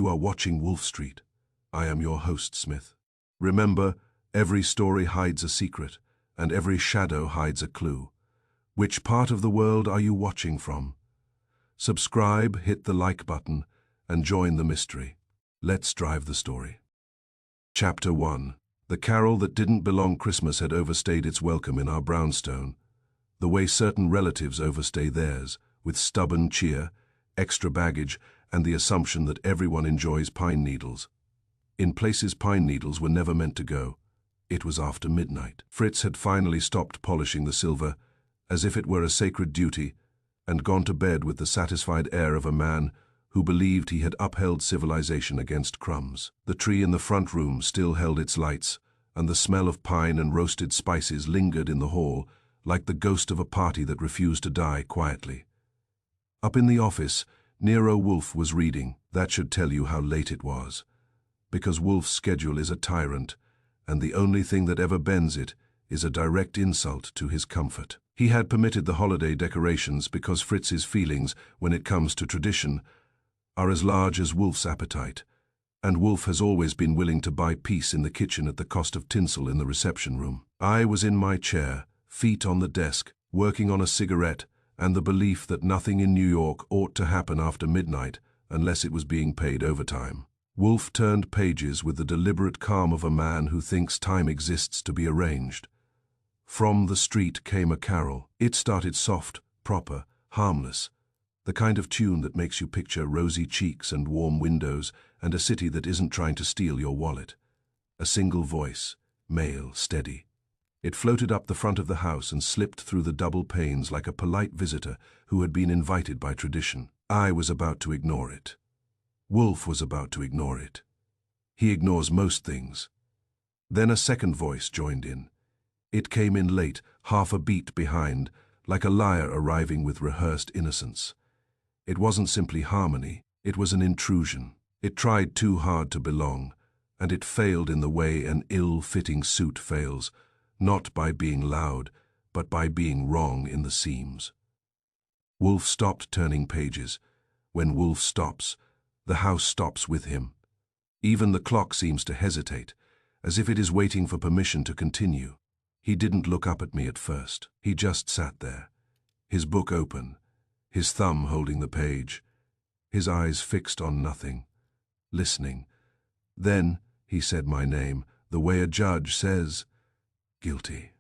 You are watching Wolfe Street. I am your host, Smith. Remember, every story hides a secret, and every shadow hides a clue. Which part of the world are you watching from? Subscribe, hit the like button, and join the mystery. Let's drive the story. Chapter 1. The carol that didn't belong Christmas had overstayed its welcome in our brownstone, the way certain relatives overstay theirs, with stubborn cheer, extra baggage, and the assumption that everyone enjoys pine needles. In places pine needles were never meant to go. It was after midnight. Fritz had finally stopped polishing the silver, as if it were a sacred duty, and gone to bed with the satisfied air of a man who believed he had upheld civilization against crumbs. The tree in the front room still held its lights, and the smell of pine and roasted spices lingered in the hall, like the ghost of a party that refused to die quietly. Up in the office, Nero Wolfe was reading. That should tell you how late it was. Because Wolfe's schedule is a tyrant, and the only thing that ever bends it is a direct insult to his comfort. He had permitted the holiday decorations because Fritz's feelings, when it comes to tradition, are as large as Wolfe's appetite, and Wolfe has always been willing to buy peace in the kitchen at the cost of tinsel in the reception room. I was in my chair, feet on the desk, working on a cigarette, and the belief that nothing in New York ought to happen after midnight unless it was being paid overtime. Wolfe turned pages with the deliberate calm of a man who thinks time exists to be arranged. From the street came a carol. It started soft, proper, harmless, the kind of tune that makes you picture rosy cheeks and warm windows and a city that isn't trying to steal your wallet. A single voice, male, steady. It floated up the front of the house and slipped through the double panes like a polite visitor who had been invited by tradition. I was about to ignore it. Wolfe was about to ignore it. He ignores most things. Then a second voice joined in. It came in late, half a beat behind, like a lyre arriving with rehearsed innocence. It wasn't simply harmony, it was an intrusion. It tried too hard to belong, and it failed in the way an ill-fitting suit fails, not by being loud, but by being wrong in the seams. Wolfe stopped turning pages. When Wolfe stops, the house stops with him. Even the clock seems to hesitate, as if it is waiting for permission to continue. He didn't look up at me at first. He just sat there, his book open, his thumb holding the page, his eyes fixed on nothing, listening. Then he said my name, the way a judge says, "Guilty.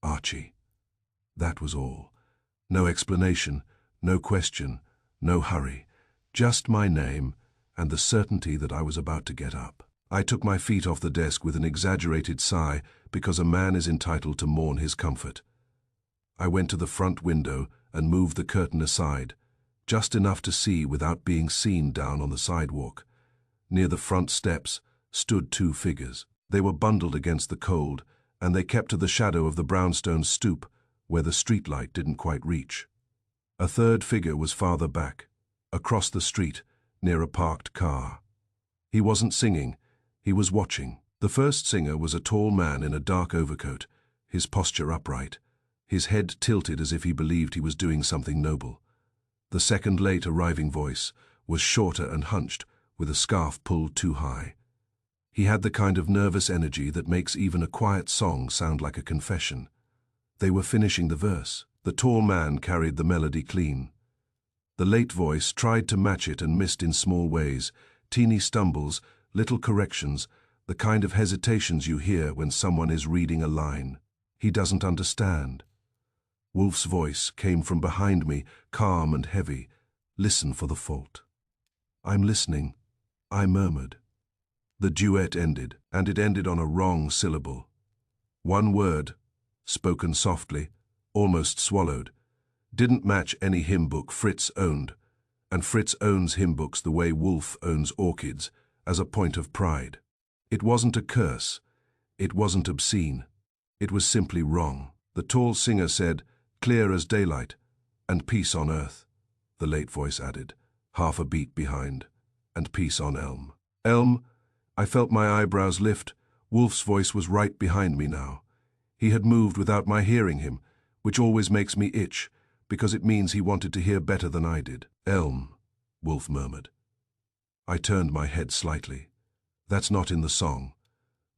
Archie." That was all. No explanation, no question, no hurry. Just my name and the certainty that I was about to get up. I took my feet off the desk with an exaggerated sigh because a man is entitled to mourn his comfort. I went to the front window and moved the curtain aside, just enough to see without being seen down on the sidewalk. Near the front steps stood two figures. They were bundled against the cold, and they kept to the shadow of the brownstone stoop where the streetlight didn't quite reach. A third figure was farther back, across the street, near a parked car. He wasn't singing, he was watching. The first singer was a tall man in a dark overcoat, his posture upright, his head tilted as if he believed he was doing something noble. The second late arriving voice was shorter and hunched, with a scarf pulled too high. He had the kind of nervous energy that makes even a quiet song sound like a confession. They were finishing the verse. The tall man carried the melody clean. The late voice tried to match it and missed in small ways, teeny stumbles, little corrections, the kind of hesitations you hear when someone is reading a line. He doesn't understand. Wolfe's voice came from behind me, calm and heavy. "Listen for the fault." "I'm listening," I murmured. The duet ended, and it ended on a wrong syllable. One word, spoken softly, almost swallowed, didn't match any hymn book Fritz owned, and Fritz owns hymn books the way Wolfe owns orchids, as a point of pride. It wasn't a curse, it wasn't obscene, it was simply wrong. The tall singer said, "Clear as daylight, and peace on earth," the late voice added, half a beat behind, "and peace on Elm." Elm? I felt my eyebrows lift. Wolfe's voice was right behind me now. He had moved without my hearing him, which always makes me itch, because it means he wanted to hear better than I did. "Elm," Wolfe murmured. I turned my head slightly. That's not in the song.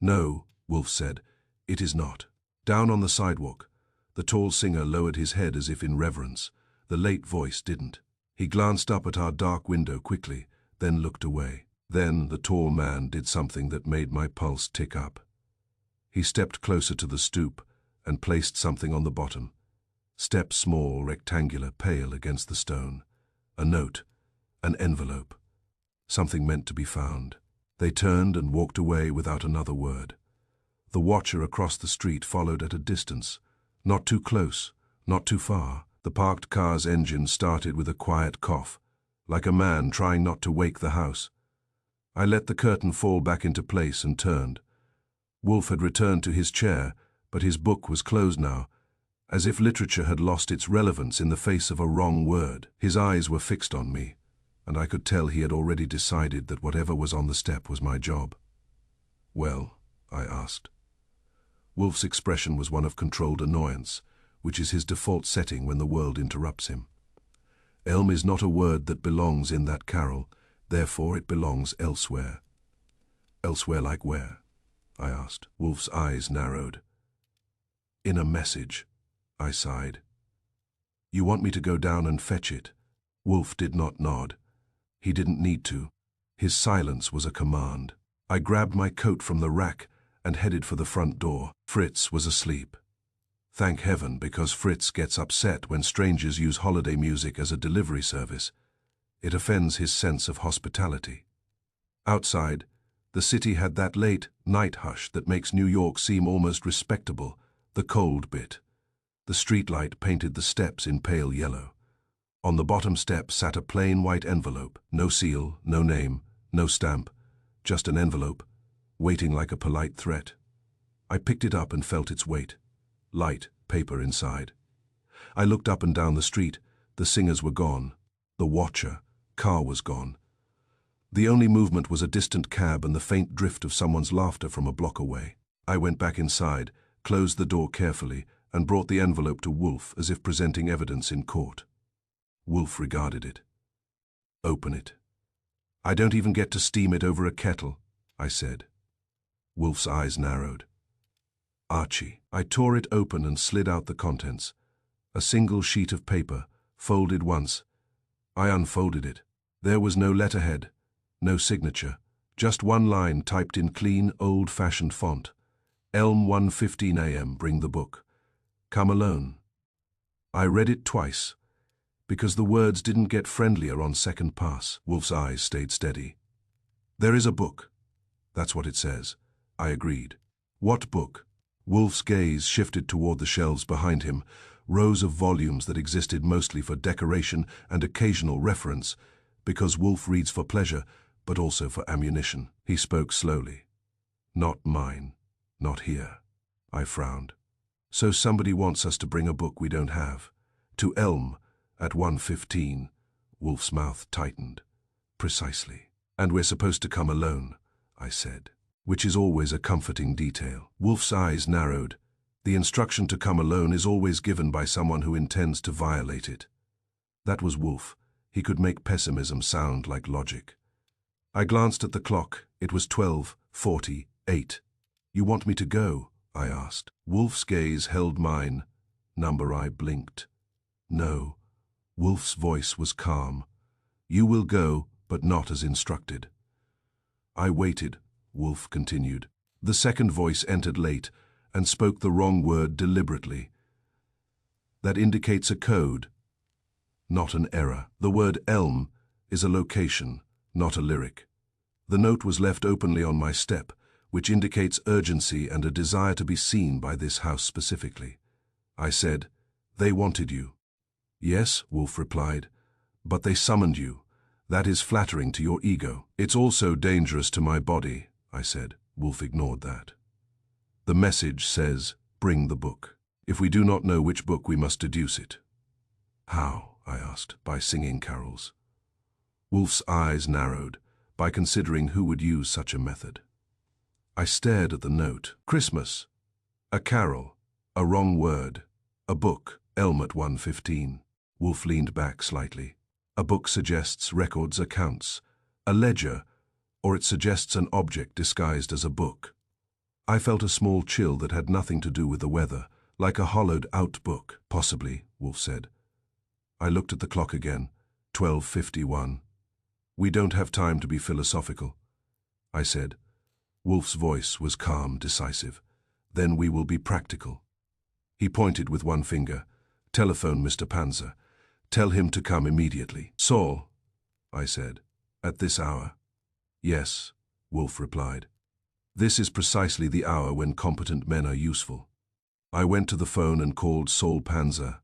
No, Wolfe said. It is not. Down on the sidewalk, the tall singer lowered his head as if in reverence. The late voice didn't. He glanced up at our dark window quickly, then looked away. Then the tall man did something that made my pulse tick up. He stepped closer to the stoop and placed something on the bottom. Step small, rectangular, pale against the stone. A note, an envelope. Something meant to be found. They turned and walked away without another word. The watcher across the street followed at a distance. Not too close, not too far. The parked car's engine started with a quiet cough, like a man trying not to wake the house. I let the curtain fall back into place and turned. Wolfe had returned to his chair, but his book was closed now, as if literature had lost its relevance in the face of a wrong word. His eyes were fixed on me, and I could tell he had already decided that whatever was on the step was my job. "Well?" I asked. Wolfe's expression was one of controlled annoyance, which is his default setting when the world interrupts him. Elm is not a word that belongs in that carol, therefore it belongs elsewhere. Elsewhere like where? I asked. Wolfe's eyes narrowed. In a message, I sighed. You want me to go down and fetch it? Wolfe did not nod. He didn't need to. His silence was a command. I grabbed my coat from the rack and headed for the front door. Fritz was asleep. Thank heaven, because Fritz gets upset when strangers use holiday music as a delivery service. It offends his sense of hospitality. Outside, the city had that late night hush that makes New York seem almost respectable, the cold bit. The streetlight painted the steps in pale yellow. On the bottom step sat a plain white envelope, no seal, no name, no stamp, just an envelope, waiting like a polite threat. I picked it up and felt its weight. Light paper inside. I looked up and down the street. The singers were gone. The watcher, car was gone. The only movement was a distant cab and the faint drift of someone's laughter from a block away. I went back inside, closed the door carefully, and brought the envelope to Wolfe as if presenting evidence in court. Wolfe regarded it. Open it. I don't even get to steam it over a kettle, I said. Wolfe's eyes narrowed. Archie. I tore it open and slid out the contents. A single sheet of paper, folded once. I unfolded it. There was no letterhead, no signature, just one line typed in clean, old-fashioned font. Elm 1:15 a.m. Bring the book. Come alone. I read it twice, because the words didn't get friendlier on second pass. Wolfe's eyes stayed steady. There is a book. That's what it says. I agreed. What book? Wolfe's gaze shifted toward the shelves behind him, rows of volumes that existed mostly for decoration and occasional reference, because Wolfe reads for pleasure, but also for ammunition. He spoke slowly. Not mine. Not here. I frowned. So somebody wants us to bring a book we don't have. To Elm, at 1:15. Wolfe's mouth tightened. Precisely. And we're supposed to come alone, I said, which is always a comforting detail. Wolfe's eyes narrowed. The instruction to come alone is always given by someone who intends to violate it. That was Wolfe. He could make pessimism sound like logic. I glanced at the clock. It was 12:48. You want me to go? I asked. Wolfe's gaze held mine. Number I blinked. No. Wolfe's voice was calm. You will go, but not as instructed. I waited, Wolfe continued. The second voice entered late and spoke the wrong word deliberately. That indicates a code, not an error. The word elm is a location, not a lyric. The note was left openly on my step, which indicates urgency and a desire to be seen by this house specifically. I said, they wanted you. Yes, Wolfe replied, but they summoned you. That is flattering to your ego. It's also dangerous to my body, I said. Wolfe ignored that. The message says, bring the book. If we do not know which book, we must deduce it. How? I asked. By singing carols. Wolfe's eyes narrowed, by considering who would use such a method. I stared at the note. Christmas. A carol. A wrong word. A book. Elm at 1:15. Wolfe leaned back slightly. A book suggests records, accounts. A ledger, or it suggests an object disguised as a book. I felt a small chill that had nothing to do with the weather, like a hollowed-out book. Possibly, Wolfe said. I looked at the clock again. 12:51. We don't have time to be philosophical, I said. Wolfe's voice was calm, decisive. Then we will be practical. He pointed with one finger. Telephone Mr. Panzer. Tell him to come immediately. Saul, I said. At this hour? Yes, Wolfe replied. This is precisely the hour when competent men are useful. I went to the phone and called Saul Panzer.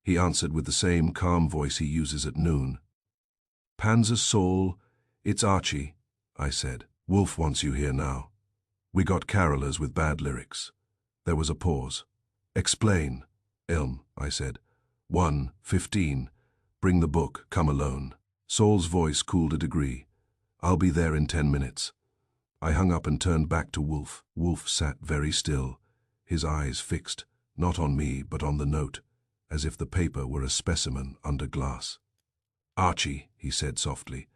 He answered with the same calm voice he uses at noon. Panzer Saul, it's Archie, I said. Wolfe wants you here now. We got carolers with bad lyrics. There was a pause. Explain. I said. 1:15. Bring the book, come alone. Saul's voice cooled a degree. I'll be there in 10 minutes. I hung up and turned back to Wolfe. Wolfe sat very still, his eyes fixed, not on me but on the note, as if the paper were a specimen under glass. Archie, he said softly,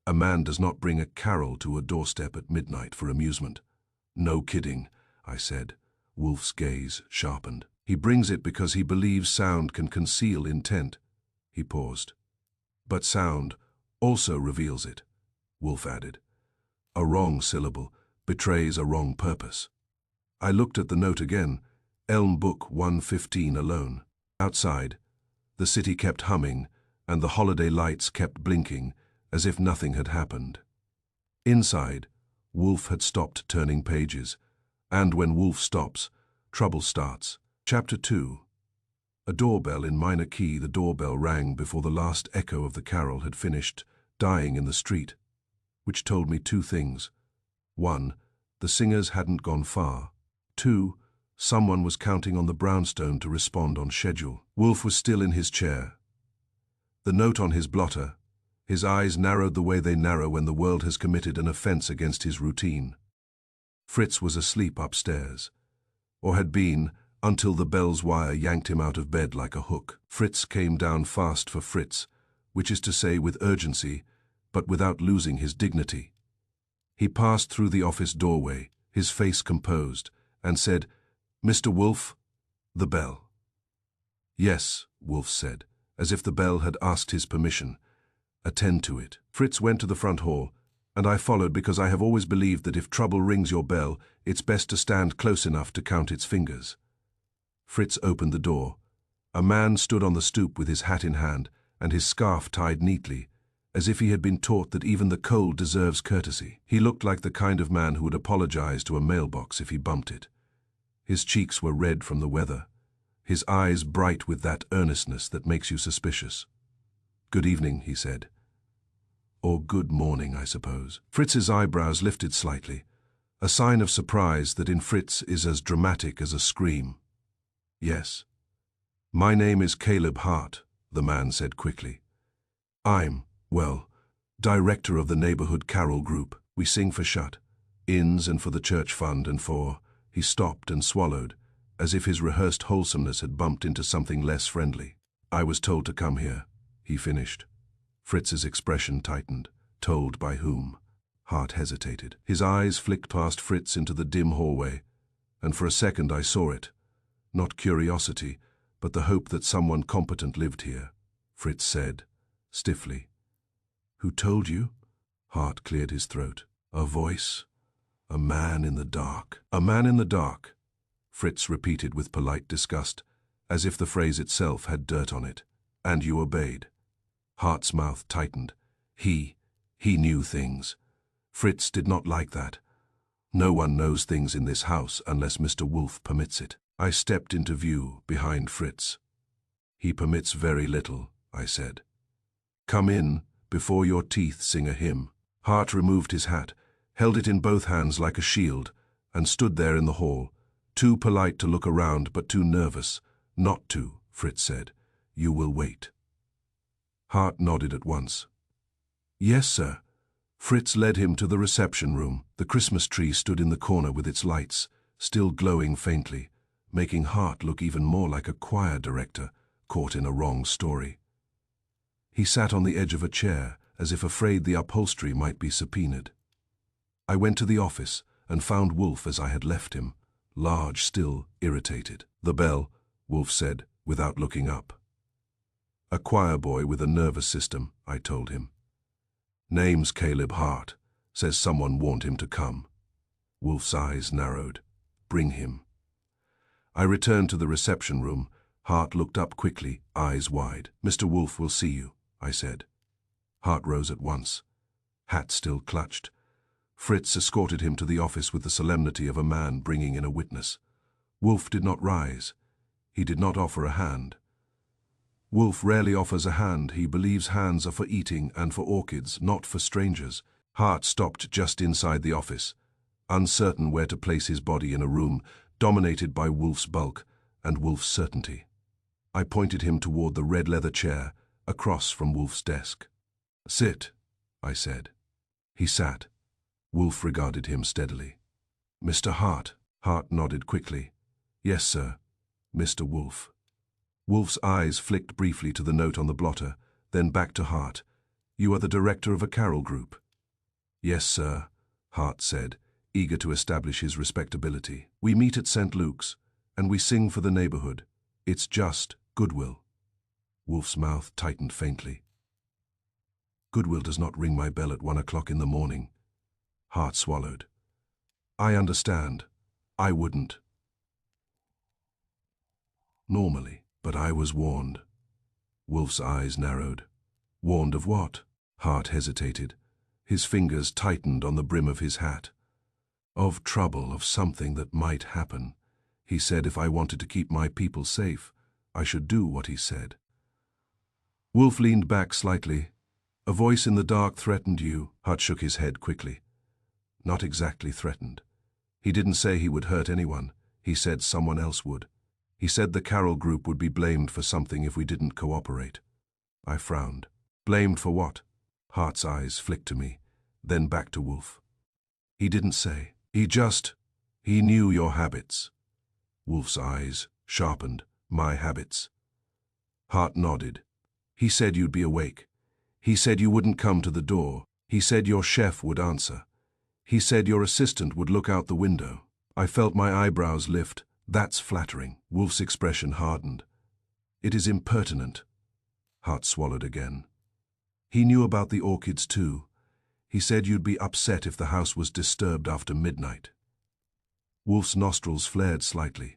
a man does not bring a carol to a doorstep at midnight for amusement. No kidding, I said. Wolfe's gaze sharpened. He brings it because he believes sound can conceal intent. He paused. But sound also reveals it, Wolfe added. A wrong syllable betrays a wrong purpose. I looked at the note again. Elm Book 1:15 alone. Outside, the city kept humming, and the holiday lights kept blinking, as if nothing had happened. Inside, Wolfe had stopped turning pages, and when Wolfe stops, trouble starts. Chapter 2. A doorbell in minor key. The doorbell rang before the last echo of the carol had finished dying in the street, which told me two things. 1, the singers hadn't gone far. 2, someone was counting on the brownstone to respond on schedule. Wolfe was still in his chair. The note on his blotter, his eyes narrowed the way they narrow when the world has committed an offense against his routine. Fritz was asleep upstairs, or had been, until the bell's wire yanked him out of bed like a hook. Fritz came down fast for Fritz, which is to say with urgency, but without losing his dignity. He passed through the office doorway, his face composed, and said, "Mr. Wolfe?" The bell. "Yes," Wolfe said, as if the bell had asked his permission. "Attend to it." Fritz went to the front hall, and I followed because I have always believed that if trouble rings your bell, it's best to stand close enough to count its fingers. Fritz opened the door. A man stood on the stoop with his hat in hand and his scarf tied neatly, as if he had been taught that even the cold deserves courtesy. He looked like the kind of man who would apologize to a mailbox if he bumped it. His cheeks were red from the weather, his eyes bright with that earnestness that makes you suspicious. "Good evening," he said. Or good morning, I suppose. Fritz's eyebrows lifted slightly, a sign of surprise that in Fritz is as dramatic as a scream. "Yes. My name is Caleb Hart," the man said quickly. "I'm, director of the neighborhood carol group. We sing for shut-ins and for the church fund and for—" He stopped and swallowed, as if his rehearsed wholesomeness had bumped into something less friendly. "I was told to come here," he finished. Fritz's expression tightened. Told by whom? Hart hesitated. His eyes flicked past Fritz into the dim hallway, and for a second I saw it. Not curiosity, but the hope that someone competent lived here. Fritz said, stiffly. "Who told you?" Hart cleared his throat. "A voice. A man in the dark." "A man in the dark," Fritz repeated with polite disgust, as if the phrase itself had dirt on it. "And you obeyed." Hart's mouth tightened. He knew things. Fritz did not like that. No one knows things in this house unless Mr. Wolfe permits it. I stepped into view behind Fritz. "He permits very little," I said. "Come in before your teeth sing a hymn." Hart removed his hat, held it in both hands like a shield, and stood there in the hall, too polite to look around but too nervous. "Not to," Fritz said. "You will wait." Hart nodded at once. "Yes, sir." Fritz led him to the reception room. The Christmas tree stood in the corner with its lights, still glowing faintly, making Hart look even more like a choir director caught in a wrong story. He sat on the edge of a chair, as if afraid the upholstery might be subpoenaed. I went to the office and found Wolfe as I had left him, large, still, irritated. "The bell," Wolfe said, without looking up. "A choir boy with a nervous system," I told him. "Name's Caleb Hart. Says someone warned him to come." Wolfe's eyes narrowed. "Bring him." I returned to the reception room. Hart looked up quickly, eyes wide. "Mr. Wolfe will see you," I said. Hart rose at once, hat still clutched. Fritz escorted him to the office with the solemnity of a man bringing in a witness. Wolfe did not rise. He did not offer a hand. Wolfe rarely offers a hand. He believes hands are for eating and for orchids, not for strangers. Hart stopped just inside the office, uncertain where to place his body in a room dominated by Wolfe's bulk and Wolfe's certainty. I pointed him toward the red leather chair across from Wolfe's desk. "Sit," I said. He sat. Wolfe regarded him steadily. "Mr. Hart." Hart nodded quickly. "Yes, sir, Mr. Wolfe." Wolfe's eyes flicked briefly to the note on the blotter, then back to Hart. "You are the director of a carol group?" "Yes, sir," Hart said, eager to establish his respectability. "We meet at St. Luke's, and we sing for the neighborhood. It's just goodwill." Wolfe's mouth tightened faintly. "Goodwill does not ring my bell at 1 o'clock in the morning." Hart swallowed. "I understand. I wouldn't. Normally, but I was warned." Wolfe's eyes narrowed. "Warned of what?" Hart hesitated. His fingers tightened on the brim of his hat. "Of trouble, of something that might happen. He said if I wanted to keep my people safe, I should do what he said." Wolfe leaned back slightly. "A voice in the dark threatened you." Hart shook his head quickly. "Not exactly threatened. He didn't say he would hurt anyone. He said someone else would. He said the Carroll group would be blamed for something if we didn't cooperate." I frowned. "Blamed for what?" Hart's eyes flicked to me, then back to Wolfe. "He didn't say. He knew your habits." Wolfe's eyes sharpened. "My habits?" Hart nodded. "He said you'd be awake. He said you wouldn't come to the door. He said your chef would answer. He said your assistant would look out the window." I felt my eyebrows lift. "That's flattering." Wolfe's expression hardened. "It is impertinent." Hart swallowed again. "He knew about the orchids too. He said you'd be upset if the house was disturbed after midnight." Wolfe's nostrils flared slightly.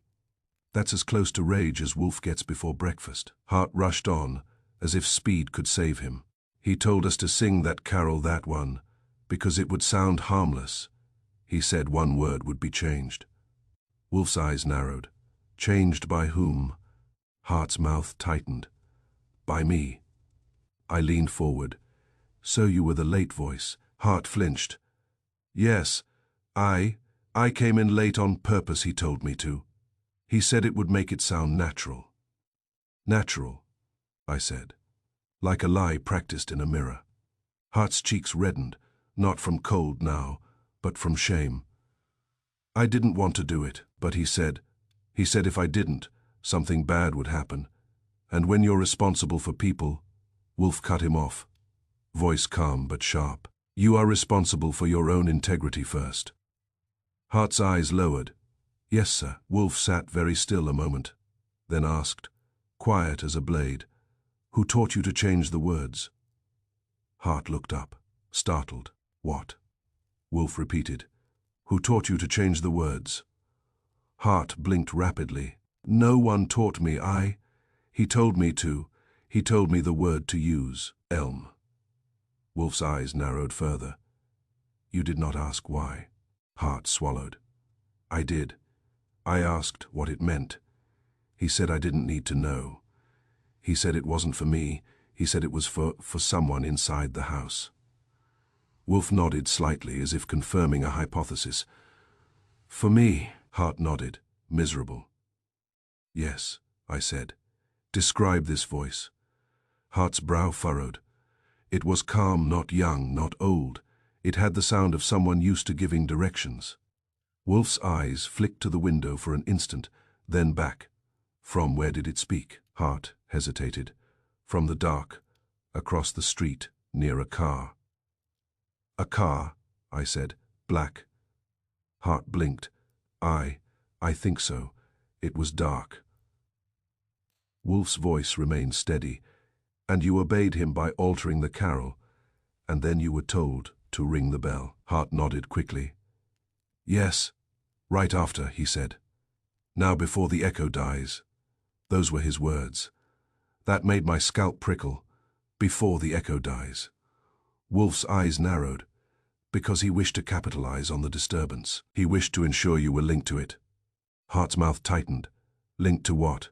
"That's as close to rage as Wolfe gets before breakfast." Hart rushed on, as if speed could save him. "He told us to sing that carol, that one, because it would sound harmless. He said one word would be changed." Wolfe's eyes narrowed. "Changed by whom?" Hart's mouth tightened. "By me." I leaned forward. "So you were the late voice." Hart flinched. "Yes, I came in late on purpose, he told me to. He said it would make it sound natural." "Natural," I said, like a lie practiced in a mirror. Hart's cheeks reddened, not from cold now, but from shame. "I didn't want to do it, but he said if I didn't, something bad would happen. And when you're responsible for people—" Wolfe cut him off, voice calm but sharp. "You are responsible for your own integrity first." Hart's eyes lowered. "Yes, sir." Wolfe sat very still a moment, then asked, quiet as a blade, "Who taught you to change the words?" Hart looked up, startled. "What?" Wolfe repeated. "Who taught you to change the words?" Hart blinked rapidly. "No one taught me. He told me to. He told me the word to use. Elm." Wolfe's eyes narrowed further. "You did not ask why." Hart swallowed. "I did. I asked what it meant. He said I didn't need to know. He said it wasn't for me. He said it was for someone inside the house." Wolfe nodded slightly, as if confirming a hypothesis. "For me," Hart nodded, miserable. "Yes," I said. "Describe this voice." Hart's brow furrowed. It was calm, not young, not old. It had the sound of someone used to giving directions. Wolfe's eyes flicked to the window for an instant, then back. "From where did it speak?" Hart hesitated. "From the dark, across the street." near a car. A car, I said, black. Hart blinked. I think so. It was dark. Wolfe's voice remained steady. And you obeyed him by altering the carol, and then you were told to ring the bell. Hart nodded quickly. Yes, right after, he said. Now before the echo dies. Those were his words. That made my scalp prickle. Before the echo dies. Wolfe's eyes narrowed, because he wished to capitalize on the disturbance. He wished to ensure you were linked to it. Hart's mouth tightened. Linked to what?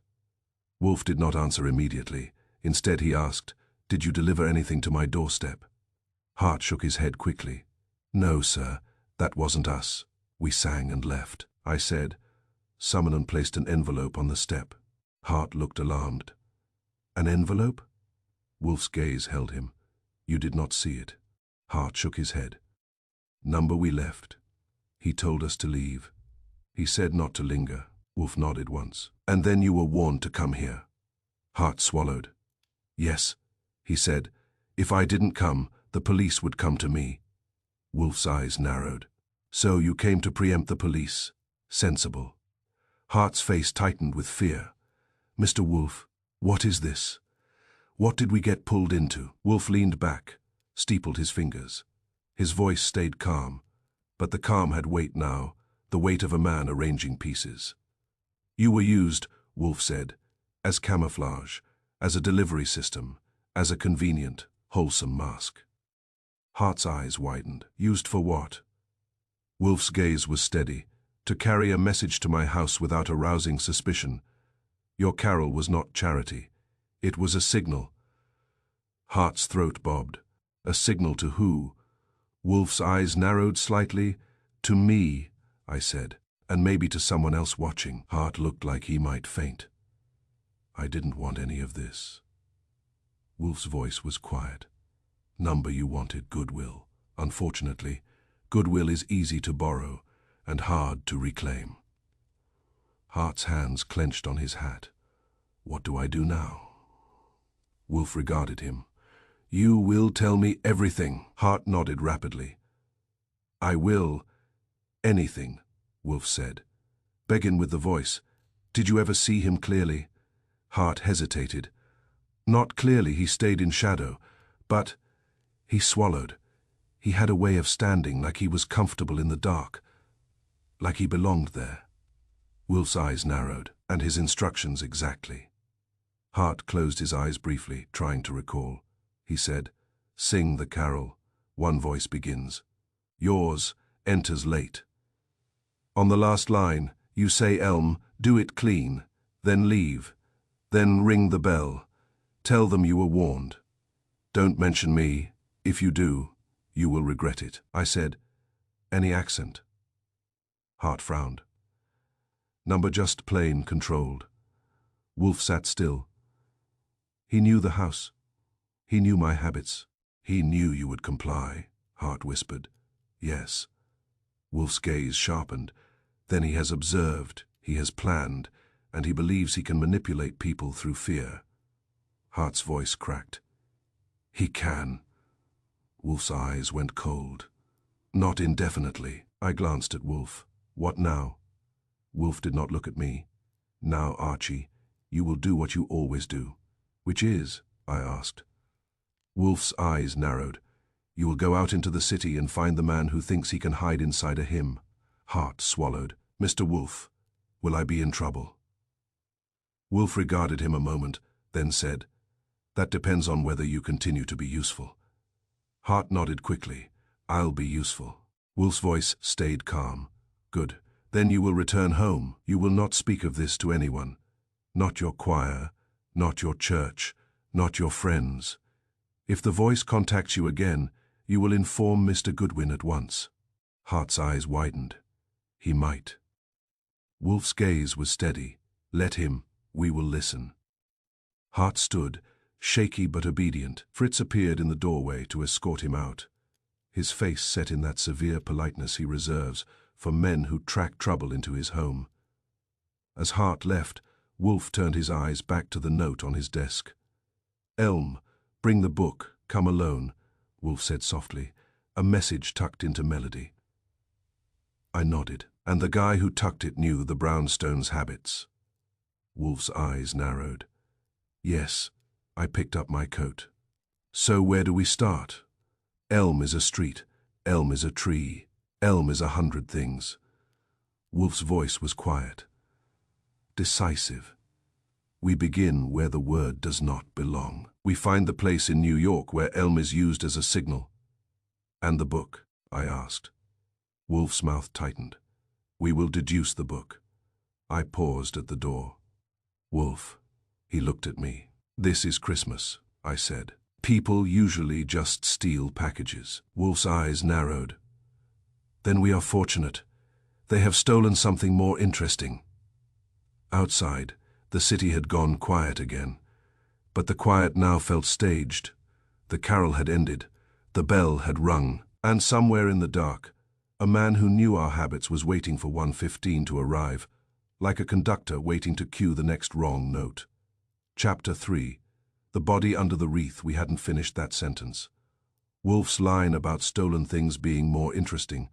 Wolfe did not answer immediately. Instead he asked, Did you deliver anything to my doorstep? Hart shook his head quickly. No, sir, that wasn't us. We sang and left. I said. Someone placed an envelope on the step. Hart looked alarmed. An envelope? Wolfe's gaze held him. You did not see it. Hart shook his head. Number we left. He told us to leave. He said not to linger. Wolfe nodded once. And then you were warned to come here. Hart swallowed. Yes, he said. If I didn't come, the police would come to me. Wolfe's eyes narrowed. So you came to preempt the police. Sensible. Hart's face tightened with fear. Mr. Wolfe, what is this? What did we get pulled into? Wolfe leaned back, steepled his fingers. His voice stayed calm, but the calm had weight now, the weight of a man arranging pieces. You were used, Wolfe said, as camouflage, as a delivery system, as a convenient, wholesome mask. Hart's eyes widened. Used for what? Wolfe's gaze was steady. To carry a message to my house without arousing suspicion. Your carol was not charity. It was a signal. Hart's throat bobbed. A signal to who? Wolfe's eyes narrowed slightly. To me, I said, and maybe to someone else watching. Hart looked like he might faint. I didn't want any of this. Wolfe's voice was quiet. Number you wanted, goodwill. Unfortunately, goodwill is easy to borrow and hard to reclaim. Hart's hands clenched on his hat. What do I do now? Wolfe regarded him. You will tell me everything. Hart nodded rapidly. I will. Anything, Wolfe said. Begging with the voice. Did you ever see him clearly? Hart hesitated. Not clearly, he stayed in shadow, but he swallowed. He had a way of standing like he was comfortable in the dark, like he belonged there. Wolfe's eyes narrowed, and his instructions exactly. Hart closed his eyes briefly, trying to recall. He said, Sing the carol. One voice begins. Yours enters late. On the last line, you say Elm, do it clean, then leave, then ring the bell. Tell them you were warned. Don't mention me. If you do, you will regret it. I said, Any accent? Hart frowned. Number just plain controlled. Wolfe sat still. He knew the house. He knew my habits. He knew you would comply, Hart whispered. Yes. Wolfe's gaze sharpened. Then he has observed, he has planned, and he believes he can manipulate people through fear. Hart's voice cracked. He can. Wolfe's eyes went cold. Not indefinitely. I glanced at Wolfe. What now? Wolfe did not look at me. Now, Archie, you will do what you always do. Which is? I asked. Wolfe's eyes narrowed. You will go out into the city and find the man who thinks he can hide inside a hymn. Hart swallowed. Mr. Wolfe, will I be in trouble? Wolfe regarded him a moment, then said, That depends on whether you continue to be useful. Hart nodded quickly. I'll be useful. Wolfe's voice stayed calm. Good. Then you will return home. You will not speak of this to anyone. Not your choir, not your church, not your friends. If the voice contacts you again, you will inform Mr. Goodwin at once. Hart's eyes widened. He might. Wolfe's gaze was steady. Let him. We will listen. Hart stood, shaky but obedient. Fritz appeared in the doorway to escort him out, his face set in that severe politeness he reserves for men who track trouble into his home. As Hart left, Wolfe turned his eyes back to the note on his desk. Elm, bring the book, come alone. Wolfe said softly, a message tucked into melody. I nodded, and the guy who tucked it knew the brownstone's habits. Wolfe's eyes narrowed. Yes, I picked up my coat. So where do we start? Elm is a street. Elm is a tree. Elm is 100 things. Wolfe's voice was quiet, decisive. We begin where the word does not belong. We find the place in New York where elm is used as a signal. And the book? I asked. Wolfe's mouth tightened. We will deduce the book. I paused at the door. Wolfe, he looked at me. This is Christmas, I said. People usually just steal packages. Wolfe's eyes narrowed. Then we are fortunate. They have stolen something more interesting. Outside, the city had gone quiet again. But the quiet now felt staged. The carol had ended. The bell had rung. And somewhere in the dark, a man who knew our habits was waiting for 1:15 to arrive, like a conductor waiting to cue the next wrong note. Chapter 3. The body under the wreath. We hadn't finished that sentence. Wolfe's line about stolen things being more interesting,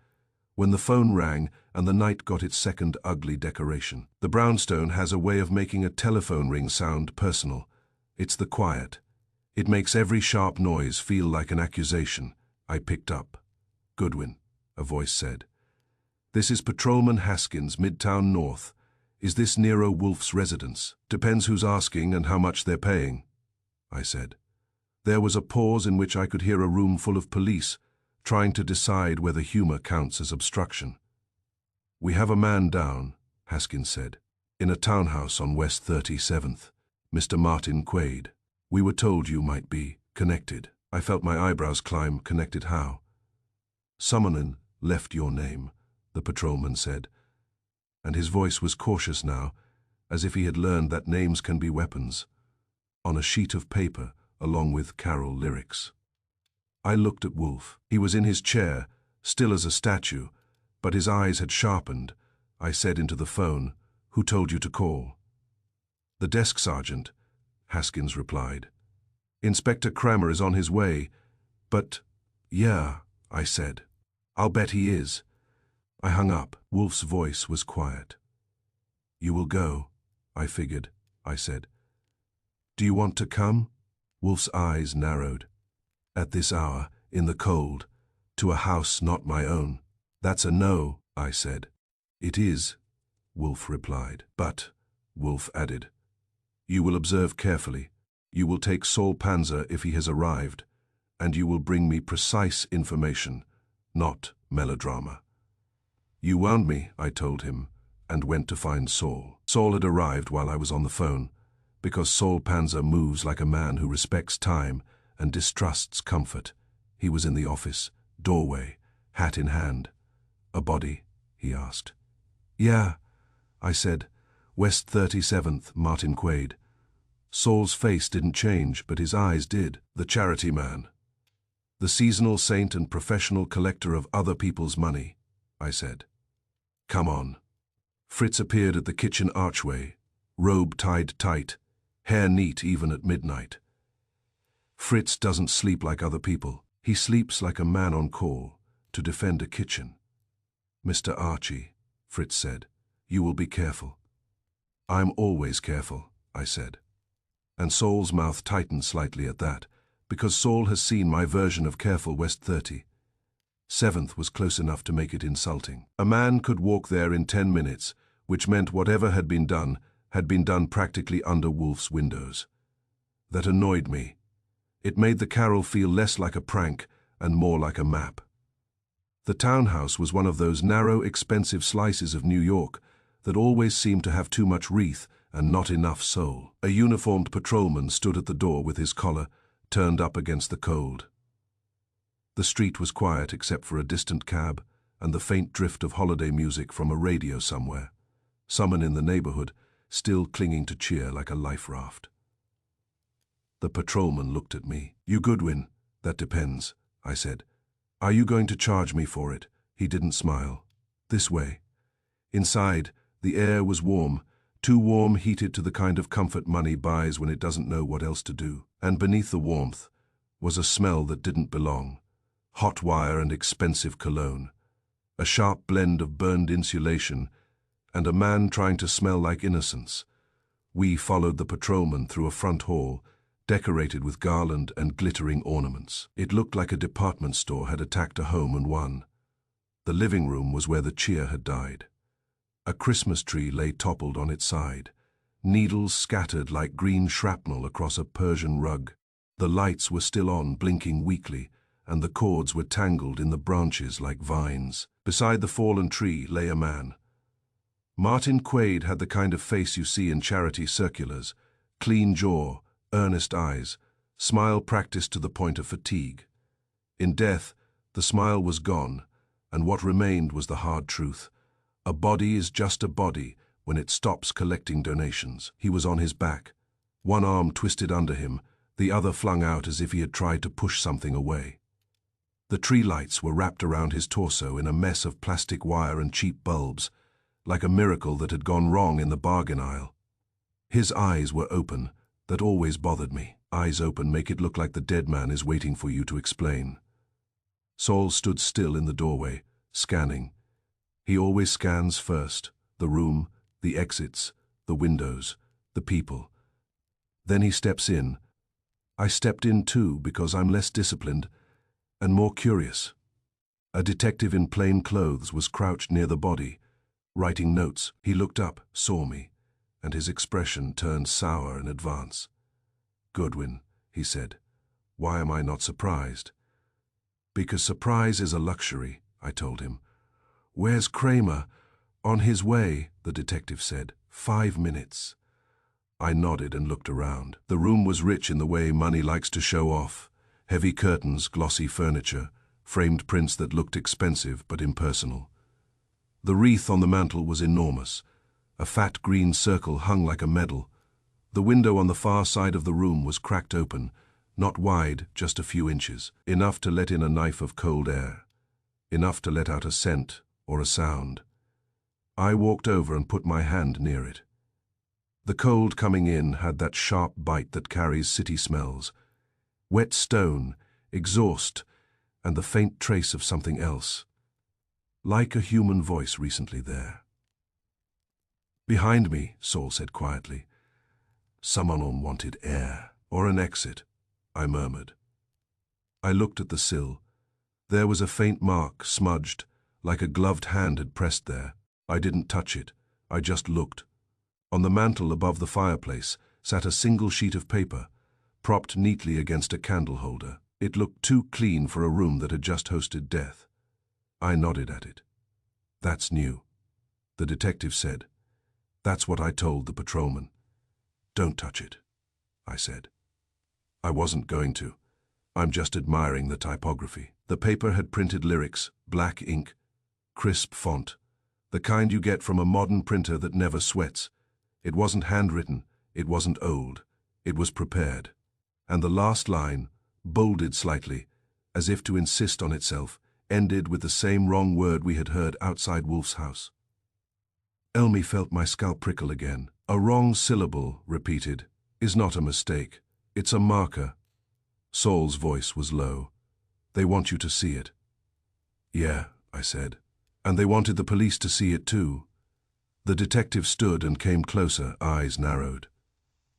when the phone rang and the night got its second ugly decoration. The brownstone has a way of making a telephone ring sound personal. It's the quiet. It makes every sharp noise feel like an accusation. I picked up. Goodwin, a voice said. This is Patrolman Haskins, Midtown North. Is this Nero Wolfe's residence? Depends who's asking and how much they're paying, I said. There was a pause in which I could hear a room full of police, trying to decide whether humor counts as obstruction. We have a man down, Haskins said, in a townhouse on West 37th, Mr. Martin Quaid. We were told you might be connected. I felt my eyebrows climb. Connected how? Someone left your name, the patrolman said, and his voice was cautious now, as if he had learned that names can be weapons, on a sheet of paper along with carol lyrics. I looked at Wolfe. He was in his chair, still as a statue, but his eyes had sharpened. I said into the phone, "Who told you to call?" "The desk sergeant," Haskins replied. "Inspector Kramer is on his way, but—" "Yeah," I said. "I'll bet he is." I hung up. Wolfe's voice was quiet. "You will go, I figured," I said. "Do you want to come?" Wolfe's eyes narrowed. "At this hour, in the cold, to a house not my own." "That's a no," I said. "It is," Wolfe replied. "But," Wolfe added, "you will observe carefully. You will take Saul Panzer if he has arrived, and you will bring me precise information, not melodrama." "You wound me," I told him, and went to find Saul. Saul had arrived while I was on the phone, because Saul Panzer moves like a man who respects time and distrusts comfort. He was in the office, doorway, hat in hand. "A body?" he asked. "Yeah," I said. "West 37th, Martin Quaid." Saul's face didn't change, but his eyes did. "The charity man. The seasonal saint and professional collector of other people's money," I said. "Come on." Fritz appeared at the kitchen archway, robe tied tight, hair neat even at midnight. Fritz doesn't sleep like other people. He sleeps like a man on call, to defend a kitchen. "Mr. Archie," Fritz said, "you will be careful." "I'm always careful," I said. And Saul's mouth tightened slightly at that, because Saul has seen my version of careful West 30. 7th was close enough to make it insulting. A man could walk there in 10 minutes, which meant whatever had been done practically under Wolfe's windows. That annoyed me. It made the carol feel less like a prank and more like a map. The townhouse was one of those narrow, expensive slices of New York that always seemed to have too much Wreath and not enough soul. A uniformed patrolman stood at the door with his collar turned up against the cold. The street was quiet except for a distant cab and the faint drift of holiday music from a radio somewhere. Someone in the neighborhood still clinging to cheer like a life raft. The patrolman looked at me. "You Goodwin?" "That depends," I said. "Are you going to charge me for it?" He didn't smile. "This way." Inside, the air was warm, too warm heated to the kind of comfort money buys when it doesn't know what else to do. And beneath the warmth, was a smell that didn't belong. Hot wire and expensive cologne. A sharp blend of burned insulation and a man trying to smell like innocence. We followed the patrolman through a front hall, decorated with garland and glittering ornaments. It looked like a department store had attacked a home and won. The living room was where the cheer had died. A Christmas tree lay toppled on its side, needles scattered like green shrapnel across a Persian rug. The lights were still on, blinking weakly, and the cords were tangled in the branches like vines. Beside the fallen tree lay a man. Martin Quaid had the kind of face you see in charity circulars, clean jaw, earnest eyes, smile practiced to the point of fatigue. In death, the smile was gone, and what remained was the hard truth. A body is just a body when it stops collecting donations. He was on his back, one arm twisted under him, the other flung out as if he had tried to push something away. The tree lights were wrapped around his torso in a mess of plastic wire and cheap bulbs, like a miracle that had gone wrong in the bargain aisle. His eyes were open. That always bothered me. Eyes open make it look like the dead man is waiting for you to explain. Saul stood still in the doorway, scanning. He always scans first, the room, the exits, the windows, the people. Then he steps in. I stepped in too because I'm less disciplined and more curious. A detective in plain clothes was crouched near the body, writing notes. He looked up, saw me, and his expression turned sour in advance. "Goodwin," he said, "why am I not surprised?" "Because surprise is a luxury," I told him. "Where's Kramer?" "On his way," the detective said. 5 minutes. I nodded and looked around. The room was rich in the way money likes to show off. Heavy curtains, glossy furniture, framed prints that looked expensive but impersonal. The wreath on the mantel was enormous. A fat green circle hung like a medal. The window on the far side of the room was cracked open, not wide, just a few inches, enough to let in a knife of cold air, enough to let out a scent or a sound. I walked over and put my hand near it. The cold coming in had that sharp bite that carries city smells. Wet stone, exhaust, and the faint trace of something else. Like a human voice recently there. "Behind me," Saul said quietly. "Someone wanted air, or an exit," I murmured. I looked at the sill. There was a faint mark, smudged, like a gloved hand had pressed there. I didn't touch it, I just looked. On the mantel above the fireplace sat a single sheet of paper, propped neatly against a candle holder. It looked too clean for a room that had just hosted death. I nodded at it. "That's new," the detective said. "That's what I told the patrolman." "Don't touch it," I said. I wasn't going to. I'm just admiring the typography. The paper had printed lyrics, black ink, crisp font, the kind you get from a modern printer that never sweats. It wasn't handwritten, it wasn't old, it was prepared. And the last line, bolded slightly, as if to insist on itself, ended with the same wrong word we had heard outside Wolfe's house. Elmi felt my scalp prickle again. "A wrong syllable," repeated, "is not a mistake. It's a marker." Saul's voice was low. "They want you to see it." "Yeah," I said. "And they wanted the police to see it too." The detective stood and came closer, eyes narrowed.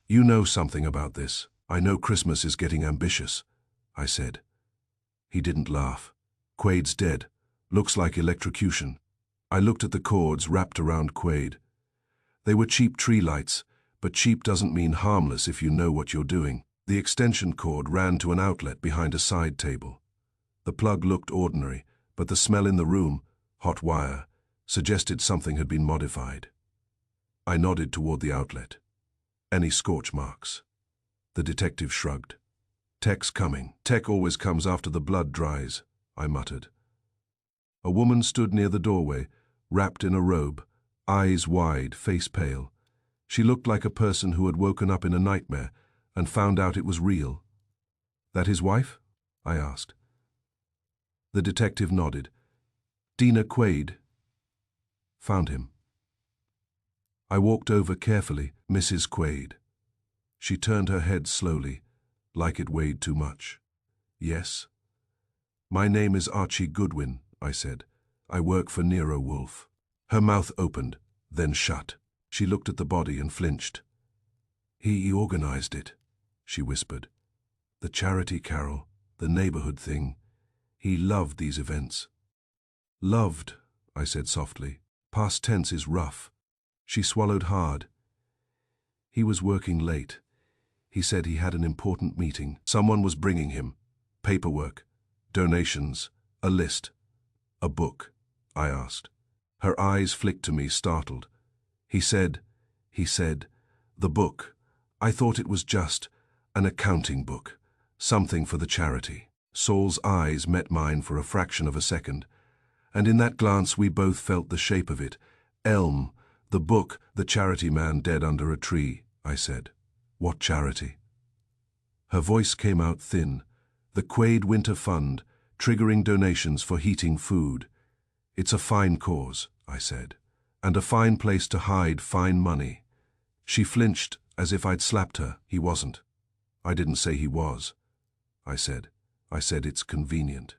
"You know something about this. I know Christmas is getting ambitious," I said. He didn't laugh. "Quaid's dead. Looks like electrocution." I looked at the cords wrapped around Quaid. They were cheap tree lights, but cheap doesn't mean harmless if you know what you're doing. The extension cord ran to an outlet behind a side table. The plug looked ordinary, but the smell in the room, hot wire, suggested something had been modified. I nodded toward the outlet. "Any scorch marks?" The detective shrugged. "Tech's coming. Tech always comes after the blood dries," I muttered. A woman stood near the doorway, wrapped in a robe, eyes wide, face pale. She looked like a person who had woken up in a nightmare and found out it was real. "That his wife?" I asked. The detective nodded. "Dina Quaid." "Found him." I walked over carefully. "Mrs. Quaid." She turned her head slowly, like it weighed too much. Yes. My name is Archie Goodwin, I said. I work for Nero Wolfe. Her mouth opened, then shut. She looked at the body and flinched. He organized it, she whispered. The charity carol, the neighborhood thing. He loved these events. Loved, I said softly. Past tense is rough. She swallowed hard. He was working late. He said he had an important meeting. Someone was bringing him. Paperwork, donations, a list. A book, I asked. Her eyes flicked to me, startled. He said, the book. I thought it was just an accounting book, something for the charity. Saul's eyes met mine for a fraction of a second, and in that glance we both felt the shape of it. Elm, the book, the charity man dead under a tree, I said. What charity? Her voice came out thin. The Quaid Winter Fund, triggering donations for heating food. It's a fine cause, I said, and a fine place to hide fine money. She flinched as if I'd slapped her. He wasn't. I didn't say he was. I said it's convenient.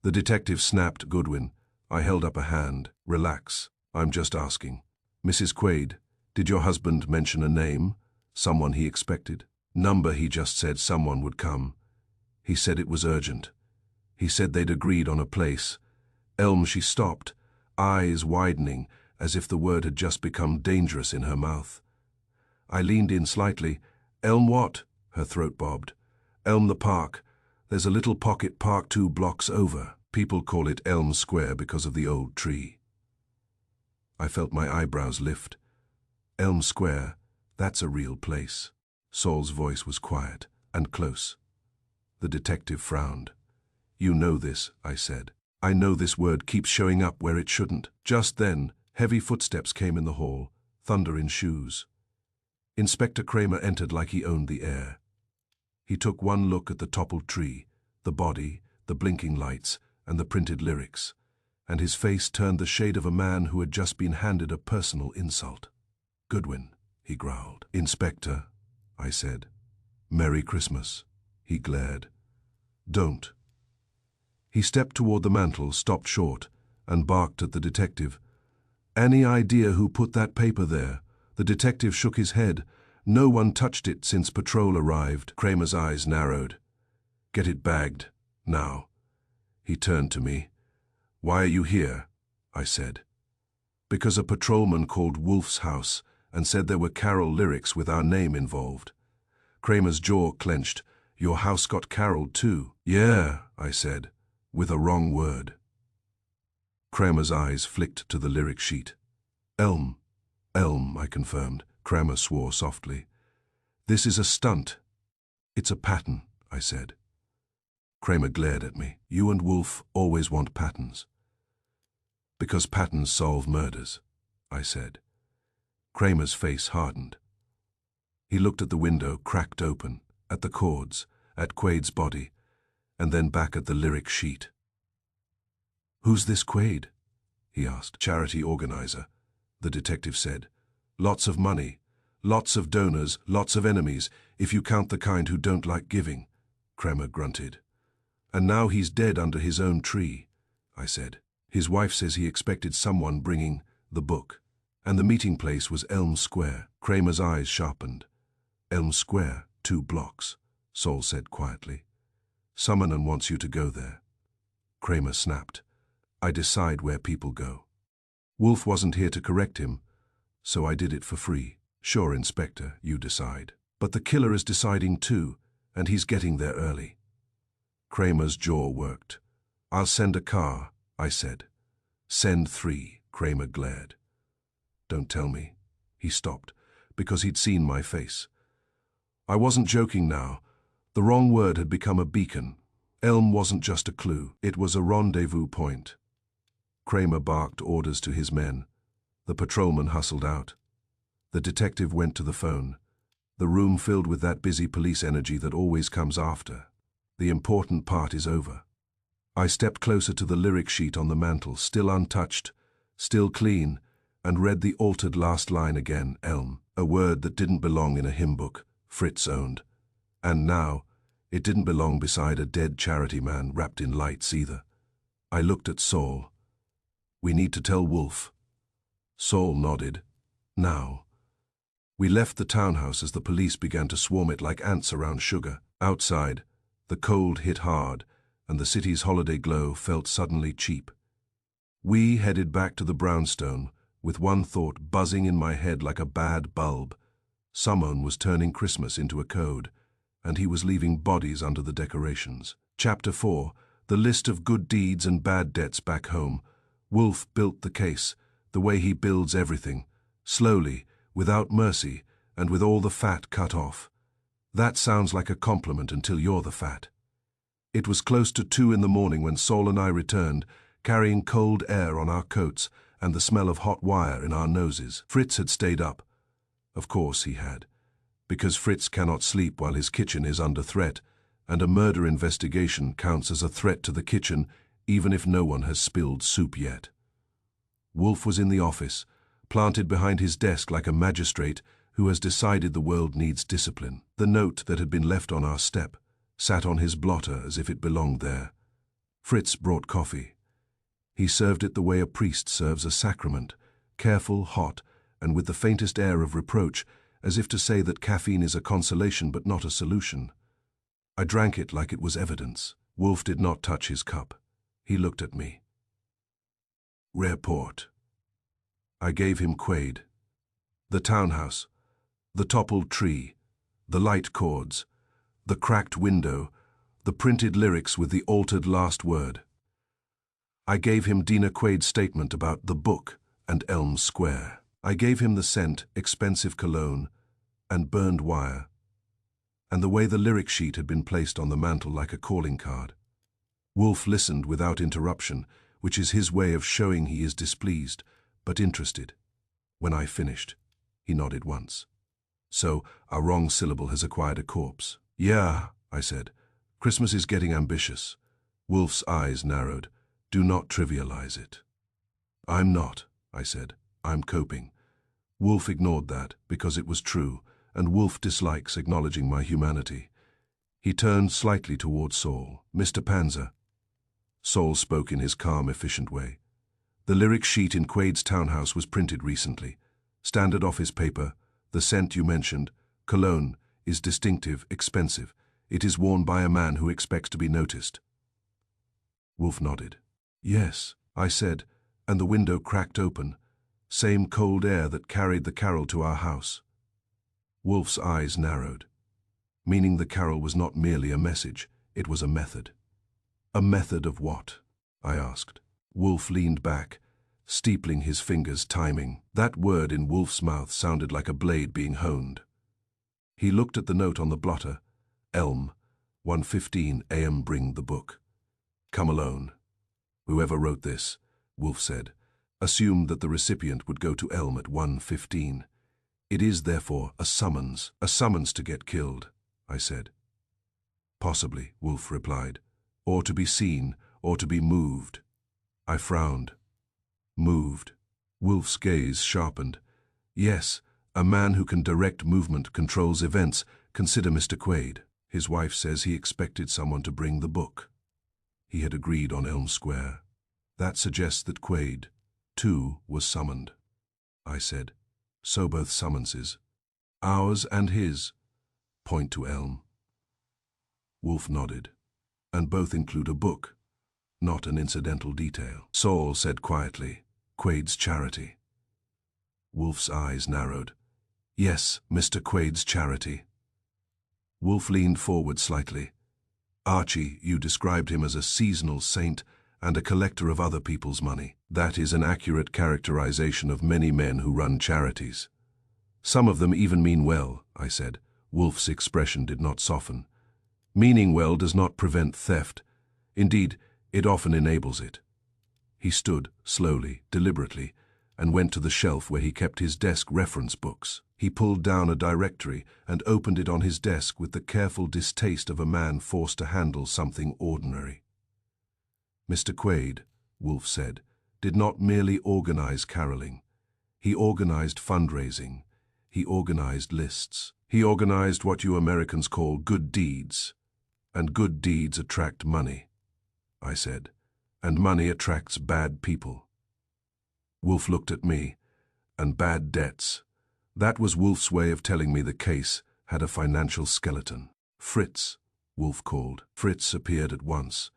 The detective snapped Goodwin. I held up a hand. Relax, I'm just asking. Mrs. Quaid, did your husband mention a name? Someone he expected? Number, he just said someone would come. He said it was urgent. He said they'd agreed on a place. Elm, she stopped, eyes widening as if the word had just become dangerous in her mouth. I leaned in slightly. Elm what? Her throat bobbed. Elm the park. There's a little pocket park 2 blocks over. People call it Elm Square because of the old tree. I felt my eyebrows lift. Elm Square, that's a real place. Saul's voice was quiet and close. The detective frowned. You know this, I said. I know this word keeps showing up where it shouldn't. Just then, heavy footsteps came in the hall, thunder in shoes. Inspector Kramer entered like he owned the air. He took one look at the toppled tree, the body, the blinking lights, and the printed lyrics, and his face turned the shade of a man who had just been handed a personal insult. Goodwin, he growled. Inspector, I said. Merry Christmas, he glared. Don't. He stepped toward the mantel, stopped short, and barked at the detective. Any idea who put that paper there? The detective shook his head. No one touched it since patrol arrived. Kramer's eyes narrowed. Get it bagged, now. He turned to me. Why are you here? I said. Because a patrolman called Wolfe's house and said there were carol lyrics with our name involved. Kramer's jaw clenched. Your house got caroled too. Yeah, I said, with a wrong word. Kramer's eyes flicked to the lyric sheet. Elm, I confirmed. Kramer swore softly. This is a stunt. It's a pattern, I said. Kramer glared at me. You and Wolfe always want patterns. Because patterns solve murders, I said. Kramer's face hardened. He looked at the window, cracked open, at the cords, at Quaid's body, and then back at the lyric sheet. Who's this Quaid? He asked. Charity organizer, the detective said. Lots of money, lots of donors, lots of enemies, if you count the kind who don't like giving, Kramer grunted. And now he's dead under his own tree, I said. His wife says he expected someone bringing the book, and the meeting place was Elm Square. Kramer's eyes sharpened. Elm Square, 2 blocks, Saul said quietly. Summoner wants you to go there. Kramer snapped. I decide where people go. Wolfe wasn't here to correct him, so I did it for free. Sure, Inspector, you decide. But the killer is deciding too, and he's getting there early. Kramer's jaw worked. I'll send a car, I said. Send 3, Kramer glared. Don't tell me. He stopped, because he'd seen my face. I wasn't joking now. The wrong word had become a beacon. Elm wasn't just a clue, it was a rendezvous point. Kramer barked orders to his men. The patrolman hustled out. The detective went to the phone. The room filled with that busy police energy that always comes after. The important part is over. I stepped closer to the lyric sheet on the mantel, still untouched, still clean, and read the altered last line again, Elm, a word that didn't belong in a hymn book, Fritz owned. And now, It didn't belong beside a dead charity man wrapped in lights either. I looked at Saul. "We need to tell Wolfe." Saul nodded. "Now." We left the townhouse as the police began to swarm it like ants around sugar. Outside, the cold hit hard, and the city's holiday glow felt suddenly cheap. We headed back to the brownstone, with one thought buzzing in my head like a bad bulb. Someone was turning Christmas into a code, and he was leaving bodies under the decorations. Chapter 4, the list of good deeds and bad debts back home. Wolfe built the case, the way he builds everything, slowly, without mercy, and with all the fat cut off. That sounds like a compliment until you're the fat. It was close to 2 in the morning when Saul and I returned, carrying cold air on our coats and the smell of hot wire in our noses. Fritz had stayed up. Of course he had, because Fritz cannot sleep while his kitchen is under threat, and a murder investigation counts as a threat to the kitchen even if no one has spilled soup yet. Wolfe was in the office, planted behind his desk like a magistrate who has decided the world needs discipline. The note that had been left on our step sat on his blotter as if it belonged there. Fritz brought coffee. He served it the way a priest serves a sacrament, careful, hot, and with the faintest air of reproach, as if to say that caffeine is a consolation but not a solution. I drank it like it was evidence. Wolfe did not touch his cup. He looked at me. "Report." I gave him Quaid. The townhouse, the toppled tree, the light cords, the cracked window, the printed lyrics with the altered last word. I gave him Dina Quaid's statement about the book and Elm Square. I gave him the scent, expensive cologne, and burned wire, and the way the lyric sheet had been placed on the mantel like a calling card. Wolfe listened without interruption, which is his way of showing he is displeased, but interested. When I finished, he nodded once. "So, our wrong syllable has acquired a corpse." "Yeah," I said. "Christmas is getting ambitious." Wolfe's eyes narrowed. "Do not trivialize it." "I'm not," I said. "I'm coping." Wolfe ignored that, because it was true, and Wolfe dislikes acknowledging my humanity. He turned slightly toward Saul. "Mr. Panzer." Saul spoke in his calm, efficient way. "The lyric sheet in Quaid's townhouse was printed recently. Standard office paper, the scent you mentioned, cologne, is distinctive, expensive. It is worn by a man who expects to be noticed." Wolfe nodded. "Yes," I said, and the window cracked open. Same cold air that carried the carol to our house. Wolfe's eyes narrowed, meaning the carol was not merely a message, it was a method. "A method of what?" I asked. Wolfe leaned back, steepling his fingers, timing. That word in Wolfe's mouth sounded like a blade being honed. He looked at the note on the blotter. "Elm, 1:15 a.m. bring the book. Come alone." "Whoever wrote this," Wolfe said, "assumed that the recipient would go to Elm at 1:15. It is, therefore, a summons to get killed," I said. "Possibly," Wolfe replied, "or to be seen, or to be moved." I frowned. "Moved?" Wolfe's gaze sharpened. "Yes, a man who can direct movement, controls events. Consider Mr. Quaid. His wife says he expected someone to bring the book. He had agreed on Elm Square. That suggests that Quaid, too, was summoned." I said. "So both summonses, ours and his, point to Elm." Wolfe nodded. "And both include a book, not an incidental detail." Saul said quietly, "Quaid's charity." Wolfe's eyes narrowed. "Yes, Mr. Quaid's charity." Wolfe leaned forward slightly. "Archie, you described him as a seasonal saint and a collector of other people's money. That is an accurate characterization of many men who run charities. Some of them even mean well," I said. Wolfe's expression did not soften. "Meaning well does not prevent theft. Indeed, it often enables it." He stood, slowly, deliberately, and went to the shelf where he kept his desk reference books. He pulled down a directory and opened it on his desk with the careful distaste of a man forced to handle something ordinary. "Mr. Quaid," Wolfe said, "did not merely organize caroling. He organized fundraising. He organized lists. He organized what you Americans call good deeds. And good deeds attract money, I said. And money attracts bad people. Wolfe looked at me. And bad debts. That was Wolfe's way of telling me the case had a financial skeleton. Fritz, Wolfe called. Fritz appeared at once,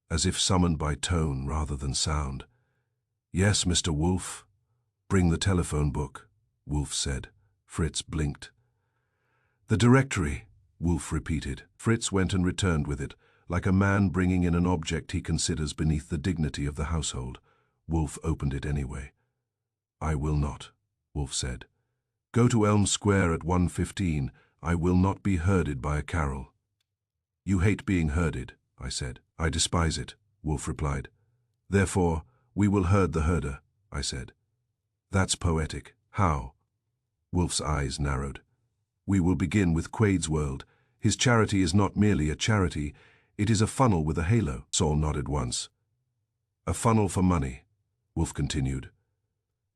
as if summoned by tone rather than sound. Yes, Mr. Wolfe. Bring the telephone book, Wolfe said. Fritz blinked. The directory, Wolfe repeated. Fritz went and returned with it, like a man bringing in an object he considers beneath the dignity of the household. Wolfe opened it anyway. I will not, Wolfe said. Go to Elm Square at 1:15. I will not be herded by a carol. You hate being herded, I said. I despise it, Wolfe replied. Therefore, we will herd the herder, I said. That's poetic. How? Wolfe's eyes narrowed. We will begin with Quade's world. His charity is not merely a charity, it is a funnel with a halo. Saul nodded once. A funnel for money, Wolfe continued.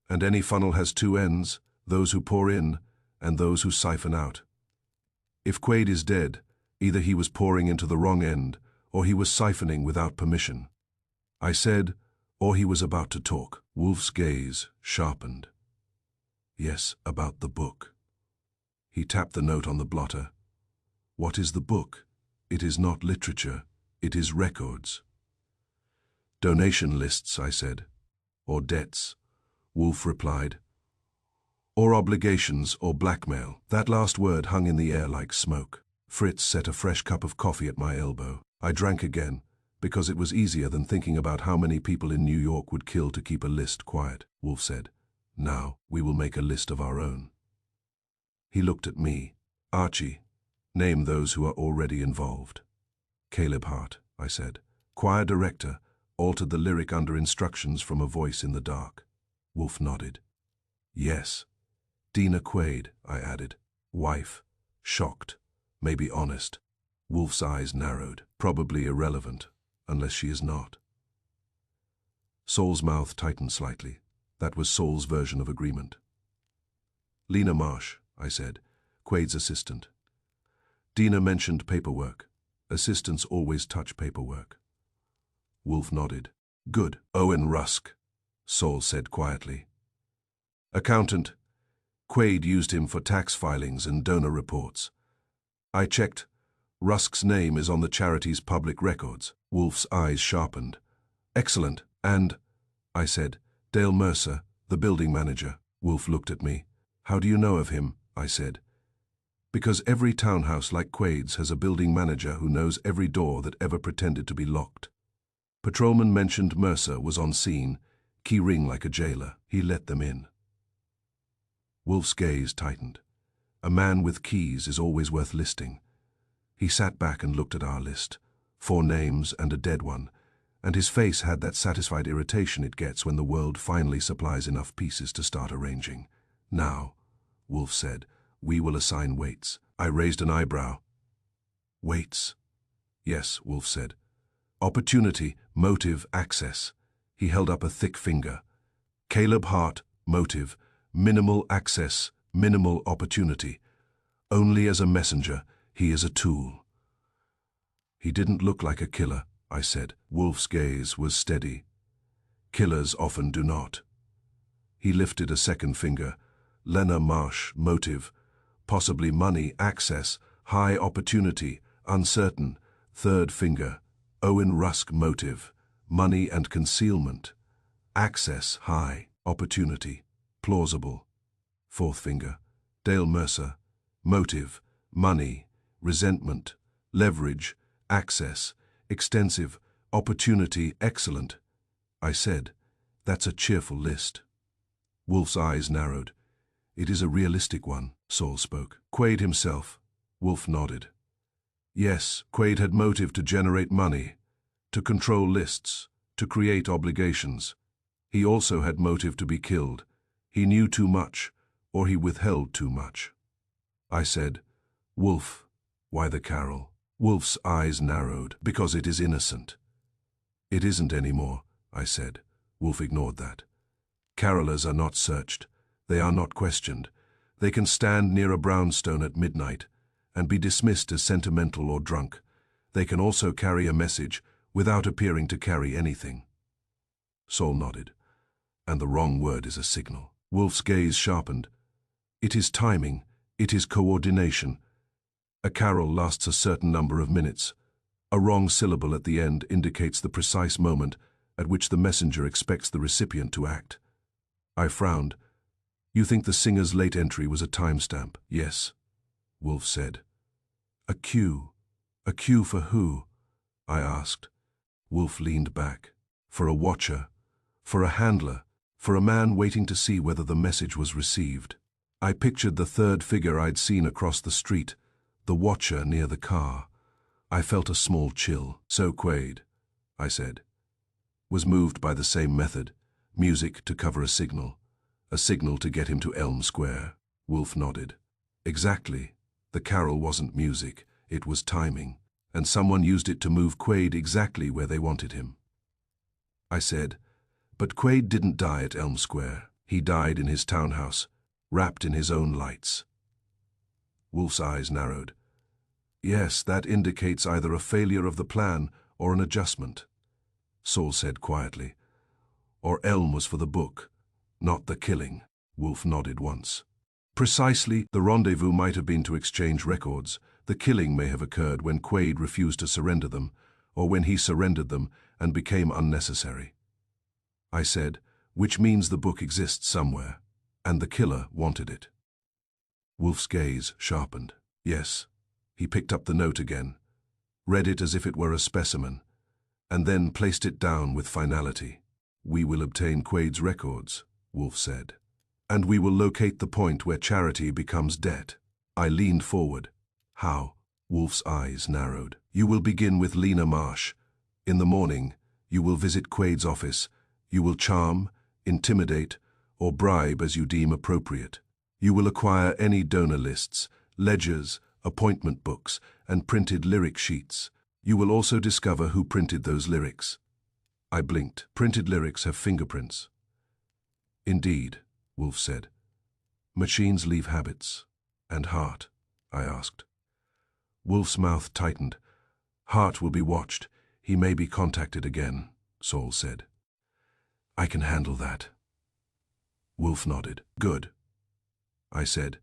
And any funnel has two ends, those who pour in and those who siphon out. If Quade is dead, either he was pouring into the wrong end or he was siphoning without permission. I said, or he was about to talk. Wolfe's gaze sharpened. Yes, about the book. He tapped the note on the blotter. What is the book? It is not literature, it is records. Donation lists, I said. Or debts, Wolfe replied. Or obligations or blackmail. That last word hung in the air like smoke. Fritz set a fresh cup of coffee at my elbow. I drank again, because it was easier than thinking about how many people in New York would kill to keep a list quiet. Wolfe said, Now, we will make a list of our own. He looked at me. Archie, name those who are already involved. Caleb Hart, I said. Choir director, altered the lyric under instructions from a voice in the dark. Wolfe nodded. Yes. Dina Quade, I added. Wife. Shocked. Maybe honest. Wolfe's eyes narrowed. Probably irrelevant, unless she is not. Saul's mouth tightened slightly. That was Saul's version of agreement. Lena Marsh, I said, Quade's assistant. Dina mentioned paperwork. Assistants always touch paperwork. Wolfe nodded. Good. Owen Rusk, Saul said quietly. Accountant. Quade used him for tax filings and donor reports. I checked. Rusk's name is on the charity's public records. Wolfe's eyes sharpened. Excellent. And, I said, Dale Mercer, the building manager. Wolfe looked at me. How do you know of him? I said. Because every townhouse like Quade's has a building manager who knows every door that ever pretended to be locked. Patrolman mentioned Mercer was on scene, key ring like a jailer. He let them in. Wolfe's gaze tightened. A man with keys is always worth listing. He sat back and looked at our list. 4 names and a dead one, and his face had that satisfied irritation it gets when the world finally supplies enough pieces to start arranging. Now, Wolfe said, we will assign weights. I raised an eyebrow. Weights? Yes, Wolfe said. Opportunity, motive, access. He held up a thick finger. Caleb Hart, motive, minimal access, minimal opportunity. Only as a messenger, he is a tool. He didn't look like a killer, I said. Wolfe's gaze was steady. Killers often do not. He lifted a second finger. Lena Marsh, motive, possibly money, access, high opportunity, uncertain. Third finger. Owen Rusk, motive, money and concealment. Access, high, opportunity, plausible. Fourth finger. Dale Mercer, motive, money, resentment, leverage, access, extensive, opportunity, excellent. I said, that's a cheerful list. Wolfe's eyes narrowed. It is a realistic one, Saul spoke. Quade himself. Wolfe nodded. Yes, Quade had motive to generate money, to control lists, to create obligations. He also had motive to be killed. He knew too much, or he withheld too much. I said, Wolfe, why the carol? Wolfe's eyes narrowed. Because it is innocent. It isn't anymore, I said. Wolfe ignored that. Carolers are not searched. They are not questioned. They can stand near a brownstone at midnight and be dismissed as sentimental or drunk. They can also carry a message without appearing to carry anything. Saul nodded. And the wrong word is a signal. Wolfe's gaze sharpened. It is timing. It is coordination. A carol lasts a certain number of minutes. A wrong syllable at the end indicates the precise moment at which the messenger expects the recipient to act. I frowned. You think the singer's late entry was a timestamp? Yes, Wolfe said. A cue. A cue for who? I asked. Wolfe leaned back. For a watcher. For a handler. For a man waiting to see whether the message was received. I pictured the third figure I'd seen across the street, the watcher near the car. I felt a small chill. So Quaid, I said, was moved by the same method, music to cover a signal to get him to Elm Square. Wolfe nodded. Exactly. The carol wasn't music, it was timing, and someone used it to move Quaid exactly where they wanted him. I said, but Quaid didn't die at Elm Square. He died in his townhouse, wrapped in his own lights. Wolfe's eyes narrowed. Yes, that indicates either a failure of the plan or an adjustment, Saul said quietly. Or Elm was for the book, not the killing. Wolfe nodded once. Precisely, the rendezvous might have been to exchange records. The killing may have occurred when Quaid refused to surrender them, or when he surrendered them and became unnecessary. I said, which means the book exists somewhere, and the killer wanted it. Wolfe's gaze sharpened. Yes. He picked up the note again, read it as if it were a specimen, and then placed it down with finality. We will obtain Quaid's records, Wolfe said, and we will locate the point where charity becomes debt. I leaned forward. How? Wolfe's eyes narrowed. You will begin with Lena Marsh. In the morning, you will visit Quaid's office. You will charm, intimidate, or bribe as you deem appropriate. You will acquire any donor lists, ledgers, appointment books, and printed lyric sheets. You will also discover who printed those lyrics. I blinked. Printed lyrics have fingerprints. Indeed, Wolfe said. Machines leave habits. And Hart? I asked. Wolfe's mouth tightened. Hart will be watched. He may be contacted again, Saul said. I can handle that. Wolfe nodded. Good, I said.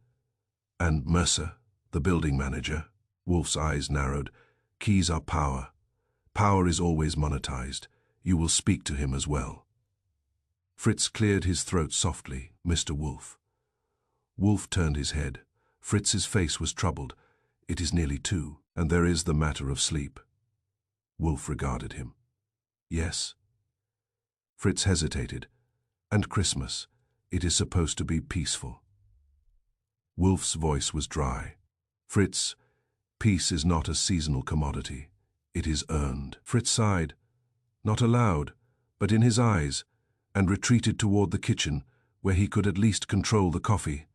And Mercer, the building manager? Wolfe's eyes narrowed. Keys are power. Power is always monetized. You will speak to him as well. Fritz cleared his throat softly. Mr. Wolfe. Wolfe turned his head. Fritz's face was troubled. It is nearly 2, and there is the matter of sleep. Wolfe regarded him. Yes. Fritz hesitated. And Christmas. It is supposed to be peaceful. Wolfe's voice was dry. Fritz, peace is not a seasonal commodity. It is earned. Fritz sighed, not aloud, but in his eyes, and retreated toward the kitchen, where he could at least control the coffee.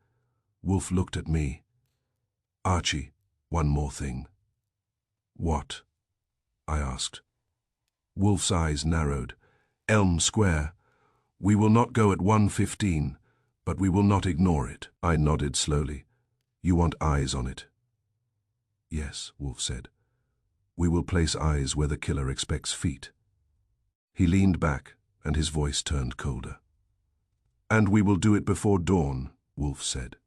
Wolfe looked at me. Archie, one more thing. What? I asked. Wolfe's eyes narrowed. Elm Square. We will not go at 1:15, but we will not ignore it. I nodded slowly. You want eyes on it? Yes, Wolfe said. We will place eyes where the killer expects feet. He leaned back, and his voice turned colder. And we will do it before dawn, Wolfe said.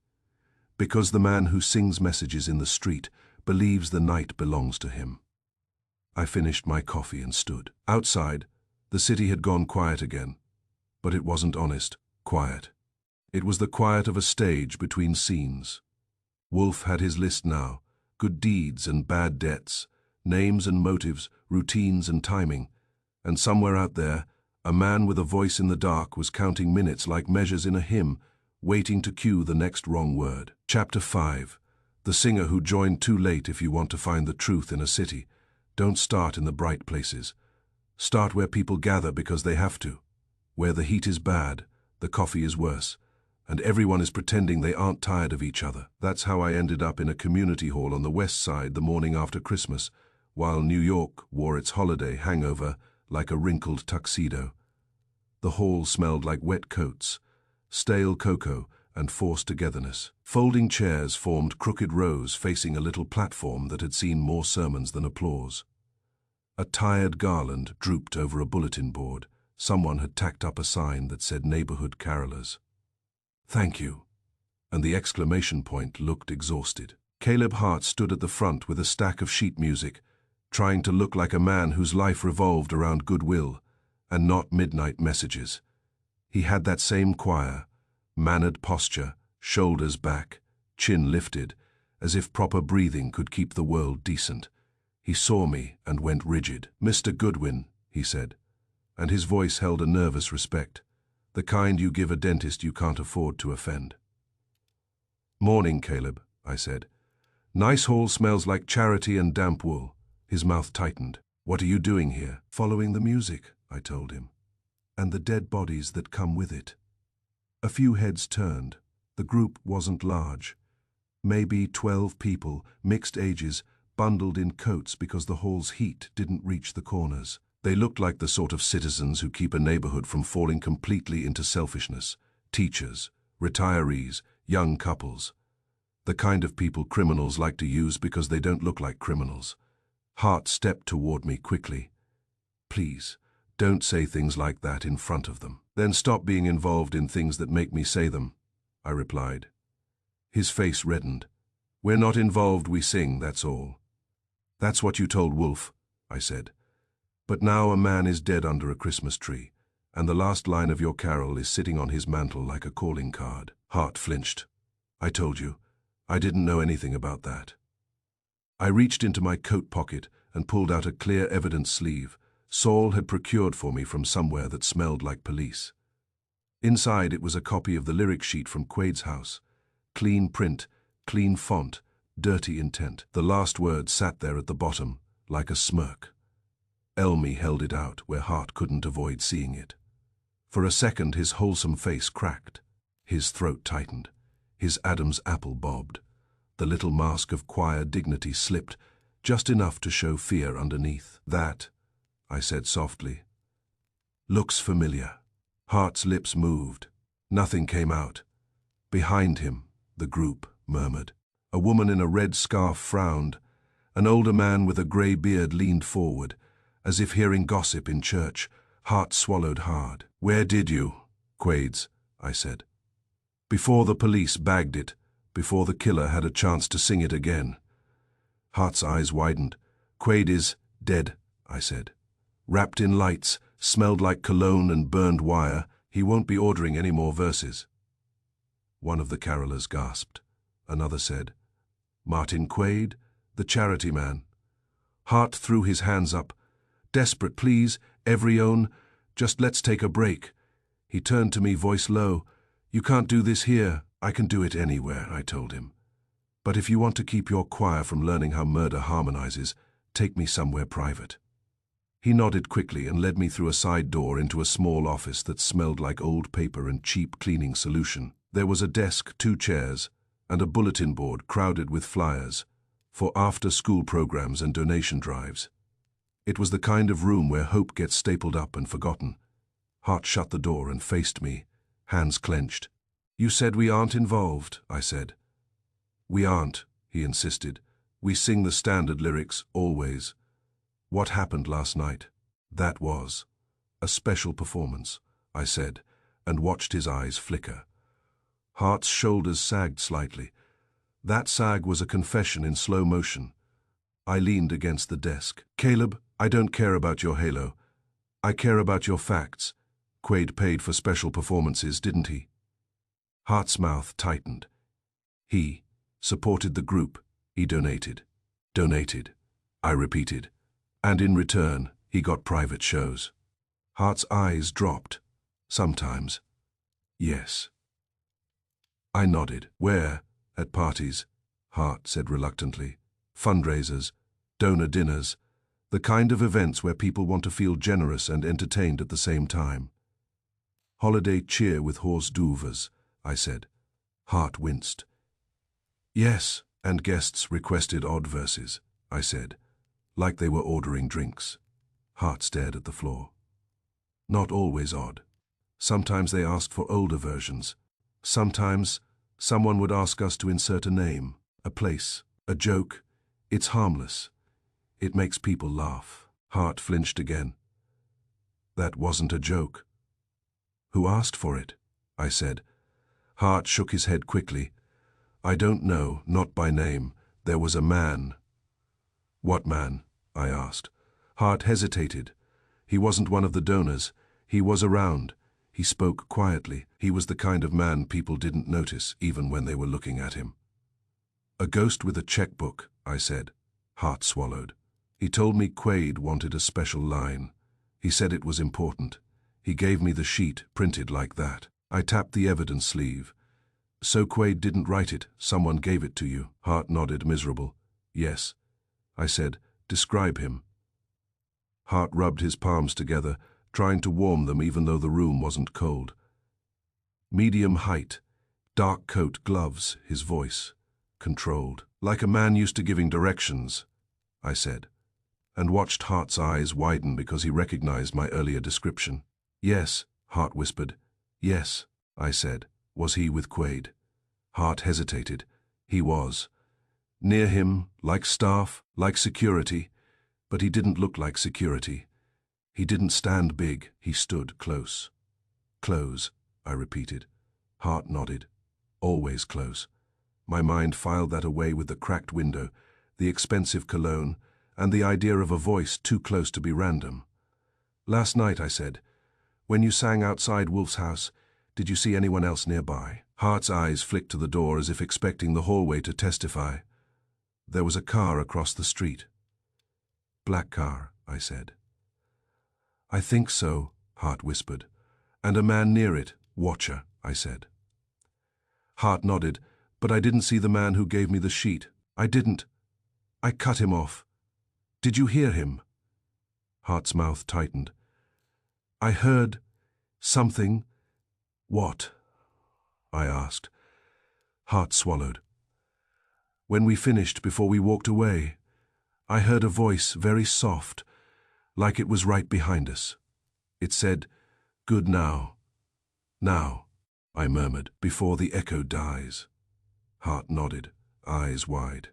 Because the man who sings messages in the street believes the night belongs to him. I finished my coffee and stood. Outside, the city had gone quiet again, but it wasn't honest, quiet. It was the quiet of a stage between scenes. Wolfe had his list now, good deeds and bad debts, names and motives, routines and timing, and somewhere out there, a man with a voice in the dark was counting minutes like measures in a hymn, waiting to cue the next wrong word. Chapter 5. The singer who joined too late. If you want to find the truth in a city, don't start in the bright places. Start where people gather because they have to. Where the heat is bad, the coffee is worse, and everyone is pretending they aren't tired of each other. That's how I ended up in a community hall on the West Side the morning after Christmas, while New York wore its holiday hangover like a wrinkled tuxedo. The hall smelled like wet coats, stale cocoa, and forced togetherness. Folding chairs formed crooked rows facing a little platform that had seen more sermons than applause. A tired garland drooped over a bulletin board. Someone had tacked up a sign that said Neighborhood Carolers. "Thank you," and the exclamation point looked exhausted. Caleb Hart stood at the front with a stack of sheet music, trying to look like a man whose life revolved around goodwill and not midnight messages. He had that same quiet, mannered posture, shoulders back, chin lifted, as if proper breathing could keep the world decent. He saw me and went rigid. "Mr. Goodwin," he said, and his voice held a nervous respect, the kind you give a dentist you can't afford to offend. "Morning, Caleb," I said. "Nice hall smells like charity and damp wool." His mouth tightened. "What are you doing here?" "Following the music," I told him, "and the dead bodies that come with it." A few heads turned. The group wasn't large. Maybe 12 people, mixed ages, bundled in coats because the hall's heat didn't reach the corners. They looked like the sort of citizens who keep a neighborhood from falling completely into selfishness. Teachers, retirees, young couples. The kind of people criminals like to use because they don't look like criminals. Hart stepped toward me quickly. "Please, don't say things like that in front of them." "Then stop being involved in things that make me say them," I replied. His face reddened. "We're not involved, we sing, that's all." "That's what you told Wolfe," I said. "But now a man is dead under a Christmas tree, and the last line of your carol is sitting on his mantle like a calling card." Hart flinched. "I told you, I didn't know anything about that." I reached into my coat pocket and pulled out a clear evidence sleeve Saul had procured for me from somewhere that smelled like police. Inside it was a copy of the lyric sheet from Quade's house. Clean print, clean font, dirty intent. The last word sat there at the bottom, like a smirk. Elmy held it out where Hart couldn't avoid seeing it. For a second his wholesome face cracked. His throat tightened. His Adam's apple bobbed. The little mask of quiet dignity slipped, just enough to show fear underneath. "That," I said softly, "looks familiar." Hart's lips moved. Nothing came out. Behind him, the group murmured. A woman in a red scarf frowned. An older man with a grey beard leaned forward, as if hearing gossip in church. Hart swallowed hard. "Where did you?" "Quade's," I said. "Before the police bagged it, before the killer had a chance to sing it again." Hart's eyes widened. "Quade is dead," I said. "Wrapped in lights, smelled like cologne and burned wire. He won't be ordering any more verses." One of the carolers gasped. Another said, "Martin Quade, the charity man." Hart threw his hands up. "Desperate, please, every own, just let's take a break." He turned to me, voice low. "You can't do this here." "I can do it anywhere," I told him. "But if you want to keep your choir from learning how murder harmonizes, take me somewhere private." He nodded quickly and led me through a side door into a small office that smelled like old paper and cheap cleaning solution. There was a desk, 2 chairs, and a bulletin board crowded with flyers for after-school programs and donation drives. It was the kind of room where hope gets stapled up and forgotten. Hart shut the door and faced me, hands clenched. "You said we aren't involved," I said. "We aren't," he insisted. "We sing the standard lyrics, always. What happened last night? That was a special performance," I said, and watched his eyes flicker. Hart's shoulders sagged slightly. That sag was a confession in slow motion. I leaned against the desk. "Caleb, I don't care about your halo. I care about your facts. Quade paid for special performances, didn't he?" Hart's mouth tightened. "He supported the group. He donated." "Donated," I repeated. "And in return, he got private shows." Hart's eyes dropped. "Sometimes." "Yes." I nodded. "Where?" "At parties," Hart said reluctantly. "Fundraisers, donor dinners, the kind of events where people want to feel generous and entertained at the same time." "Holiday cheer with hors d'oeuvres," I said. Hart winced. "Yes, and guests requested odd verses," I said, like they were ordering drinks. Hart stared at the floor. "Not always odd. Sometimes they asked for older versions. Sometimes someone would ask us to insert a name, a place, a joke. It's harmless. It makes people laugh." Hart flinched again. That wasn't a joke. Who asked for it? I said. Hart shook his head quickly. I don't know, not by name. There was a man. What man? I asked. Hart hesitated. He wasn't one of the donors. He was around. He spoke quietly. He was the kind of man people didn't notice, even when they were looking at him. A ghost with a checkbook, I said. Hart swallowed. He told me Quaid wanted a special line. He said it was important. He gave me the sheet, printed like that. I tapped the evidence sleeve. So Quaid didn't write it, someone gave it to you. Hart nodded, miserable. Yes. I said, describe him. Hart rubbed his palms together, trying to warm them even though the room wasn't cold. Medium height, dark coat, gloves, his voice. Controlled. Like a man used to giving directions, I said, and watched Hart's eyes widen because he recognized my earlier description. Yes, Hart whispered. Yes, I said. Was he with Quaid? Hart hesitated. He was. Near him, like staff, like security, but he didn't look like security. He didn't stand big, he stood close. Close, I repeated. Hart nodded. Always close. My mind filed that away with the cracked window, the expensive cologne, and the idea of a voice too close to be random. Last night, I said, when you sang outside Wolfe's house, did you see anyone else nearby? Hart's eyes flicked to the door as if expecting the hallway to testify. There was a car across the street. Black car, I said. I think so, Hart whispered. And a man near it, watcher, I said. Hart nodded, but I didn't see the man who gave me the sheet. I didn't. I cut him off. Did you hear him? Hart's mouth tightened. I heard something. What? I asked. Hart swallowed. When we finished, before we walked away, I heard a voice, very soft, like it was right behind us. It said, "Good now." Now, I murmured, before the echo dies. Hart nodded, eyes wide.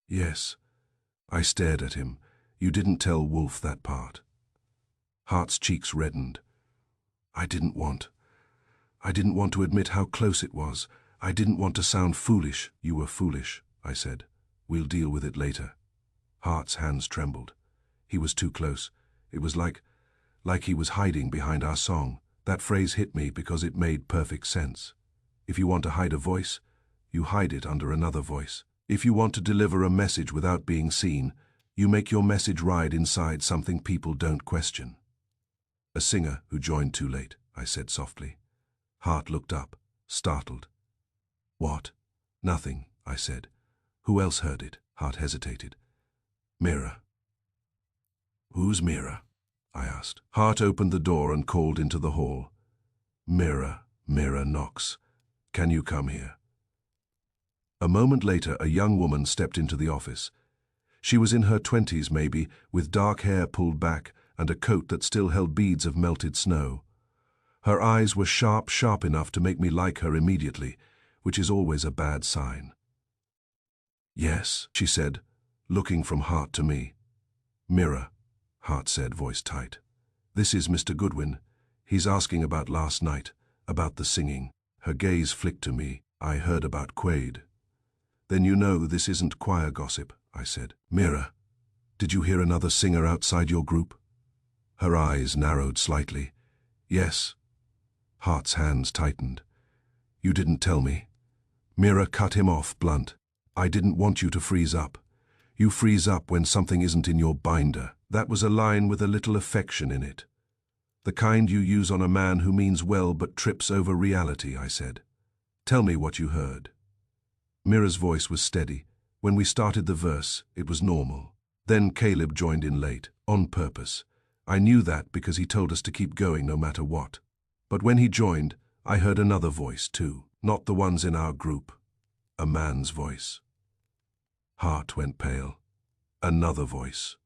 Yes. I stared at him. You didn't tell Wolfe that part. Hart's cheeks reddened. I didn't want to admit how close it was. I didn't want to sound foolish. You were foolish, I said. We'll deal with it later. Hart's hands trembled. He was too close. It was like he was hiding behind our song. That phrase hit me because it made perfect sense. If you want to hide a voice, you hide it under another voice. If you want to deliver a message without being seen, you make your message ride inside something people don't question. A singer who joined too late, I said softly. Hart looked up, startled. What? Nothing, I said. Who else heard it? Hart hesitated. Mira. Who's Mira? I asked. Hart opened the door and called into the hall. Mira Knox. Can you come here? A moment later, a young woman stepped into the office. She was in her 20s maybe, with dark hair pulled back and a coat that still held beads of melted snow. Her eyes were sharp enough to make me like her immediately, which is always a bad sign. Yes, she said, looking from Hart to me. Mira, Hart said, voice tight. This is Mr. Goodwin. He's asking about last night, about the singing. Her gaze flicked to me. I heard about Quaid. Then you know this isn't choir gossip, I said. Mira, did you hear another singer outside your group? Her eyes narrowed slightly. Yes. Hart's hands tightened. You didn't tell me. Mira cut him off blunt. I didn't want you to freeze up. You freeze up when something isn't in your binder. That was a line with a little affection in it. The kind you use on a man who means well but trips over reality, I said. Tell me what you heard. Mira's voice was steady. When we started the verse, it was normal. Then Caleb joined in late, on purpose. I knew that because he told us to keep going no matter what. But when he joined, I heard another voice too, not the ones in our group. A man's voice. Hart went pale. Another voice.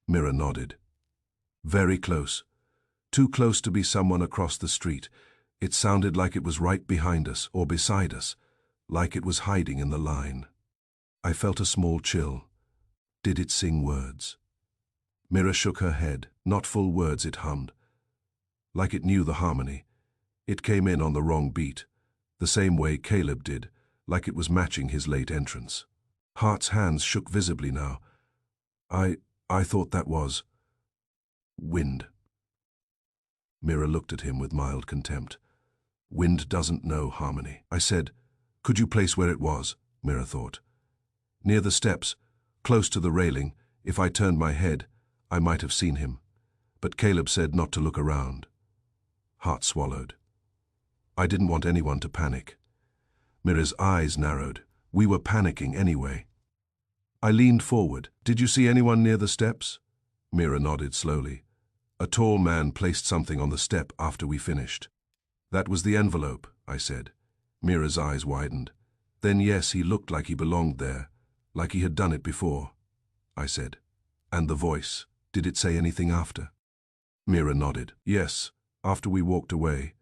Mira nodded. Very close. Too close to be someone across the street. It sounded like it was right behind us or beside us, like it was hiding in the line. I felt a small chill. Did it sing words? Mira shook her head. Not full words, it hummed. Like it knew the harmony. It came in on the wrong beat, the same way Caleb did, like it was matching his late entrance. Hart's hands shook visibly now. I thought that was wind. Mira looked at him with mild contempt. Wind doesn't know harmony. I said, could you place where it was? Mira thought. Near the steps, close to the railing. If I turned my head, I might have seen him. But Caleb said not to look around. Hart swallowed. I didn't want anyone to panic. Mira's eyes narrowed. We were panicking anyway. I leaned forward. Did you see anyone near the steps? Mira nodded slowly. A tall man placed something on the step after we finished. That was the envelope, I said. Mira's eyes widened. Then yes, he looked like he belonged there, like he had done it before, I said. And the voice, did it say anything after? Mira nodded. Yes, after we walked away.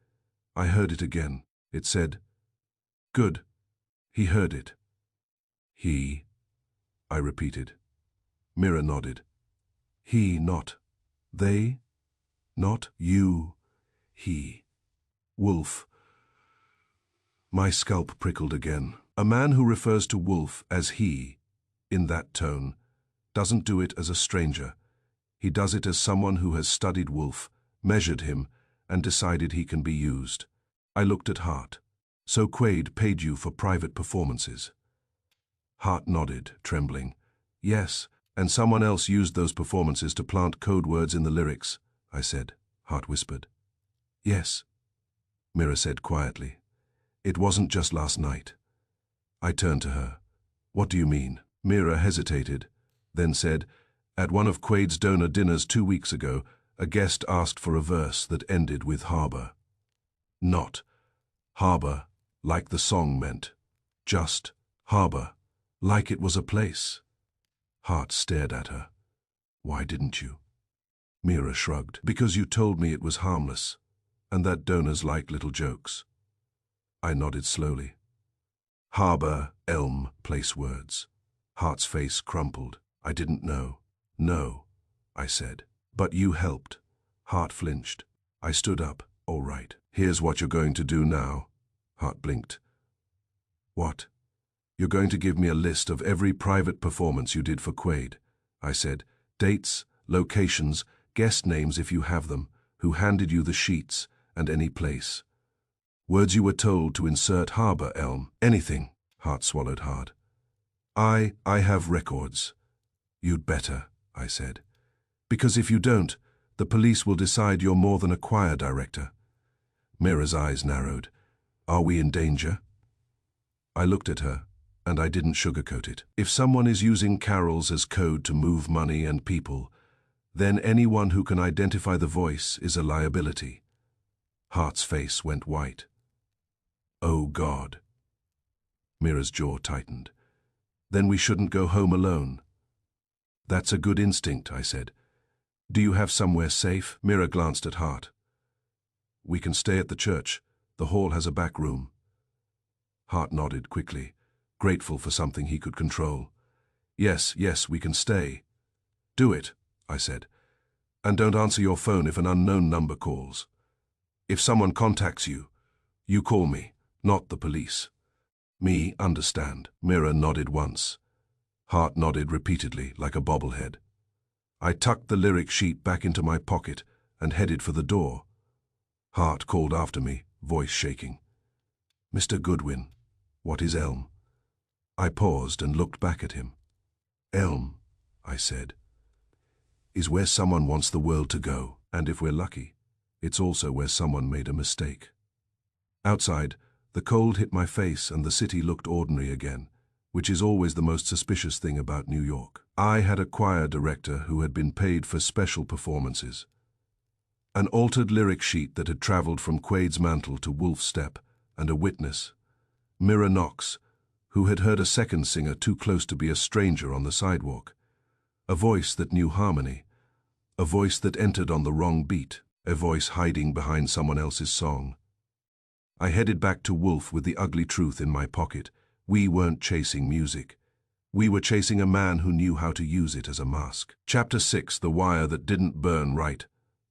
I heard it again. It said, good. He heard it. He, I repeated. Mira nodded. He, not they, not you, he. Wolfe. My scalp prickled again. A man who refers to Wolfe as he, in that tone, doesn't do it as a stranger. He does it as someone who has studied Wolfe, measured him, and decided he can be used. I looked at Hart. So Quaid paid you for private performances? Hart nodded, trembling. Yes, and someone else used those performances to plant code words in the lyrics, I said. Hart whispered. Yes, Mira said quietly. It wasn't just last night. I turned to her. What do you mean? Mira hesitated, then said, at one of Quaid's donor dinners 2 weeks ago, a guest asked for a verse that ended with harbor. Not harbor, like the song meant. Just harbor, like it was a place. Hart stared at her. Why didn't you? Mira shrugged. Because you told me it was harmless, and that donors like little jokes. I nodded slowly. Harbor, elm, place words. Hart's face crumpled. I didn't know. No, I said. But you helped. Hart flinched. I stood up. All right. Here's what you're going to do now. Hart blinked. What? You're going to give me a list of every private performance you did for Quaid, I said. Dates, locations, guest names if you have them, who handed you the sheets, and any place. Words you were told to insert harbor, elm, anything. Hart swallowed hard. I have records. You'd better, I said. Because if you don't, the police will decide you're more than a choir director. Mira's eyes narrowed. Are we in danger? I looked at her, and I didn't sugarcoat it. If someone is using carols as code to move money and people, then anyone who can identify the voice is a liability. Hart's face went white. Oh, God. Mira's jaw tightened. Then we shouldn't go home alone. That's a good instinct, I said. Do you have somewhere safe? Mira glanced at Hart. We can stay at the church. The hall has a back room. Hart nodded quickly, grateful for something he could control. Yes, we can stay. Do it, I said. And don't answer your phone if an unknown number calls. If someone contacts you, you call me, not the police. Me understand. Mira nodded once. Hart nodded repeatedly, like a bobblehead. I tucked the lyric sheet back into my pocket and headed for the door. Hart called after me, voice shaking. Mr. Goodwin, what is elm? I paused and looked back at him. Elm, I said, is where someone wants the world to go, and if we're lucky, it's also where someone made a mistake. Outside, the cold hit my face and the city looked ordinary again, which is always the most suspicious thing about New York. I had a choir director who had been paid for special performances. An altered lyric sheet that had traveled from Quaid's mantle to Wolfe's step, and a witness, Mira Knox, who had heard a second singer too close to be a stranger on the sidewalk. A voice that knew harmony, a voice that entered on the wrong beat, a voice hiding behind someone else's song. I headed back to Wolfe with the ugly truth in my pocket. We weren't chasing music. We were chasing a man who knew how to use it as a mask. Chapter 6, The Wire That Didn't Burn Right.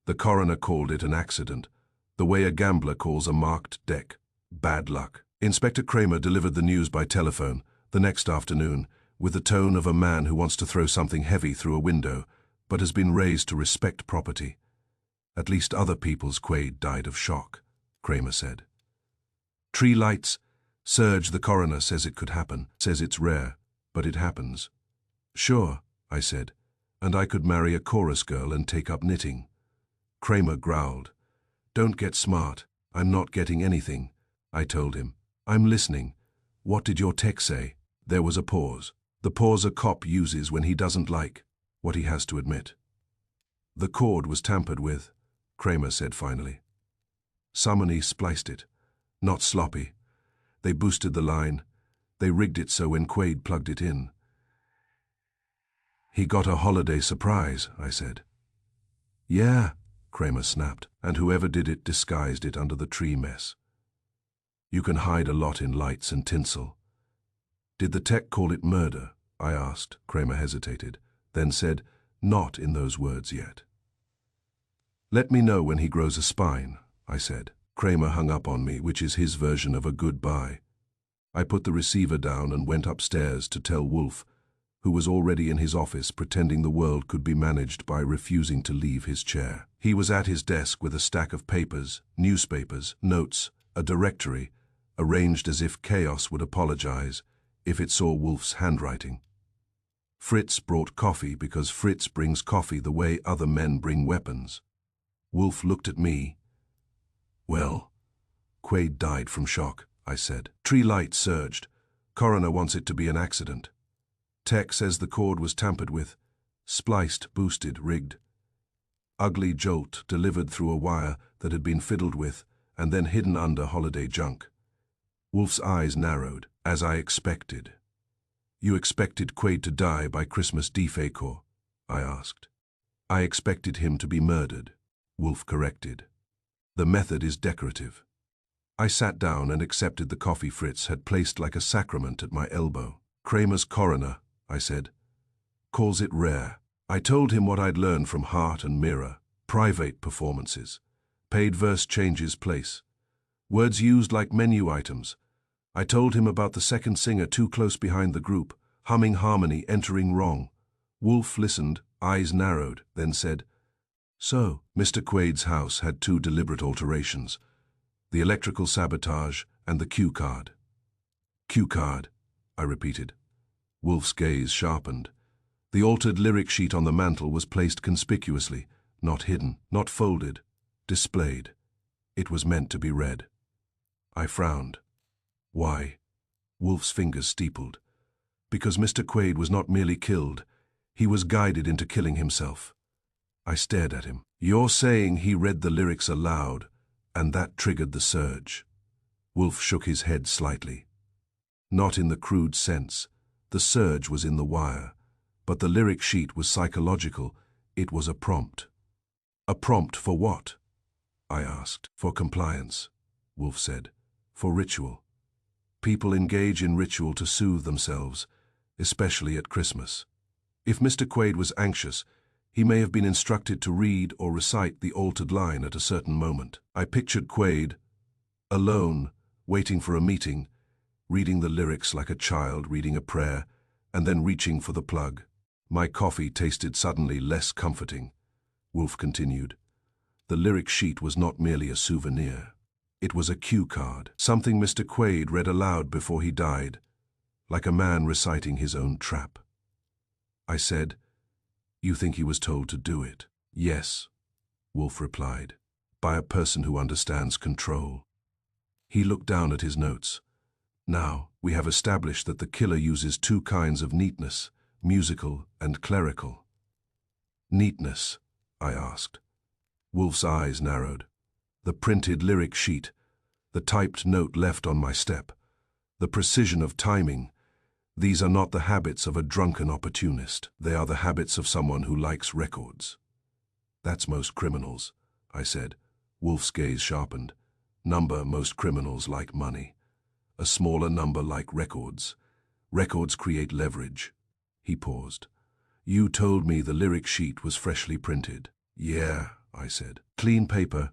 The coroner called it an accident, the way a gambler calls a marked deck. Bad luck. Inspector Kramer delivered the news by telephone the next afternoon, with the tone of a man who wants to throw something heavy through a window, but has been raised to respect property. At least other people's Quaid died of shock, Kramer said. Tree lights. Serge, the coroner, says it could happen, says it's rare, but it happens. Sure, I said, and I could marry a chorus girl and take up knitting. Kramer growled. Don't get smart. I'm not getting anything. I told him. I'm listening. What did your tech say? There was a pause. The pause a cop uses when he doesn't like what he has to admit. The cord was tampered with, Kramer said finally. Somebody spliced it. Not sloppy. They boosted the line. They rigged it so when Quaid plugged it in. He got a holiday surprise, I said. Yeah, Kramer snapped, and whoever did it disguised it under the tree mess. You can hide a lot in lights and tinsel. Did the tech call it murder? I asked. Kramer hesitated, then said, not in those words yet. Let me know when he grows a spine, I said. Kramer hung up on me, which is his version of a goodbye. I put the receiver down and went upstairs to tell Wolfe, who was already in his office pretending the world could be managed by refusing to leave his chair. He was at his desk with a stack of papers, newspapers, notes, a directory, arranged as if chaos would apologize if it saw Wolfe's handwriting. Fritz brought coffee because Fritz brings coffee the way other men bring weapons. Wolfe looked at me. Well, Quaid died from shock, I said. Tree light surged. Coroner wants it to be an accident. Tech says the cord was tampered with, spliced, boosted, rigged. Ugly jolt delivered through a wire that had been fiddled with and then hidden under holiday junk. Wolfe's eyes narrowed, as I expected. You expected Quaid to die by Christmas defacor? I asked. I expected him to be murdered, Wolfe corrected. The method is decorative. I sat down and accepted the coffee Fritz had placed like a sacrament at my elbow. Kramer's coroner, I said, calls it rare. I told him what I'd learned from Hart and Mirror, private performances, paid verse changes place, words used like menu items. I told him about the second singer too close behind the group, humming harmony, entering wrong. Wolfe listened, eyes narrowed, then said, So, Mr. Quaid's house had two deliberate alterations, the electrical sabotage and the cue card. Cue card, I repeated. Wolfe's gaze sharpened. The altered lyric sheet on the mantel was placed conspicuously, not hidden, not folded, displayed. It was meant to be read. I frowned. Why? Wolfe's fingers steepled. Because Mr. Quaid was not merely killed, he was guided into killing himself. I stared at him. You're saying he read the lyrics aloud, and that triggered the surge? Wolfe shook his head slightly. Not in the crude sense. The surge was in the wire. But the lyric sheet was psychological. It was a prompt. A prompt for what? I asked. For compliance, Wolfe said. For ritual. People engage in ritual to soothe themselves, especially at Christmas. If Mr. Quaid was anxious, he may have been instructed to read or recite the altered line at a certain moment. I pictured Quaid, alone, waiting for a meeting, reading the lyrics like a child reading a prayer, and then reaching for the plug. My coffee tasted suddenly less comforting. Wolfe continued. The lyric sheet was not merely a souvenir. It was a cue card, something Mr. Quaid read aloud before he died, like a man reciting his own trap. I said, You think he was told to do it? Yes, Wolfe replied, by a person who understands control. He looked down at his notes. Now, we have established that the killer uses two kinds of neatness, musical and clerical. Neatness, I asked. Wolfe's eyes narrowed. The printed lyric sheet, the typed note left on my step, the precision of timing. These are not the habits of a drunken opportunist. They are the habits of someone who likes records. That's most criminals, I said. Wolfe's gaze sharpened. Most criminals like money. A smaller number like records. Records create leverage. He paused. You told me the lyric sheet was freshly printed. Yeah, I said. Clean paper,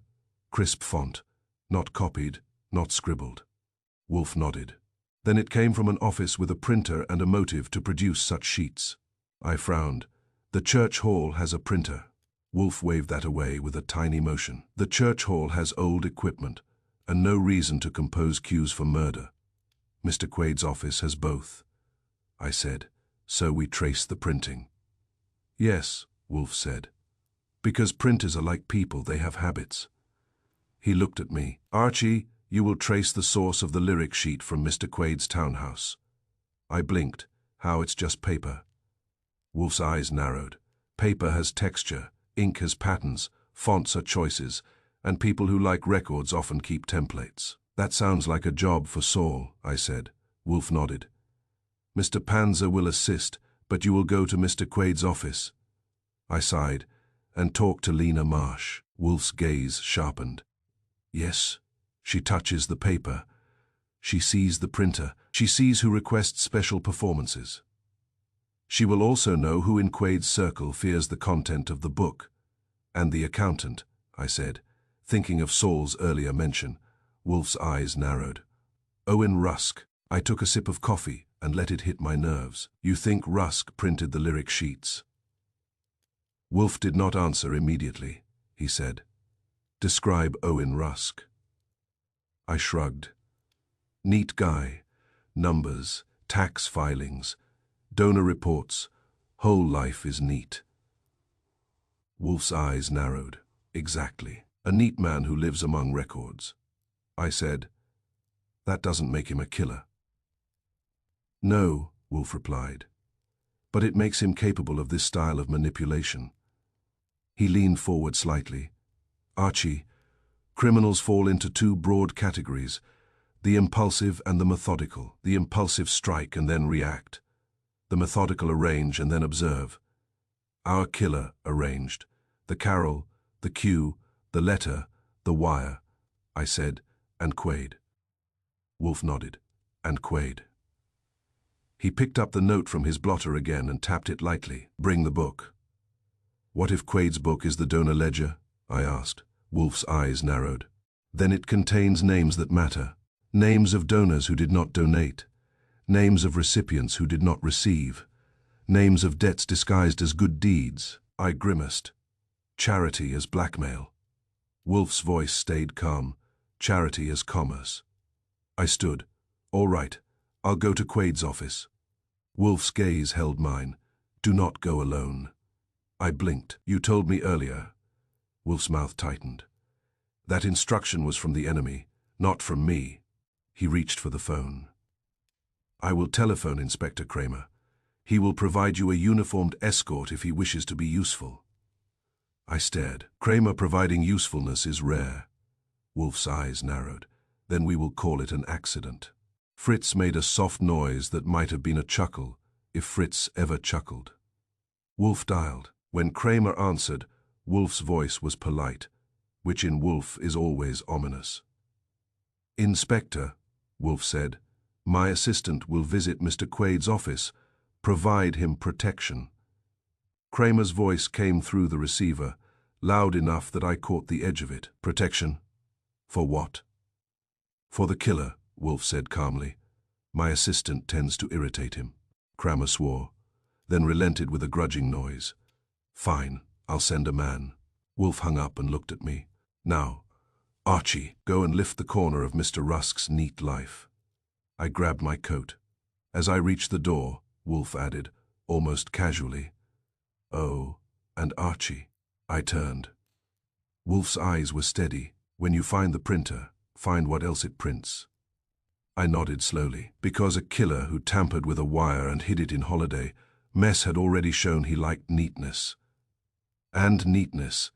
crisp font, not copied, not scribbled. Wolfe nodded. Then it came from an office with a printer and a motive to produce such sheets. I frowned. The church hall has a printer. Wolfe waved that away with a tiny motion. The church hall has old equipment, and no reason to compose cues for murder. Mr. Quade's office has both. I said, so we trace the printing. Yes, Wolfe said. Because printers are like people, they have habits. He looked at me. Archie, you will trace the source of the lyric sheet from Mr. Quade's townhouse. I blinked. How, it's just paper. Wolfe's eyes narrowed. Paper has texture, ink has patterns, fonts are choices, and people who like records often keep templates. That sounds like a job for Saul, I said. Wolfe nodded. Mr. Panzer will assist, but you will go to Mr. Quade's office. I sighed, and talked to Lena Marsh. Wolfe's gaze sharpened. Yes. She touches the paper. She sees the printer. She sees who requests special performances. She will also know who in Quade's circle fears the content of the book. And the accountant, I said, thinking of Saul's earlier mention. Wolfe's eyes narrowed. Owen Rusk. I took a sip of coffee and let it hit my nerves. You think Rusk printed the lyric sheets? Wolfe did not answer immediately. He said, Describe Owen Rusk. I shrugged. Neat guy. Numbers, tax filings, donor reports. Whole life is neat. Wolfe's eyes narrowed. Exactly. A neat man who lives among records. I said, That doesn't make him a killer. No, Wolfe replied. But it makes him capable of this style of manipulation. He leaned forward slightly. Archie, criminals fall into two broad categories, the impulsive and the methodical. The impulsive strike and then react. The methodical arrange and then observe. Our killer arranged. The carol, the cue, the letter, the wire. I said, and Quade. Wolfe nodded. And Quade. He picked up the note from his blotter again and tapped it lightly. Bring the book. What if Quade's book is the donor ledger? I asked. Wolfe's eyes narrowed. Then it contains names that matter. Names of donors who did not donate. Names of recipients who did not receive. Names of debts disguised as good deeds. I grimaced. Charity as blackmail. Wolfe's voice stayed calm. Charity as commerce. I stood. All right, I'll go to Quade's office. Wolfe's gaze held mine. Do not go alone. I blinked. You told me earlier. Wolfe's mouth tightened. That instruction was from the enemy, not from me. He reached for the phone. I will telephone Inspector Kramer. He will provide you a uniformed escort if he wishes to be useful. I stared. Kramer providing usefulness is rare. Wolfe's eyes narrowed. Then we will call it an accident. Fritz made a soft noise that might have been a chuckle, if Fritz ever chuckled. Wolfe dialed. When Kramer answered, Wolfe's voice was polite, which in Wolfe is always ominous. Inspector, Wolfe said, my assistant will visit Mr. Quade's office. Provide him protection. Kramer's voice came through the receiver, loud enough that I caught the edge of it. Protection? For what? For the killer, Wolfe said calmly. My assistant tends to irritate him. Kramer swore, then relented with a grudging noise. Fine, I'll send a man. Wolfe hung up and looked at me. Now, Archie, go and lift the corner of Mr. Rusk's neat life. I grabbed my coat. As I reached the door, Wolfe added, almost casually, Oh, and Archie. I turned. Wolfe's eyes were steady. When you find the printer, find what else it prints. I nodded slowly, because a killer who tampered with a wire and hid it in Holiday, Mess had already shown he liked neatness. And neatness,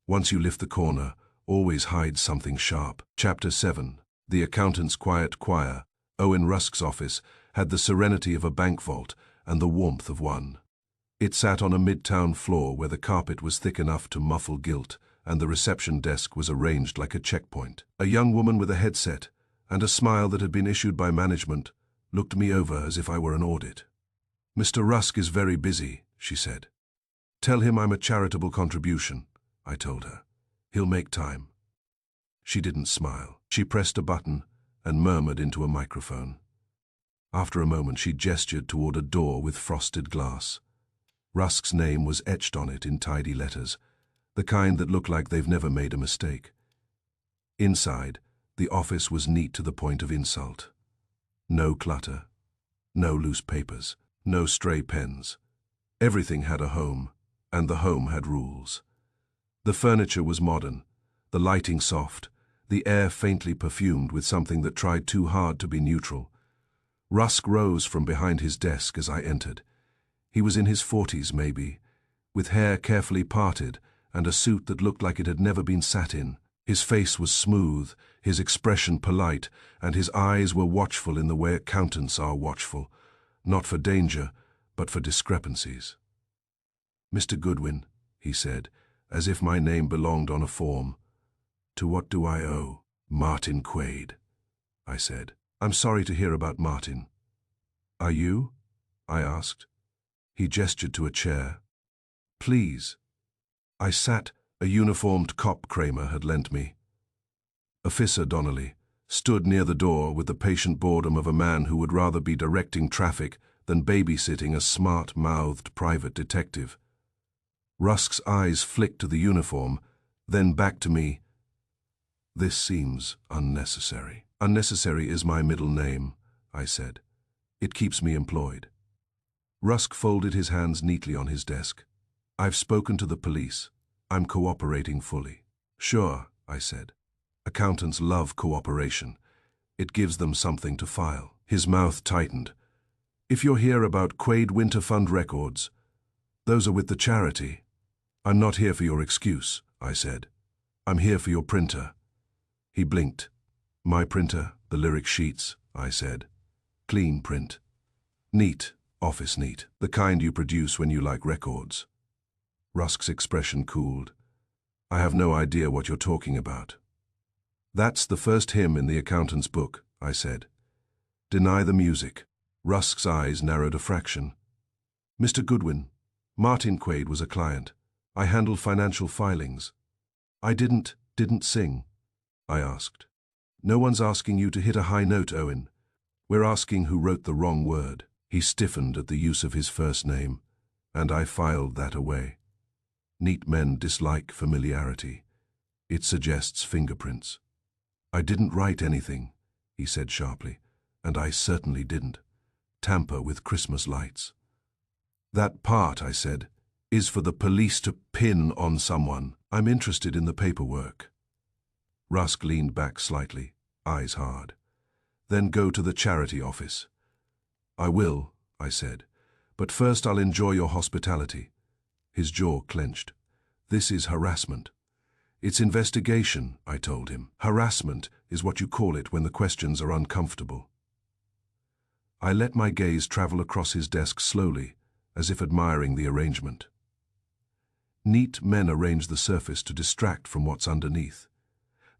once you lift the corner, always hides something sharp. Chapter 7. The accountant's quiet choir, Owen Rusk's office, had the serenity of a bank vault and the warmth of one. It sat on a midtown floor where the carpet was thick enough to muffle guilt, and the reception desk was arranged like a checkpoint. A young woman with a headset and a smile that had been issued by management looked me over as if I were an audit. "Mr. Rusk is very busy," she said. "Tell him I'm a charitable contribution," I told her. "He'll make time." She didn't smile. She pressed a button and murmured into a microphone. After a moment she gestured toward a door with frosted glass. Rusk's name was etched on it in tidy letters, the kind that look like they've never made a mistake. Inside, the office was neat to the point of insult. No clutter, no loose papers, no stray pens. Everything had a home, and the home had rules. The furniture was modern, the lighting soft, the air faintly perfumed with something that tried too hard to be neutral. Rusk rose from behind his desk as I entered. He was in his 40s, maybe, with hair carefully parted and a suit that looked like it had never been sat in. His face was smooth, his expression polite, and his eyes were watchful in the way accountants are watchful, not for danger, but for discrepancies. "Mr. Goodwin," he said, as if my name belonged on a form. "To what do I owe?" "Martin Quaid," I said. "I'm sorry to hear about Martin." "Are you?" I asked. He gestured to a chair. "Please." I sat. A uniformed cop Kramer had lent me. Officer Donnelly stood near the door with the patient boredom of a man who would rather be directing traffic than babysitting a smart-mouthed private detective. Rusk's eyes flicked to the uniform, then back to me. "This seems unnecessary." "Unnecessary is my middle name," I said. "It keeps me employed." Rusk folded his hands neatly on his desk. "I've spoken to the police. I'm cooperating fully." "Sure," I said. "Accountants love cooperation. It gives them something to file." His mouth tightened. "If you're here about Quaid Winter Fund records, those are with the charity." "I'm not here for your excuse," I said. "I'm here for your printer." He blinked. "My printer, the lyric sheets," I said. "Clean print. Neat, office neat, the kind you produce when you like records." Rusk's expression cooled. "I have no idea what you're talking about." "That's the first hymn in the accountant's book," I said. "Deny the music." Rusk's eyes narrowed a fraction. "Mr. Goodwin, Martin Quaid was a client. I handled financial filings." "I didn't sing?" I asked. "No one's asking you to hit a high note, Owen. We're asking who wrote the wrong word." He stiffened at the use of his first name, and I filed that away. Neat men dislike familiarity. It suggests fingerprints. "I didn't write anything," he said sharply, "and I certainly didn't tamper with Christmas lights." "That part," I said, "is for the police to pin on someone. I'm interested in the paperwork." Rusk leaned back slightly, eyes hard. "Then go to the charity office." "I will," I said, "but first I'll enjoy your hospitality." His jaw clenched. "This is harassment." "It's investigation," I told him. "Harassment is what you call it when the questions are uncomfortable." I let my gaze travel across his desk slowly, as if admiring the arrangement. Neat men arrange the surface to distract from what's underneath.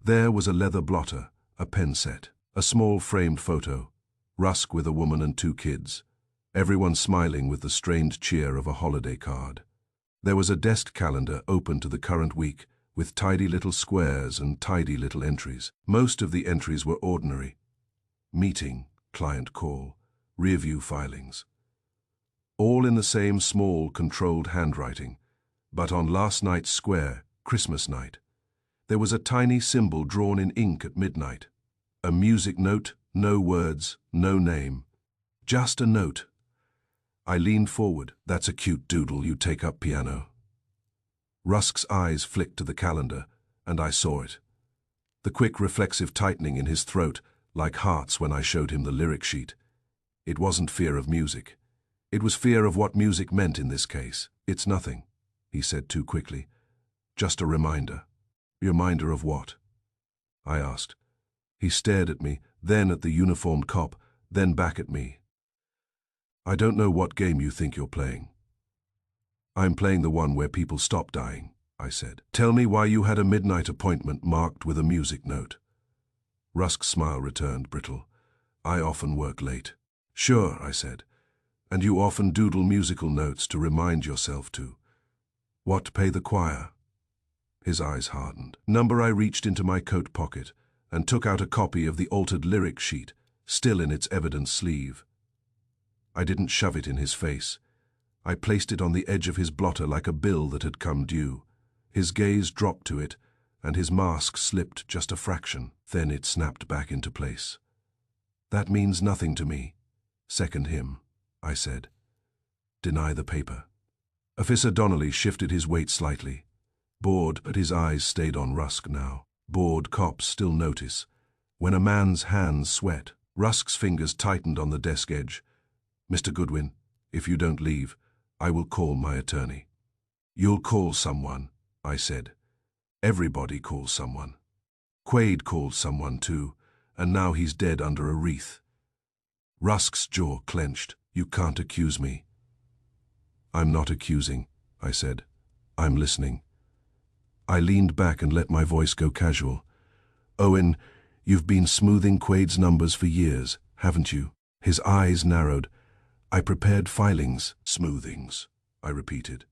There was a leather blotter, a pen set, a small framed photo, Rusk with a woman and 2 kids, everyone smiling with the strained cheer of a holiday card. There was a desk calendar open to the current week, with tidy little squares and tidy little entries. Most of the entries were ordinary. Meeting, client call, rearview filings. All in the same small, controlled handwriting. But on last night's square, Christmas night, there was a tiny symbol drawn in ink at midnight. A music note, no words, no name. Just a note. I leaned forward. "That's a cute doodle you take up piano." Rusk's eyes flicked to the calendar, and I saw it. The quick reflexive tightening in his throat, like hearts when I showed him the lyric sheet. It wasn't fear of music. It was fear of what music meant in this case. "It's nothing," he said too quickly. "Just a reminder." "Reminder of what?" I asked. He stared at me, then at the uniformed cop, then back at me. "I don't know what game you think you're playing." "I'm playing the one where people stop dying," I said. "Tell me why you had a midnight appointment marked with a music note." Rusk's smile returned, brittle. "I often work late." Sure, I said. And you often doodle musical notes to remind yourself to. What pay the choir? His eyes hardened. Number. I reached into my coat pocket and took out a copy of the altered lyric sheet, still in its evidence sleeve. I didn't shove it in his face. I placed it on the edge of his blotter like a bill that had come due. His gaze dropped to it, and his mask slipped just a fraction. Then it snapped back into place. That means nothing to me. Second him, I said. Deny the paper. Officer Donnelly shifted his weight slightly. Bored, but his eyes stayed on Rusk now. Bored cops still notice. When a man's hands sweat, Rusk's fingers tightened on the desk edge. Mr. Goodwin, if you don't leave, I will call my attorney. You'll call someone, I said. Everybody calls someone. Quaid called someone too, and now he's dead under a wreath. Rusk's jaw clenched. You can't accuse me. I'm not accusing, I said. I'm listening. I leaned back and let my voice go casual. Owen, you've been smoothing Quaid's numbers for years, haven't you? His eyes narrowed. I prepared filings. Smoothings, I repeated.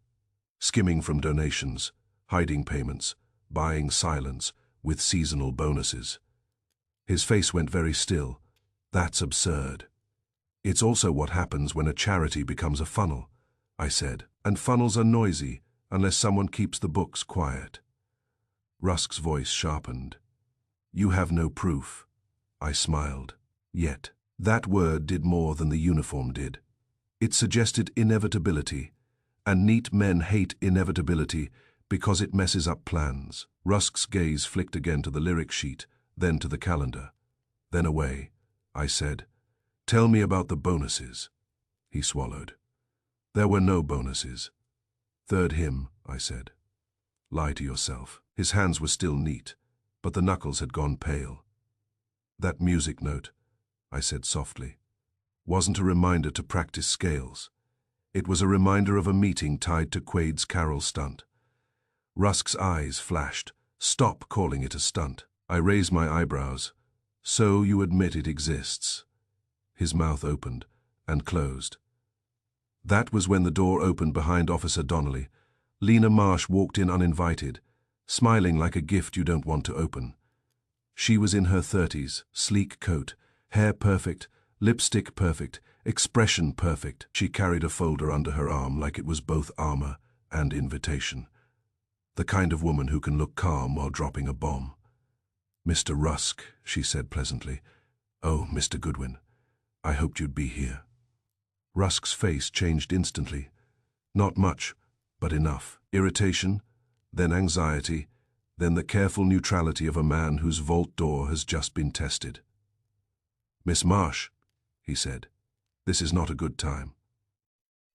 Skimming from donations, hiding payments, buying silence, with seasonal bonuses. His face went very still. That's absurd. It's also what happens when a charity becomes a funnel, I said. And funnels are noisy, unless someone keeps the books quiet. Rusk's voice sharpened. You have no proof. I smiled. Yet. That word did more than the uniform did. It suggested inevitability, and neat men hate inevitability because it messes up plans. Rusk's gaze flicked again to the lyric sheet, then to the calendar. Then away. I said, Tell me about the bonuses. He swallowed. There were no bonuses. Third him, I said. Lie to yourself. His hands were still neat, but the knuckles had gone pale. That music note, I said softly, wasn't a reminder to practice scales. It was a reminder of a meeting tied to Quaid's carol stunt. Rusk's eyes flashed. Stop calling it a stunt. I raised my eyebrows. So you admit it exists. His mouth opened and closed. That was when the door opened behind Officer Donnelly. Lena Marsh walked in uninvited, smiling like a gift you don't want to open. She was in her 30s, sleek coat, hair perfect, lipstick perfect, expression perfect. She carried a folder under her arm like it was both armor and invitation. The kind of woman who can look calm while dropping a bomb. Mr. Rusk, she said pleasantly. Oh, Mr. Goodwin, I hoped you'd be here. Rusk's face changed instantly. Not much, but enough. Irritation, then anxiety, then the careful neutrality of a man whose vault door has just been tested. Miss Marsh, he said, this is not a good time.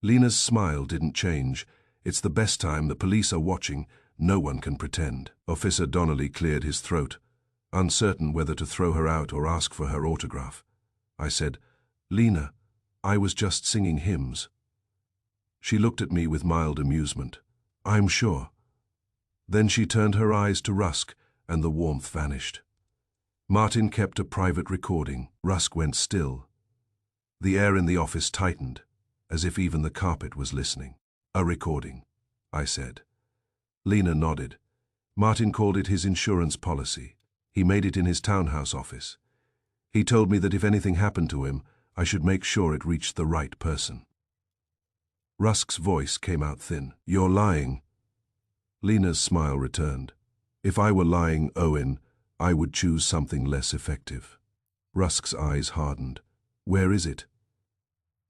Lena's smile didn't change. It's the best time. The police are watching. No one can pretend. Officer Donnelly cleared his throat, uncertain whether to throw her out or ask for her autograph. I said, Lena, I was just singing hymns. She looked at me with mild amusement. I'm sure. Then she turned her eyes to Rusk, and the warmth vanished. Martin kept a private recording. Rusk went still. The air in the office tightened, as if even the carpet was listening. A recording, I said. Lena nodded. Martin called it his insurance policy. He made it in his townhouse office. He told me that if anything happened to him, I should make sure it reached the right person. Rusk's voice came out thin. You're lying. Lena's smile returned. If I were lying, Owen, I would choose something less effective. Rusk's eyes hardened. Where is it?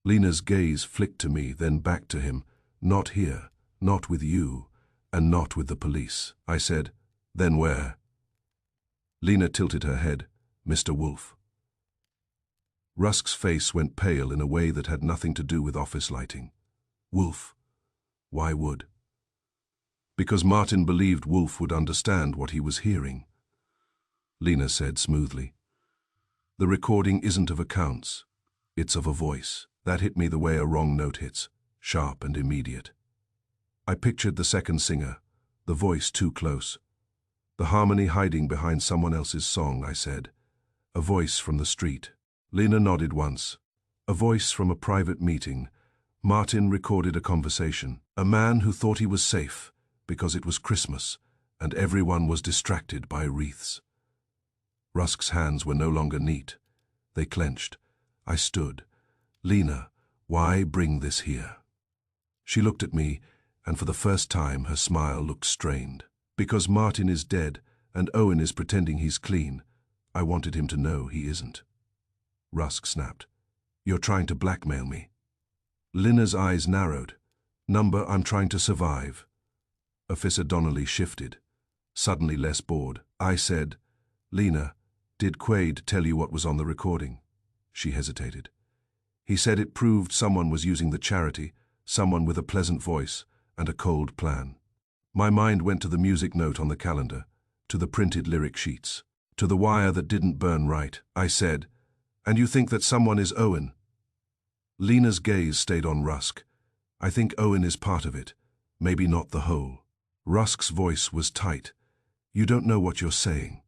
Lena's gaze flicked to me, then back to him. Not here, not with you, and not with the police. I said, then where? Lena tilted her head. Mr. Wolfe. Rusk's face went pale in a way that had nothing to do with office lighting. Wolfe. Why would? Because Martin believed Wolfe would understand what he was hearing. Lena said smoothly. The recording isn't of accounts. It's of a voice. That hit me the way a wrong note hits, sharp and immediate. I pictured the second singer, the voice too close. The harmony hiding behind someone else's song, I said. A voice from the street. Lena nodded once, A voice from a private meeting. Martin recorded a conversation. A man who thought he was safe because it was Christmas and everyone was distracted by wreaths. Rusk's hands were no longer neat. They clenched. I stood. Lena, why bring this here? She looked at me, and for the first time her smile looked strained. Because Martin is dead and Owen is pretending he's clean. I wanted him to know he isn't. Rusk snapped. You're trying to blackmail me. Lena's eyes narrowed. Number, I'm trying to survive. Officer Donnelly shifted, suddenly less bored. I said, Lena, did Quaid tell you what was on the recording? She hesitated. He said it proved someone was using the charity, someone with a pleasant voice and a cold plan. My mind went to the music note on the calendar, to the printed lyric sheets, to the wire that didn't burn right. I said, and you think that someone is Owen? Lena's gaze stayed on Rusk. I think Owen is part of it, maybe not the whole. Rusk's voice was tight. You don't know what you're saying.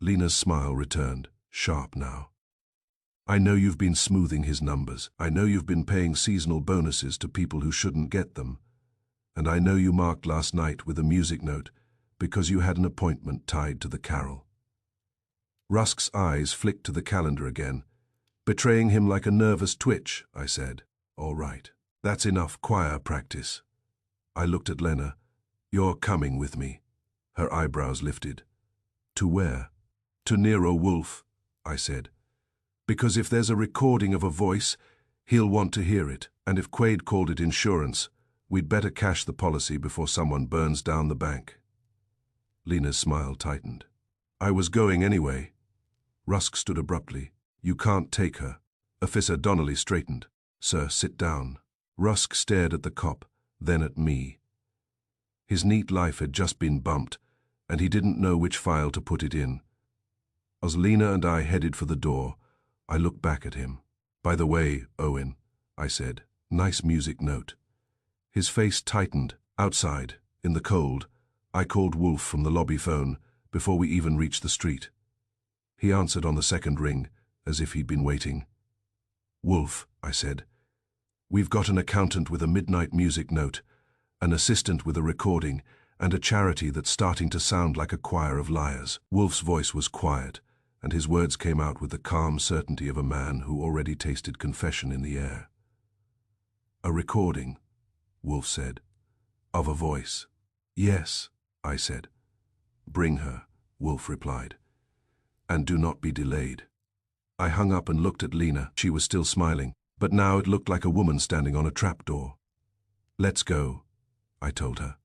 Lena's smile returned, sharp now. I know you've been smoothing his numbers. I know you've been paying seasonal bonuses to people who shouldn't get them. And I know you marked last night with a music note because you had an appointment tied to the carol. Rusk's eyes flicked to the calendar again, betraying him like a nervous twitch. I said, all right, that's enough choir practice. I looked at Lena. You're coming with me. Her eyebrows lifted. To where? To Nero Wolfe, I said. Because if there's a recording of a voice, he'll want to hear it, and if Quaid called it insurance, we'd better cash the policy before someone burns down the bank. Lena's smile tightened. I was going anyway. Rusk stood abruptly. You can't take her. Officer Donnelly straightened. Sir, sit down. Rusk stared at the cop, then at me. His neat life had just been bumped, and he didn't know which file to put it in. As Lena and I headed for the door, I looked back at him. By the way, Owen, I said, nice music note. His face tightened. Outside, in the cold, I called Wolfe from the lobby phone before we even reached the street. He answered on the second ring, as if he'd been waiting. Wolfe, I said, we've got an accountant with a midnight music note, an assistant with a recording, and a charity that's starting to sound like a choir of liars. Wolfe's voice was quiet, and his words came out with the calm certainty of a man who already tasted confession in the air. A recording, Wolfe said, of a voice. Yes, I said. Bring her, Wolfe replied. And do not be delayed. I hung up and looked at Lena. She was still smiling, but now it looked like a woman standing on a trapdoor. Let's go, I told her.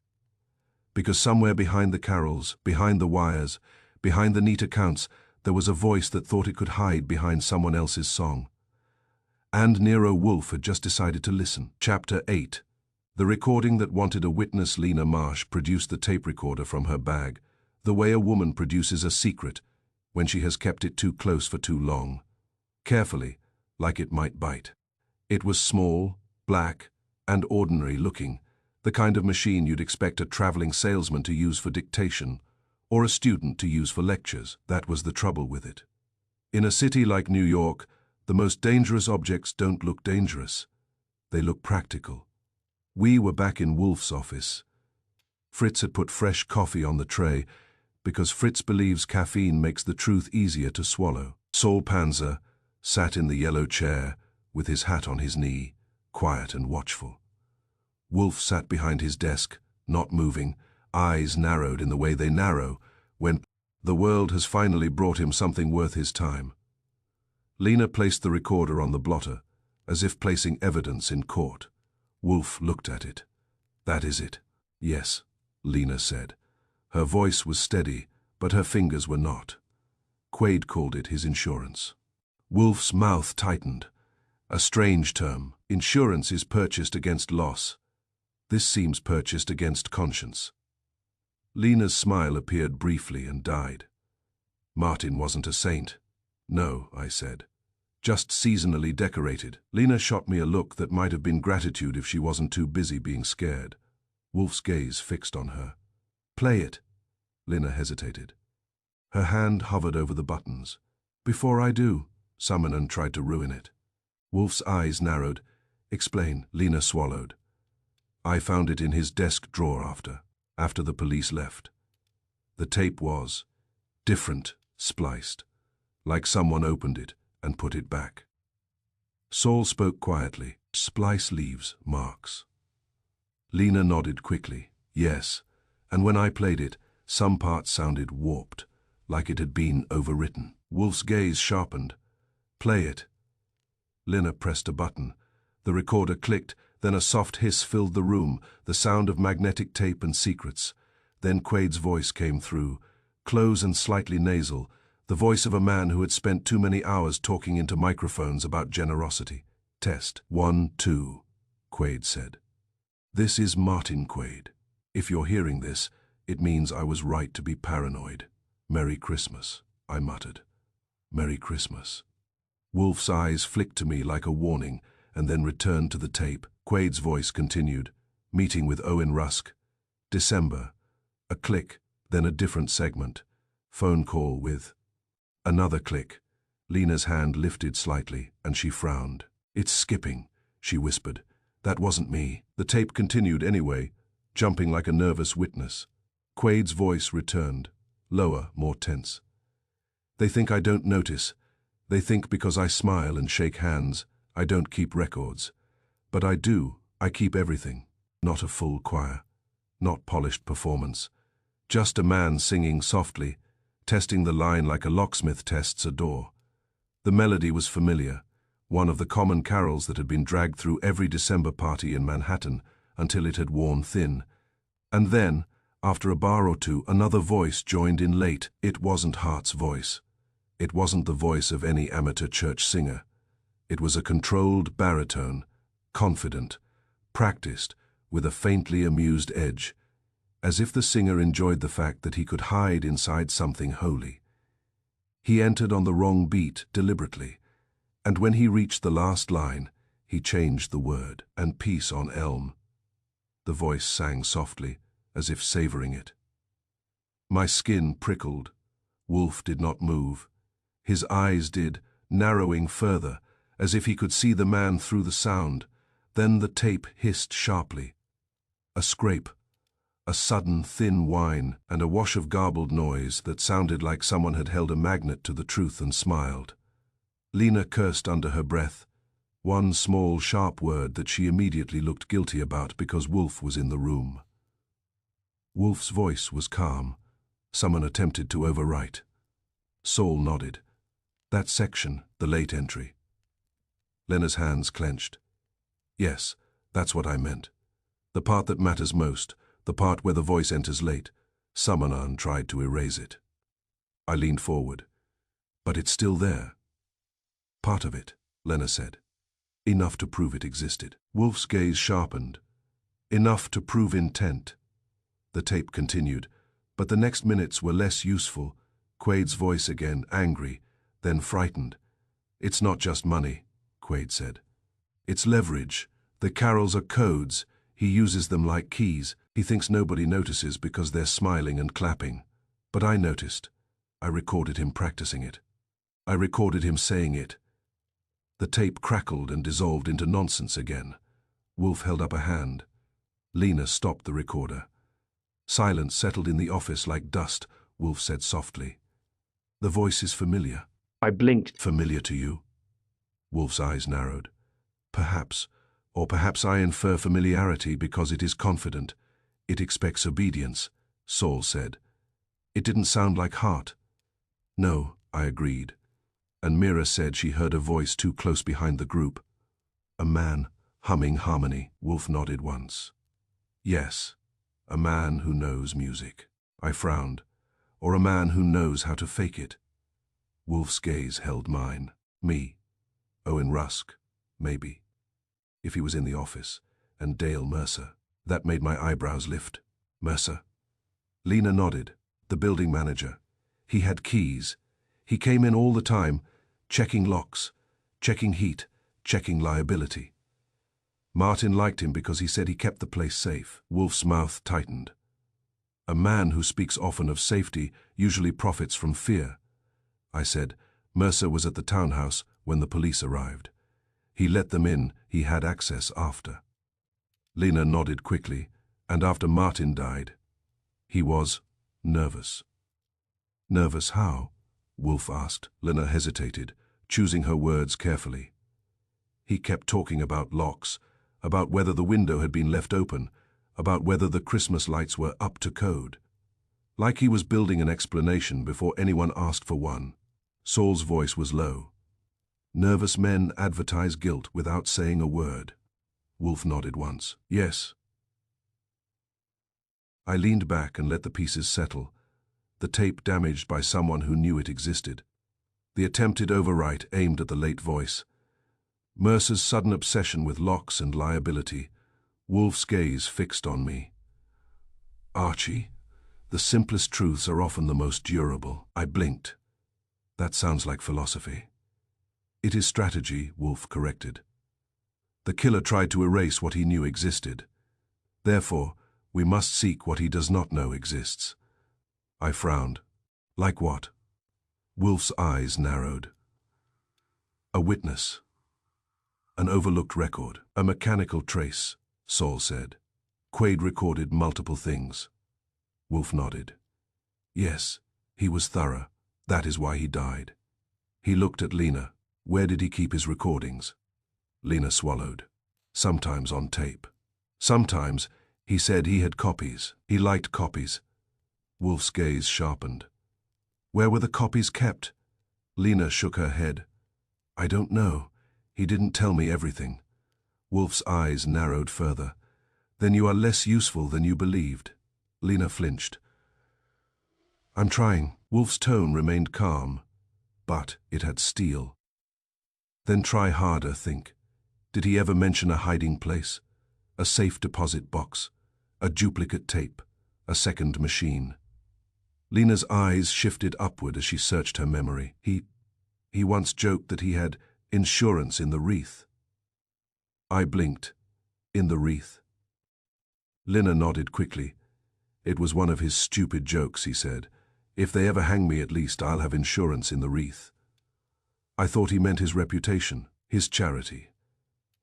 Because somewhere behind the carols, behind the wires, behind the neat accounts, there was a voice that thought it could hide behind someone else's song. And Nero Wolfe had just decided to listen. Chapter 8. The recording that wanted a witness. Lena Marsh produced the tape recorder from her bag, the way a woman produces a secret when she has kept it too close for too long. Carefully, like it might bite. It was small, black, and ordinary looking, the kind of machine you'd expect a traveling salesman to use for dictation, or a student to use for lectures. That was the trouble with it. In a city like New York, the most dangerous objects don't look dangerous. They look practical. We were back in Wolfe's office. Fritz had put fresh coffee on the tray, because Fritz believes caffeine makes the truth easier to swallow. Saul Panzer sat in the yellow chair, with his hat on his knee, quiet and watchful. Wolfe sat behind his desk, not moving, eyes narrowed in the way they narrow when the world has finally brought him something worth his time. Lena placed the recorder on the blotter, as if placing evidence in court. Wolfe looked at it. That is it. Yes, Lena said. Her voice was steady, but her fingers were not. Quaid called it his insurance. Wolfe's mouth tightened. A strange term. Insurance is purchased against loss. This seems purchased against conscience. Lena's smile appeared briefly and died. Martin wasn't a saint. No, I said. Just seasonally decorated. Lena shot me a look that might have been gratitude if she wasn't too busy being scared. Wolfe's gaze fixed on her. Play it. Lena hesitated. Her hand hovered over the buttons. Before I do, Summonan tried to ruin it. Wolfe's eyes narrowed. Explain. Lena swallowed. I found it in his desk drawer after the police left. The tape was different, spliced, like someone opened it and put it back. Saul spoke quietly. Splice leaves marks. Lena nodded quickly. Yes, and when I played it, some parts sounded warped, like it had been overwritten. Wolfe's gaze sharpened. Play it. Lena pressed a button. The recorder clicked, then a soft hiss filled the room, the sound of magnetic tape and secrets. Then Quade's voice came through, close and slightly nasal, the voice of a man who had spent too many hours talking into microphones about generosity. Test. 1, 2, Quade said. This is Martin Quade. If you're hearing this, it means I was right to be paranoid. Merry Christmas, I muttered. Merry Christmas. Wolfe's eyes flicked to me like a warning, and then returned to the tape. Quade's voice continued. Meeting with Owen Rusk. December. A click, then a different segment. Phone call with... Another click. Lena's hand lifted slightly, and she frowned. It's skipping, she whispered. That wasn't me. The tape continued anyway, jumping like a nervous witness. Quade's voice returned, lower, more tense. They think I don't notice. They think because I smile and shake hands, I don't keep records. But I do. I keep everything. Not a full choir. Not polished performance. Just a man singing softly, testing the line like a locksmith tests a door. The melody was familiar, one of the common carols that had been dragged through every December party in Manhattan until it had worn thin. And then, after a bar or two, another voice joined in late. It wasn't Hart's voice. It wasn't the voice of any amateur church singer. It was a controlled baritone, confident, practiced, with a faintly amused edge, as if the singer enjoyed the fact that he could hide inside something holy. He entered on the wrong beat deliberately, and when he reached the last line, he changed the word, and peace on elm. The voice sang softly, as if savoring it. My skin prickled. Wolfe did not move. His eyes did, narrowing further, as if he could see the man through the sound. Then the tape hissed sharply. A scrape, a sudden thin whine, and a wash of garbled noise that sounded like someone had held a magnet to the truth and smiled. Lena cursed under her breath, one small sharp word that she immediately looked guilty about because Wolfe was in the room. Wolfe's voice was calm. Someone attempted to overwrite. Saul nodded. That section, the late entry. Lena's hands clenched. Yes, that's what I meant. The part that matters most, the part where the voice enters late. Someone tried to erase it. I leaned forward. But it's still there. Part of it, Lena said. Enough to prove it existed. Wolfe's gaze sharpened. Enough to prove intent. The tape continued, but the next minutes were less useful. Quade's voice again, angry, then frightened. It's not just money, Quade said. It's leverage. The carols are codes. He uses them like keys. He thinks nobody notices because they're smiling and clapping. But I noticed. I recorded him practicing it. I recorded him saying it. The tape crackled and dissolved into nonsense again. Wolfe held up a hand. Lena stopped the recorder. Silence settled in the office like dust. Wolfe said softly. The voice is familiar. I blinked. Familiar to you? Wolfe's eyes narrowed. Perhaps, or perhaps I infer familiarity because it is confident. It expects obedience, Saul said. It didn't sound like Hart. No, I agreed. And Mira said she heard a voice too close behind the group. A man, humming harmony. Wolfe nodded once. Yes, a man who knows music. I frowned. Or a man who knows how to fake it. Wolfe's gaze held mine. Me. Owen Rusk. Maybe. If he was in the office. And Dale Mercer. That made my eyebrows lift. Mercer. Lena nodded. The building manager. He had keys. He came in all the time, checking locks, checking heat, checking liability. Martin liked him because he said he kept the place safe. Wolfe's mouth tightened. A man who speaks often of safety usually profits from fear. I said, Mercer was at the townhouse when the police arrived. He let them in, he had access after. Lena nodded quickly, and after Martin died, he was nervous. Nervous how? Wolfe asked. Lena hesitated, choosing her words carefully. He kept talking about locks, about whether the window had been left open, about whether the Christmas lights were up to code. Like he was building an explanation before anyone asked for one. Saul's voice was low. Nervous men advertise guilt without saying a word. Wolfe nodded once. Yes. I leaned back and let the pieces settle, the tape damaged by someone who knew it existed. The attempted overwrite aimed at the late voice. Mercer's sudden obsession with locks and liability. Wolfe's gaze fixed on me. Archie, the simplest truths are often the most durable. I blinked. That sounds like philosophy. It is strategy, Wolfe corrected. The killer tried to erase what he knew existed. Therefore, we must seek what he does not know exists. I frowned. Like what? Wolfe's eyes narrowed. A witness. An overlooked record. A mechanical trace, Saul said. Quaid recorded multiple things. Wolfe nodded. Yes, he was thorough. That is why he died. He looked at Lena. Where did he keep his recordings? Lena swallowed. Sometimes on tape. Sometimes, he said he had copies. He liked copies. Wolfe's gaze sharpened. Where were the copies kept? Lena shook her head. I don't know. He didn't tell me everything. Wolfe's eyes narrowed further. Then you are less useful than you believed. Lena flinched. I'm trying. Wolfe's tone remained calm, but it had steel. Then try harder, think. Did he ever mention a hiding place? A safe deposit box? A duplicate tape? A second machine? Lena's eyes shifted upward as she searched her memory. He once joked that he had insurance in the Wreath. I blinked. In the Wreath. Lena nodded quickly. It was one of his stupid jokes, he said. If they ever hang me, at least I'll have insurance in the Wreath. I thought he meant his reputation, his charity.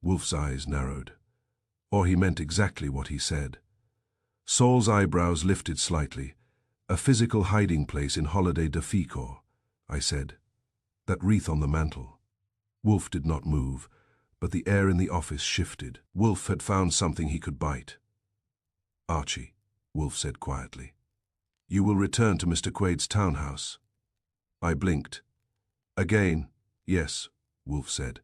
Wolfe's eyes narrowed. Or he meant exactly what he said. Saul's eyebrows lifted slightly. A physical hiding place in Holiday de Ficor, I said. That wreath on the mantel. Wolfe did not move, but the air in the office shifted. Wolfe had found something he could bite. Archie, Wolfe said quietly. You will return to Mr. Quaid's townhouse. I blinked. Again, yes, Wolfe said.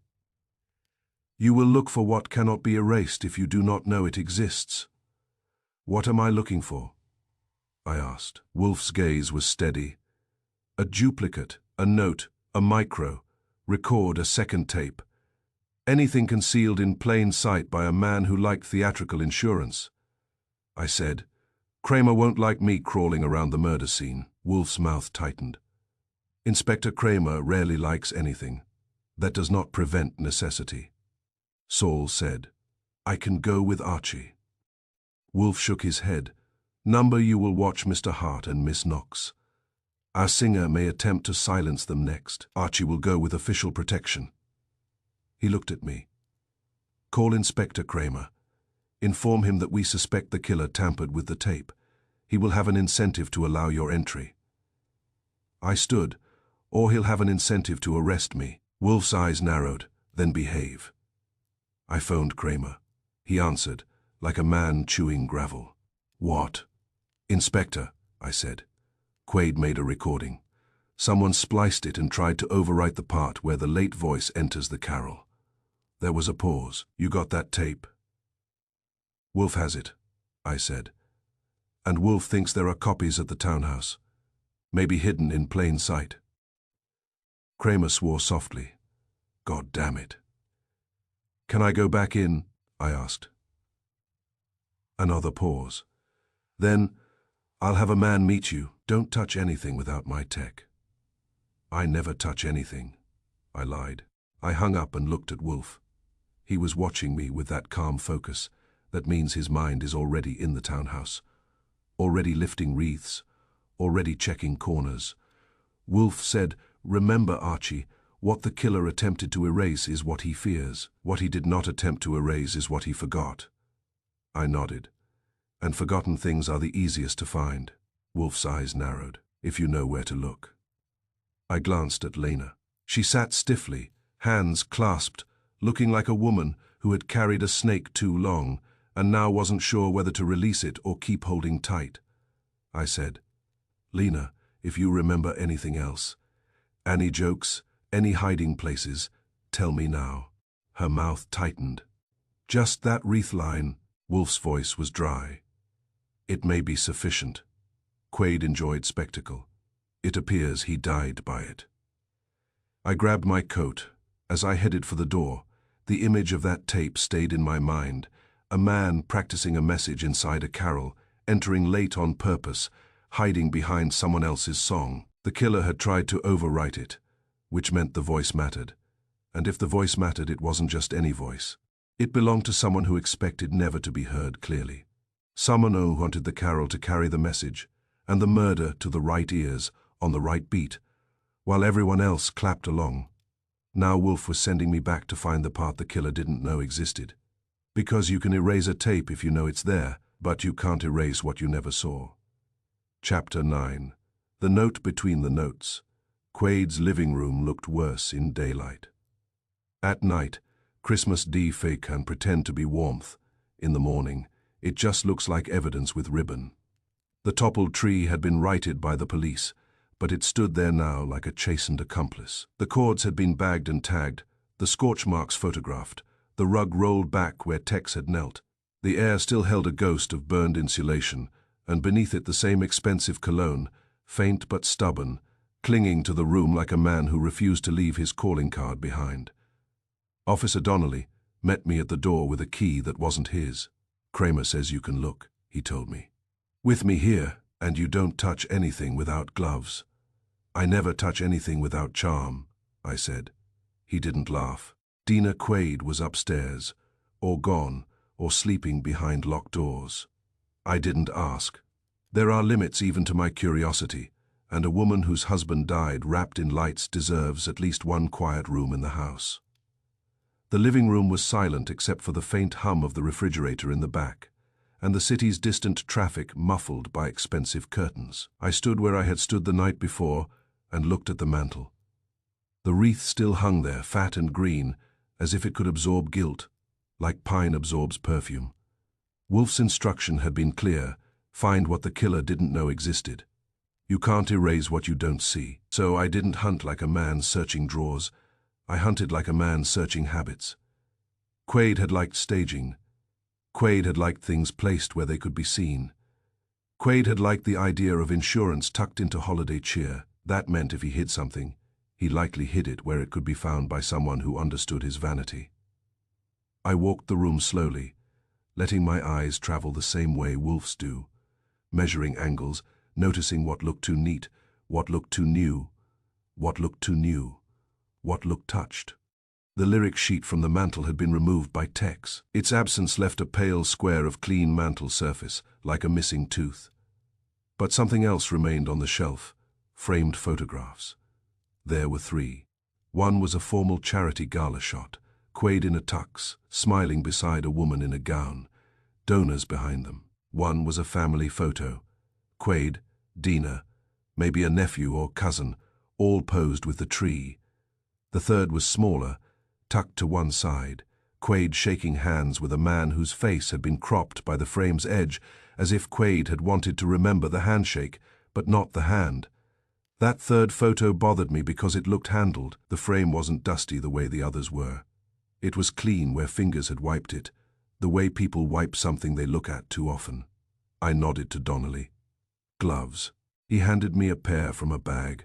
You will look for what cannot be erased if you do not know it exists. What am I looking for? I asked. Wolfe's gaze was steady. A duplicate, a note, a micro, record, a second tape. Anything concealed in plain sight by a man who liked theatrical insurance. I said, Kramer won't like me crawling around the murder scene. Wolfe's mouth tightened. Inspector Kramer rarely likes anything. That does not prevent necessity. Saul said, I can go with Archie. Wolfe shook his head. Number you will watch Mr. Hart and Miss Knox. Our singer may attempt to silence them next. Archie will go with official protection. He looked at me. Call Inspector Kramer. Inform him that we suspect the killer tampered with the tape. He will have an incentive to allow your entry. I stood, or he'll have an incentive to arrest me. Wolfe's eyes narrowed, then behave. I phoned Kramer. He answered, like a man chewing gravel. What? Inspector, I said. Quaid made a recording. Someone spliced it and tried to overwrite the part where the late voice enters the carol. There was a pause. You got that tape? Wolfe has it, I said. And Wolfe thinks there are copies at the townhouse, maybe hidden in plain sight. Kramer swore softly. God damn it. Can I go back in? I asked. Another pause. Then, I'll have a man meet you. Don't touch anything without my tech. I never touch anything, I lied. I hung up and looked at Wolfe. He was watching me with that calm focus. That means his mind is already in the townhouse, already lifting wreaths, already checking corners. Wolfe said, remember, Archie, What the killer attempted to erase is what he fears. What he did not attempt to erase is what he forgot. I nodded. And forgotten things are the easiest to find. Wolfe's eyes narrowed. If you know where to look. I glanced at Lena. She sat stiffly, hands clasped, looking like a woman who had carried a snake too long and now wasn't sure whether to release it or keep holding tight. I said, Lena, if you remember anything else, any jokes, any hiding places, tell me now. Her mouth tightened. Just that Wreath line. Wolfe's voice was dry. It may be sufficient. Quaid enjoyed spectacle. It appears he died by it. I grabbed my coat. As I headed for the door, the image of that tape stayed in my mind. A man practicing a message inside a carol, entering late on purpose, hiding behind someone else's song. The killer had tried to overwrite it, which meant the voice mattered. And if the voice mattered, it wasn't just any voice. It belonged to someone who expected never to be heard clearly. Someone who wanted the carol to carry the message, and the murder to the right ears, on the right beat, while everyone else clapped along. Now Wolfe was sending me back to find the part the killer didn't know existed. Because you can erase a tape if you know it's there, but you can't erase what you never saw. Chapter 9. The Note Between the Notes. Quaid's living room looked worse in daylight. At night, Christmas Day fake can pretend to be warmth. In the morning, it just looks like evidence with ribbon. The toppled tree had been righted by the police, but it stood there now like a chastened accomplice. The cords had been bagged and tagged, the scorch marks photographed, the rug rolled back where Tex had knelt. The air still held a ghost of burned insulation, and beneath it the same expensive cologne, faint but stubborn, clinging to the room like a man who refused to leave his calling card behind. Officer Donnelly met me at the door with a key that wasn't his. Kramer says you can look, he told me. With me here, and you don't touch anything without gloves. I never touch anything without charm, I said. He didn't laugh. Dina Quaid was upstairs, or gone, or sleeping behind locked doors. I didn't ask. There are limits even to my curiosity, and a woman whose husband died wrapped in lights deserves at least one quiet room in the house. The living room was silent except for the faint hum of the refrigerator in the back, and the city's distant traffic muffled by expensive curtains. I stood where I had stood the night before and looked at the mantel. The wreath still hung there, fat and green, as if it could absorb guilt, like pine absorbs perfume. Wolfe's instruction had been clear: find what the killer didn't know existed. You can't erase what you don't see. So I didn't hunt like a man searching drawers. I hunted like a man searching habits. Quaid had liked staging. Quaid had liked things placed where they could be seen. Quaid had liked the idea of insurance tucked into holiday cheer. That meant if he hid something, he likely hid it where it could be found by someone who understood his vanity. I walked the room slowly, letting my eyes travel the same way Wolfe's do, measuring angles, noticing what looked too neat, what looked too new, what looked too new, what looked touched. The lyric sheet from the mantel had been removed by Tex. Its absence left a pale square of clean mantel surface, like a missing tooth. But something else remained on the shelf: framed photographs. There were 3. One was a formal charity gala shot, Quaid in a tux, smiling beside a woman in a gown, donors behind them. One was a family photo: Quaid, Dina, maybe a nephew or cousin, all posed with the tree. The third was smaller, tucked to one side, Quaid shaking hands with a man whose face had been cropped by the frame's edge, as if Quaid had wanted to remember the handshake, but not the hand. That third photo bothered me because it looked handled. The frame wasn't dusty the way the others were. It was clean where fingers had wiped it, the way people wipe something they look at too often. I nodded to Donnelly. Gloves. He handed me a pair from a bag.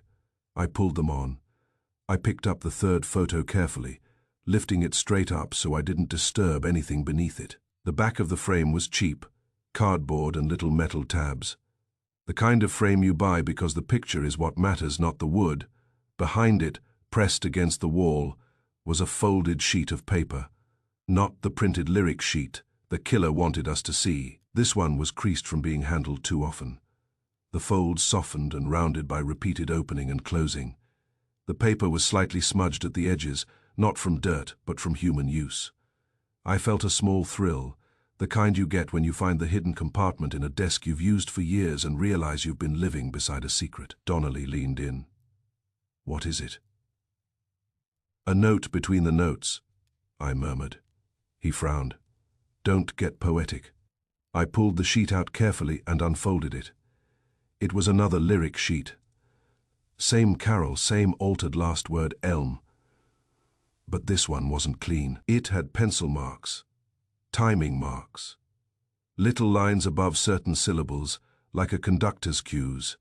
I pulled them on. I picked up the third photo carefully, lifting it straight up so I didn't disturb anything beneath it. The back of the frame was cheap, cardboard and little metal tabs. The kind of frame you buy because the picture is what matters, not the wood. Behind it, pressed against the wall, was a folded sheet of paper. Not the printed lyric sheet the killer wanted us to see. This one was creased from being handled too often. The folds softened and rounded by repeated opening and closing. The paper was slightly smudged at the edges, not from dirt, but from human use. I felt a small thrill, the kind you get when you find the hidden compartment in a desk you've used for years and realize you've been living beside a secret. Donnelly leaned in. "What is it?" "A note between the notes," I murmured. He frowned. "Don't get poetic." I pulled the sheet out carefully and unfolded it. It was another lyric sheet. Same carol, same altered last word, elm. But this one wasn't clean. It had pencil marks, timing marks, little lines above certain syllables, like a conductor's cues,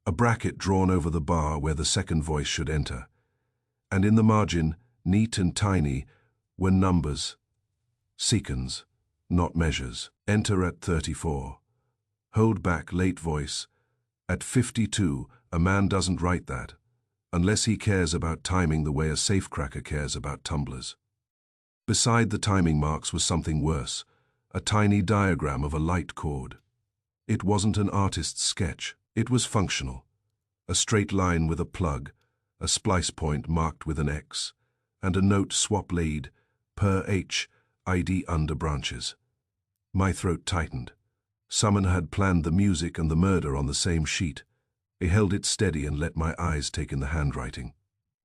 a bracket drawn over the bar where the second voice should enter. And in the margin, neat and tiny, were numbers, seconds, not measures. Enter at 34. Hold back, late voice. At 52, a man doesn't write that, unless he cares about timing the way a safecracker cares about tumblers. Beside the timing marks was something worse, a tiny diagram of a light cord. It wasn't an artist's sketch, it was functional. A straight line with a plug, a splice point marked with an X, and a note swap lead, per H, ID under branches. My throat tightened. Someone had planned the music and the murder on the same sheet. I held it steady and let my eyes take in the handwriting.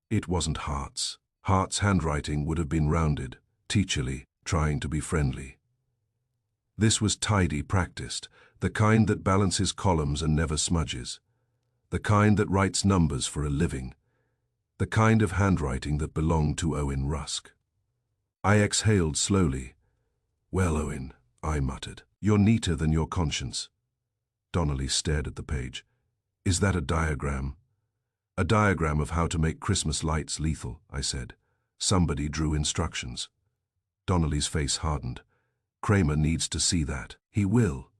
It wasn't Hart's. Hart's handwriting would have been rounded, teacherly, trying to be friendly. This was tidy, practiced, the kind that balances columns and never smudges, the kind that writes numbers for a living, the kind of handwriting that belonged to Owen Rusk. I exhaled slowly. "Well, Owen," I muttered, "you're neater than your conscience." Donnelly stared at the page. "Is that a diagram?" "A diagram of how to make Christmas lights lethal," I said. "Somebody drew instructions." Donnelly's face hardened. "Kramer needs to see that." "He will,"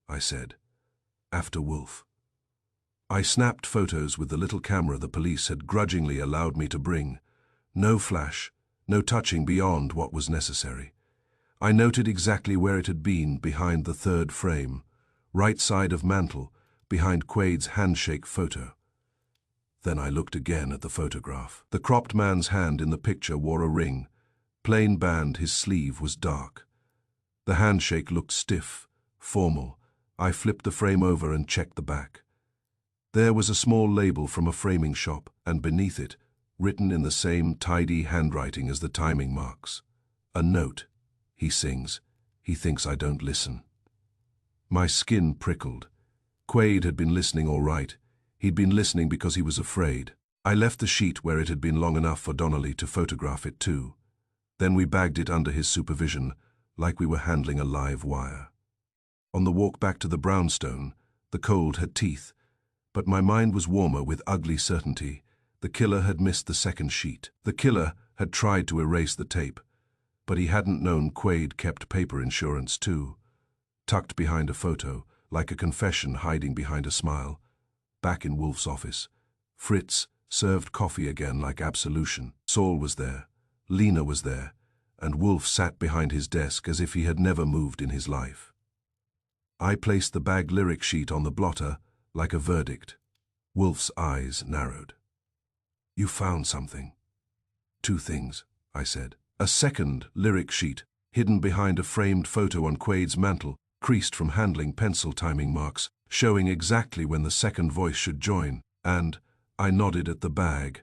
I said. "After Wolfe." I snapped photos with the little camera the police had grudgingly allowed me to bring. No flash, no touching beyond what was necessary. I noted exactly where it had been behind the third frame, right side of mantel, behind Quade's handshake photo. Then I looked again at the photograph. The cropped man's hand in the picture wore a ring. Plain band, his sleeve was dark. The handshake looked stiff, formal. I flipped the frame over and checked the back. There was a small label from a framing shop, and beneath it, written in the same tidy handwriting as the timing marks, a note. "He sings. He thinks I don't listen." My skin prickled. Quade had been listening all right. He'd been listening because he was afraid. I left the sheet where it had been long enough for Donnelly to photograph it too. Then we bagged it under his supervision, like we were handling a live wire. On the walk back to the brownstone, the cold had teeth, but my mind was warmer with ugly certainty. The killer had missed the second sheet. The killer had tried to erase the tape, but he hadn't known Quade kept paper insurance too. Tucked behind a photo, like a confession hiding behind a smile. Back in Wolfe's office, Fritz served coffee again like absolution. Saul was there, Lena was there, and Wolfe sat behind his desk as if he had never moved in his life. I placed the bagged lyric sheet on the blotter like a verdict. Wolfe's eyes narrowed. "You found something." "Two things," I said. A second lyric sheet, hidden behind a framed photo on Quade's mantel, creased from handling pencil timing marks, showing exactly when the second voice should join, and, I nodded at the bag,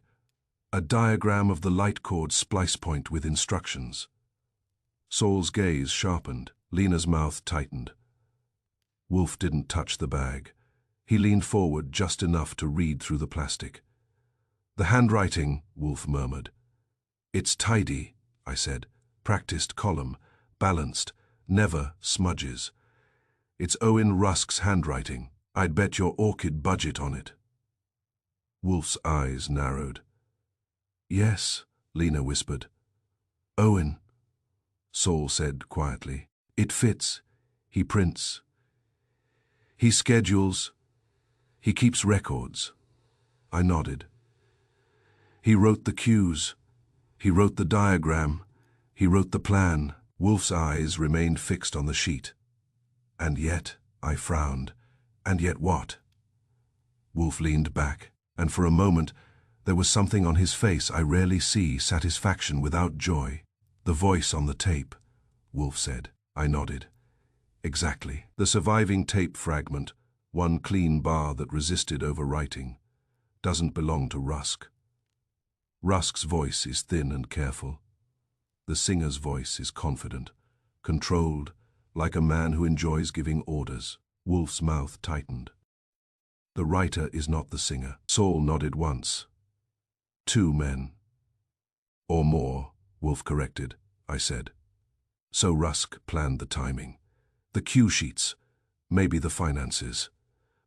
a diagram of the light cord splice point with instructions. Saul's gaze sharpened, Lena's mouth tightened. Wolfe didn't touch the bag. He leaned forward just enough to read through the plastic. "The handwriting," Wolfe murmured. "It's tidy," I said. "Practiced column, balanced, never smudges. It's Owen Rusk's handwriting. I'd bet your orchid budget on it." Wolfe's eyes narrowed. "Yes," Lena whispered. "Owen," Saul said quietly. "It fits. He prints. He schedules. He keeps records." I nodded. "He wrote the cues. He wrote the diagram. He wrote the plan." Wolfe's eyes remained fixed on the sheet. "And yet," I frowned, "and yet what?" Wolfe leaned back, and for a moment There was something on his face I rarely see, satisfaction without joy. "The voice on the tape," Wolfe said. I nodded. "Exactly. The surviving tape fragment, one clean bar that resisted overwriting, doesn't belong to Rusk. Rusk's voice is thin and careful. The singer's voice is confident, controlled, like a man who enjoys giving orders." Wolfe's mouth tightened. "The writer is not the singer." Saul nodded once. "Two men." "Or more," Wolfe corrected, I said. "So Rusk planned the timing, the cue sheets, maybe the finances.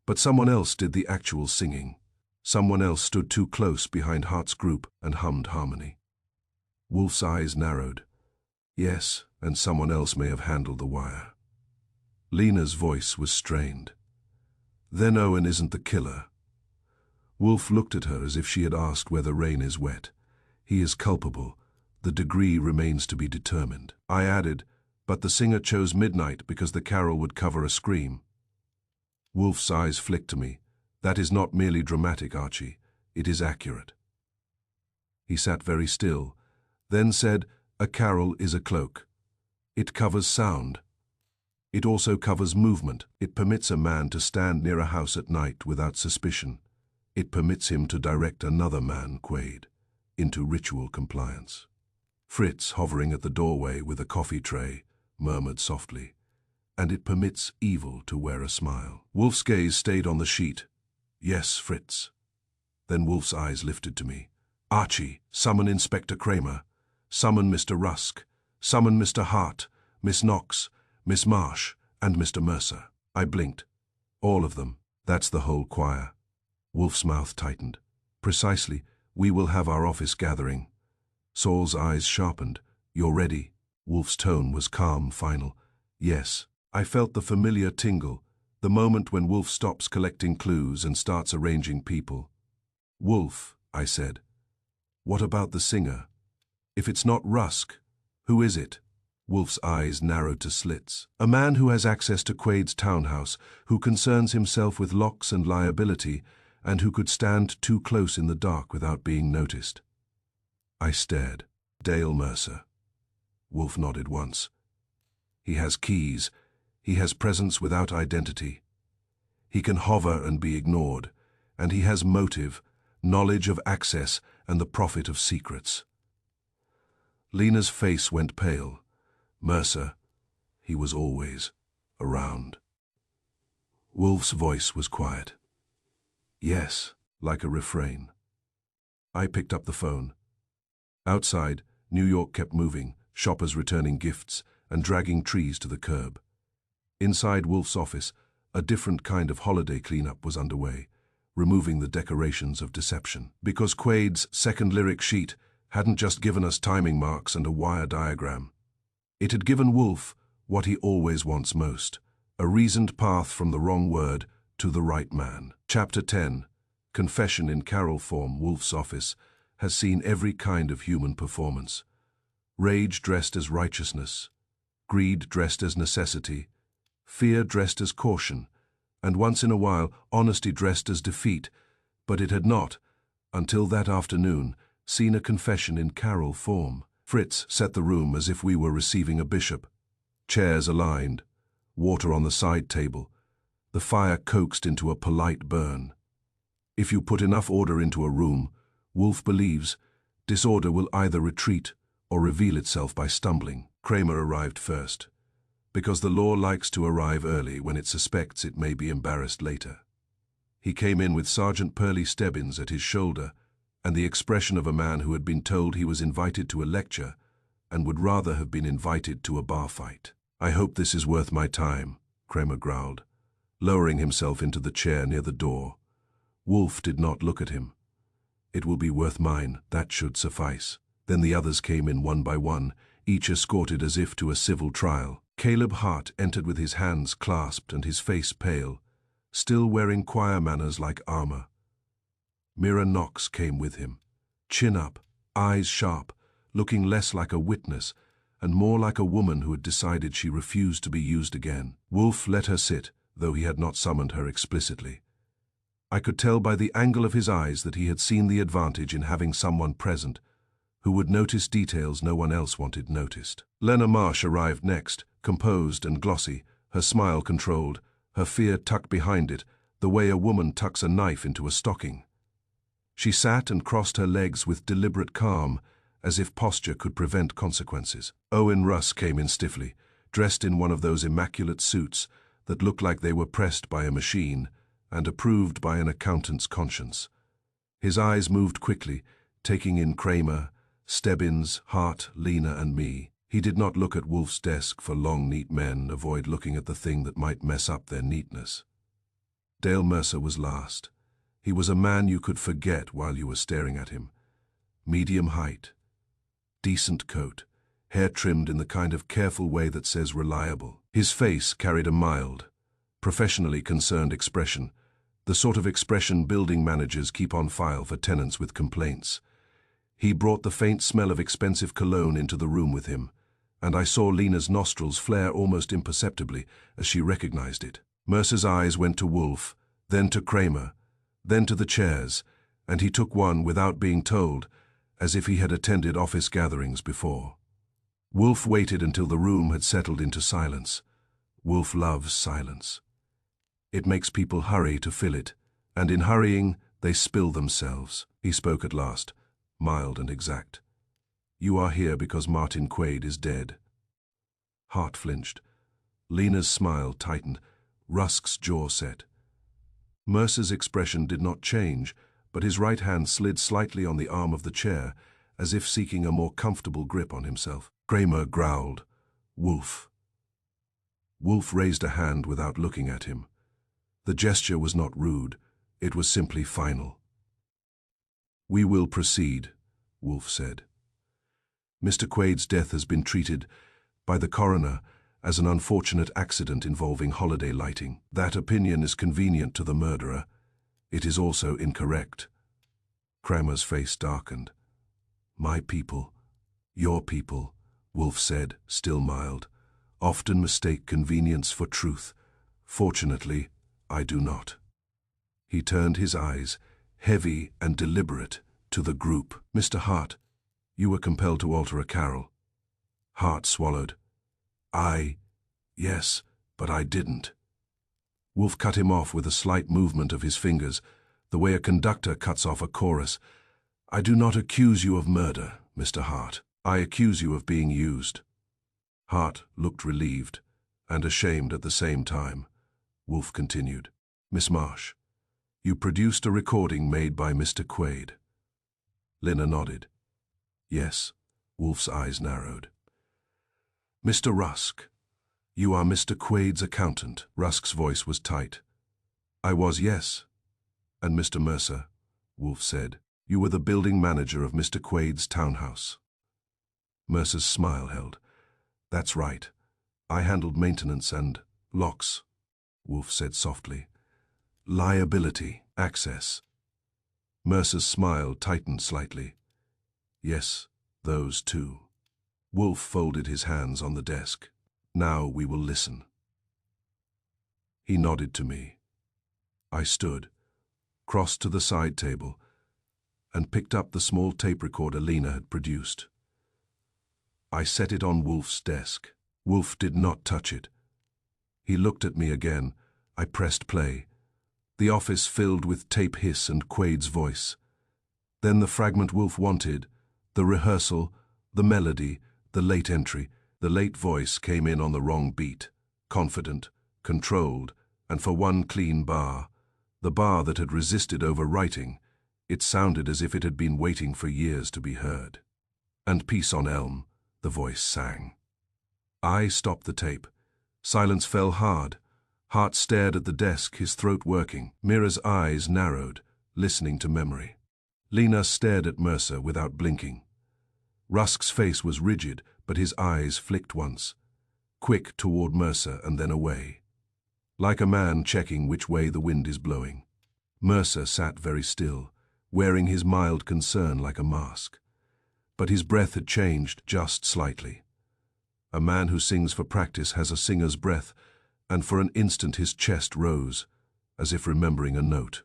But someone else did the actual singing. Someone else stood too close behind Hart's group and hummed harmony." Wolfe's eyes narrowed. "Yes, and someone else may have handled the wire." Lena's voice was strained. "Then Owen isn't the killer." Wolfe looked at her as if she had asked where the rain is wet. "He is culpable. The degree remains to be determined." I added, "But the singer chose midnight because the carol would cover a scream." Wolfe's eyes flicked to me. "That is not merely dramatic, Archie. It is accurate." He sat very still, then said, "A carol is a cloak. It covers sound. It also covers movement. It permits a man to stand near a house at night without suspicion. It permits him to direct another man, Quaid, into ritual compliance." Fritz, hovering at the doorway with a coffee tray, murmured softly, "And it permits evil to wear a smile." Wolfe's gaze stayed on the sheet. "Yes, Fritz." Then Wolfe's eyes lifted to me. "Archie, summon Inspector Kramer. Summon Mr. Rusk. Summon Mr. Hart, Miss Knox, Miss Marsh, and Mr. Mercer." I blinked. "All of them. That's the whole choir." Wolfe's mouth tightened. "Precisely. We will have our office gathering." Saul's eyes sharpened. "You're ready?" Wolfe's tone was calm, final. "Yes." I felt the familiar tingle, the moment when Wolfe stops collecting clues and starts arranging people. "Wolfe," I said, "what about the singer? If it's not Rusk, who is it?" Wolfe's eyes narrowed to slits. "A man who has access to Quaid's townhouse, who concerns himself with locks and liability, and who could stand too close in the dark without being noticed." I stared. "Dale Mercer." Wolfe nodded once. "He has keys. He has presence without identity. He can hover and be ignored, and he has motive, knowledge of access, and the profit of secrets." Lena's face went pale. "Mercer, he was always around." Wolfe's voice was quiet. "Yes," like a refrain. I picked up the phone. Outside, New York kept moving, shoppers returning gifts and dragging trees to the curb. Inside Wolfe's office, a different kind of holiday cleanup was underway, removing the decorations of deception. Because Quaid's second lyric sheet hadn't just given us timing marks and a wire diagram. It had given Wolfe what he always wants most, a reasoned path from the wrong word to the right man. Chapter 10, Confession in Carol form. Wolfe's office has seen every kind of human performance. Rage dressed as righteousness, greed dressed as necessity, fear dressed as caution, and once in a while honesty dressed as defeat, but it had not, until that afternoon, seen a confession in Carol form. Fritz set the room as if we were receiving a bishop. Chairs aligned, water on the side table, the fire coaxed into a polite burn. If you put enough order into a room, Wolfe believes, disorder will either retreat or reveal itself by stumbling. Kramer arrived first, because the law likes to arrive early when it suspects it may be embarrassed later. He came in with Sergeant Pearlie Stebbins at his shoulder and the expression of a man who had been told he was invited to a lecture and would rather have been invited to a bar fight. "I hope this is worth my time," Kramer growled, lowering himself into the chair near the door. Wolfe did not look at him. "It will be worth mine, that should suffice." Then the others came in one by one, each escorted as if to a civil trial. Caleb Hart entered with his hands clasped and his face pale, still wearing choir manners like armor. Mira Knox came with him, chin up, eyes sharp, looking less like a witness and more like a woman who had decided she refused to be used again. Wolfe let her sit, though he had not summoned her explicitly. I could tell by the angle of his eyes that he had seen the advantage in having someone present who would notice details no one else wanted noticed. Lena Marsh arrived next, composed and glossy, her smile controlled, her fear tucked behind it, the way a woman tucks a knife into a stocking. She sat and crossed her legs with deliberate calm, as if posture could prevent consequences. Owen Russ came in stiffly, dressed in one of those immaculate suits that looked like they were pressed by a machine and approved by an accountant's conscience. His eyes moved quickly, taking in Kramer, Stebbins, Hart, Lena, and me. He did not look at Wolfe's desk, for long, neat men avoid looking at the thing that might mess up their neatness. Dale Mercer was last. He was a man you could forget while you were staring at him. Medium height, decent coat, hair trimmed in the kind of careful way that says reliable. His face carried a mild, professionally concerned expression, the sort of expression building managers keep on file for tenants with complaints. He brought the faint smell of expensive cologne into the room with him, and I saw Lena's nostrils flare almost imperceptibly as she recognized it. Mercer's eyes went to Wolfe, then to Kramer, then to the chairs, and he took one without being told, as if he had attended office gatherings before. Wolfe waited until the room had settled into silence. Wolfe loves silence. It makes people hurry to fill it, and in hurrying, they spill themselves. He spoke at last, mild and exact. "You are here because Martin Quaid is dead." Hart flinched. Lena's smile tightened. Rusk's jaw set. Mercer's expression did not change, but his right hand slid slightly on the arm of the chair, as if seeking a more comfortable grip on himself. Kramer growled, "Wolfe." Wolfe raised a hand without looking at him. The gesture was not rude, it was simply final. "We will proceed," Wolfe said. "Mr. Quaid's death has been treated by the coroner as an unfortunate accident involving holiday lighting. That opinion is convenient to the murderer. It is also incorrect." Kramer's face darkened. "My people, your people," Wolfe said, still mild, "often mistake convenience for truth. Fortunately, I do not." He turned his eyes, heavy and deliberate, to the group. "Mr. Hart, you were compelled to alter a carol." Hart swallowed. Yes, but I didn't." Wolfe cut him off with a slight movement of his fingers, the way a conductor cuts off a chorus. "I do not accuse you of murder, Mr. Hart. I accuse you of being used." Hart looked relieved and ashamed at the same time. Wolfe continued, "Miss Marsh, you produced a recording made by Mr. Quaid." Lena nodded. "Yes." Wolfe's eyes narrowed. "Mr. Rusk, you are Mr. Quaid's accountant." Rusk's voice was tight. "I was, yes." "And Mr. Mercer," Wolfe said, "you were the building manager of Mr. Quaid's townhouse." Mercer's smile held. "That's right. I handled maintenance and locks," Wolfe said softly. "Liability, access." Mercer's smile tightened slightly. "Yes, those too." Wolfe folded his hands on the desk. "Now we will listen." He nodded to me. I stood, crossed to the side table, and picked up the small tape recorder Lena had produced. I set it on Wolfe's desk. Wolfe did not touch it. He looked at me again. I pressed play. The office filled with tape hiss and Quaid's voice. Then the fragment Wolfe wanted, the rehearsal, the melody, the late entry. The late voice came in on the wrong beat, confident, controlled, and for one clean bar, the bar that had resisted overwriting, it sounded as if it had been waiting for years to be heard. "And Peace on Elm," the voice sang. I stopped the tape. Silence fell hard. Hart stared at the desk, his throat working. Mira's eyes narrowed, listening to memory. Lena stared at Mercer without blinking. Rusk's face was rigid, but his eyes flicked once, quick toward Mercer and then away, like a man checking which way the wind is blowing. Mercer sat very still, wearing his mild concern like a mask. But his breath had changed just slightly. A man who sings for practice has a singer's breath, and for an instant his chest rose, as if remembering a note.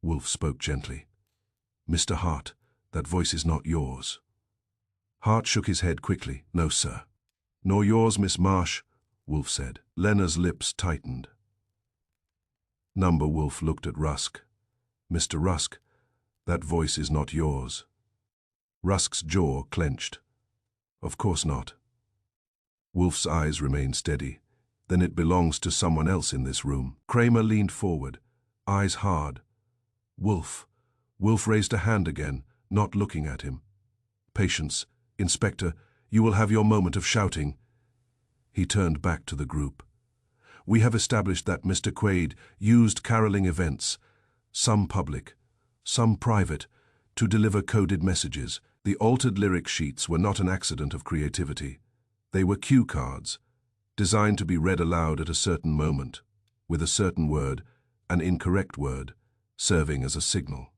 Wolfe spoke gently. Mr. Hart, that voice is not yours. Hart shook his head quickly. No, sir. Nor yours, Miss Marsh, Wolfe said. Lena's lips tightened. Number Wolfe looked at Rusk. Mr. Rusk, that voice is not yours. Rusk's jaw clenched. Of course not. Wolfe's eyes remained steady. Then it belongs to someone else in this room. Kramer leaned forward, eyes hard. Wolfe. Wolfe raised a hand again, not looking at him. Patience. Inspector, you will have your moment of shouting. He turned back to the group. We have established that Mr. Quaid used caroling events, some public, some private, to deliver coded messages. The altered lyric sheets were not an accident of creativity. They were cue cards, designed to be read aloud at a certain moment, with a certain word, an incorrect word, serving as a signal.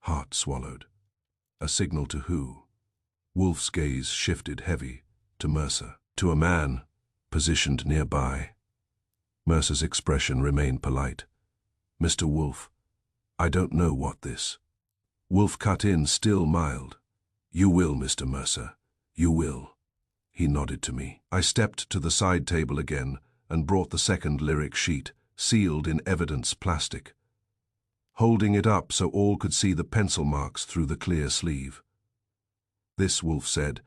Hart swallowed. A signal to who? Wolfe's gaze shifted heavy to Mercer, to a man positioned nearby. Mercer's expression remained polite. Mr. Wolfe, I don't know what this. Wolfe cut in, still mild. You will, Mr. Mercer, you will. He nodded to me. I stepped to the side table again and brought the second lyric sheet, sealed in evidence plastic, holding it up so all could see the pencil marks through the clear sleeve. This, Wolfe said,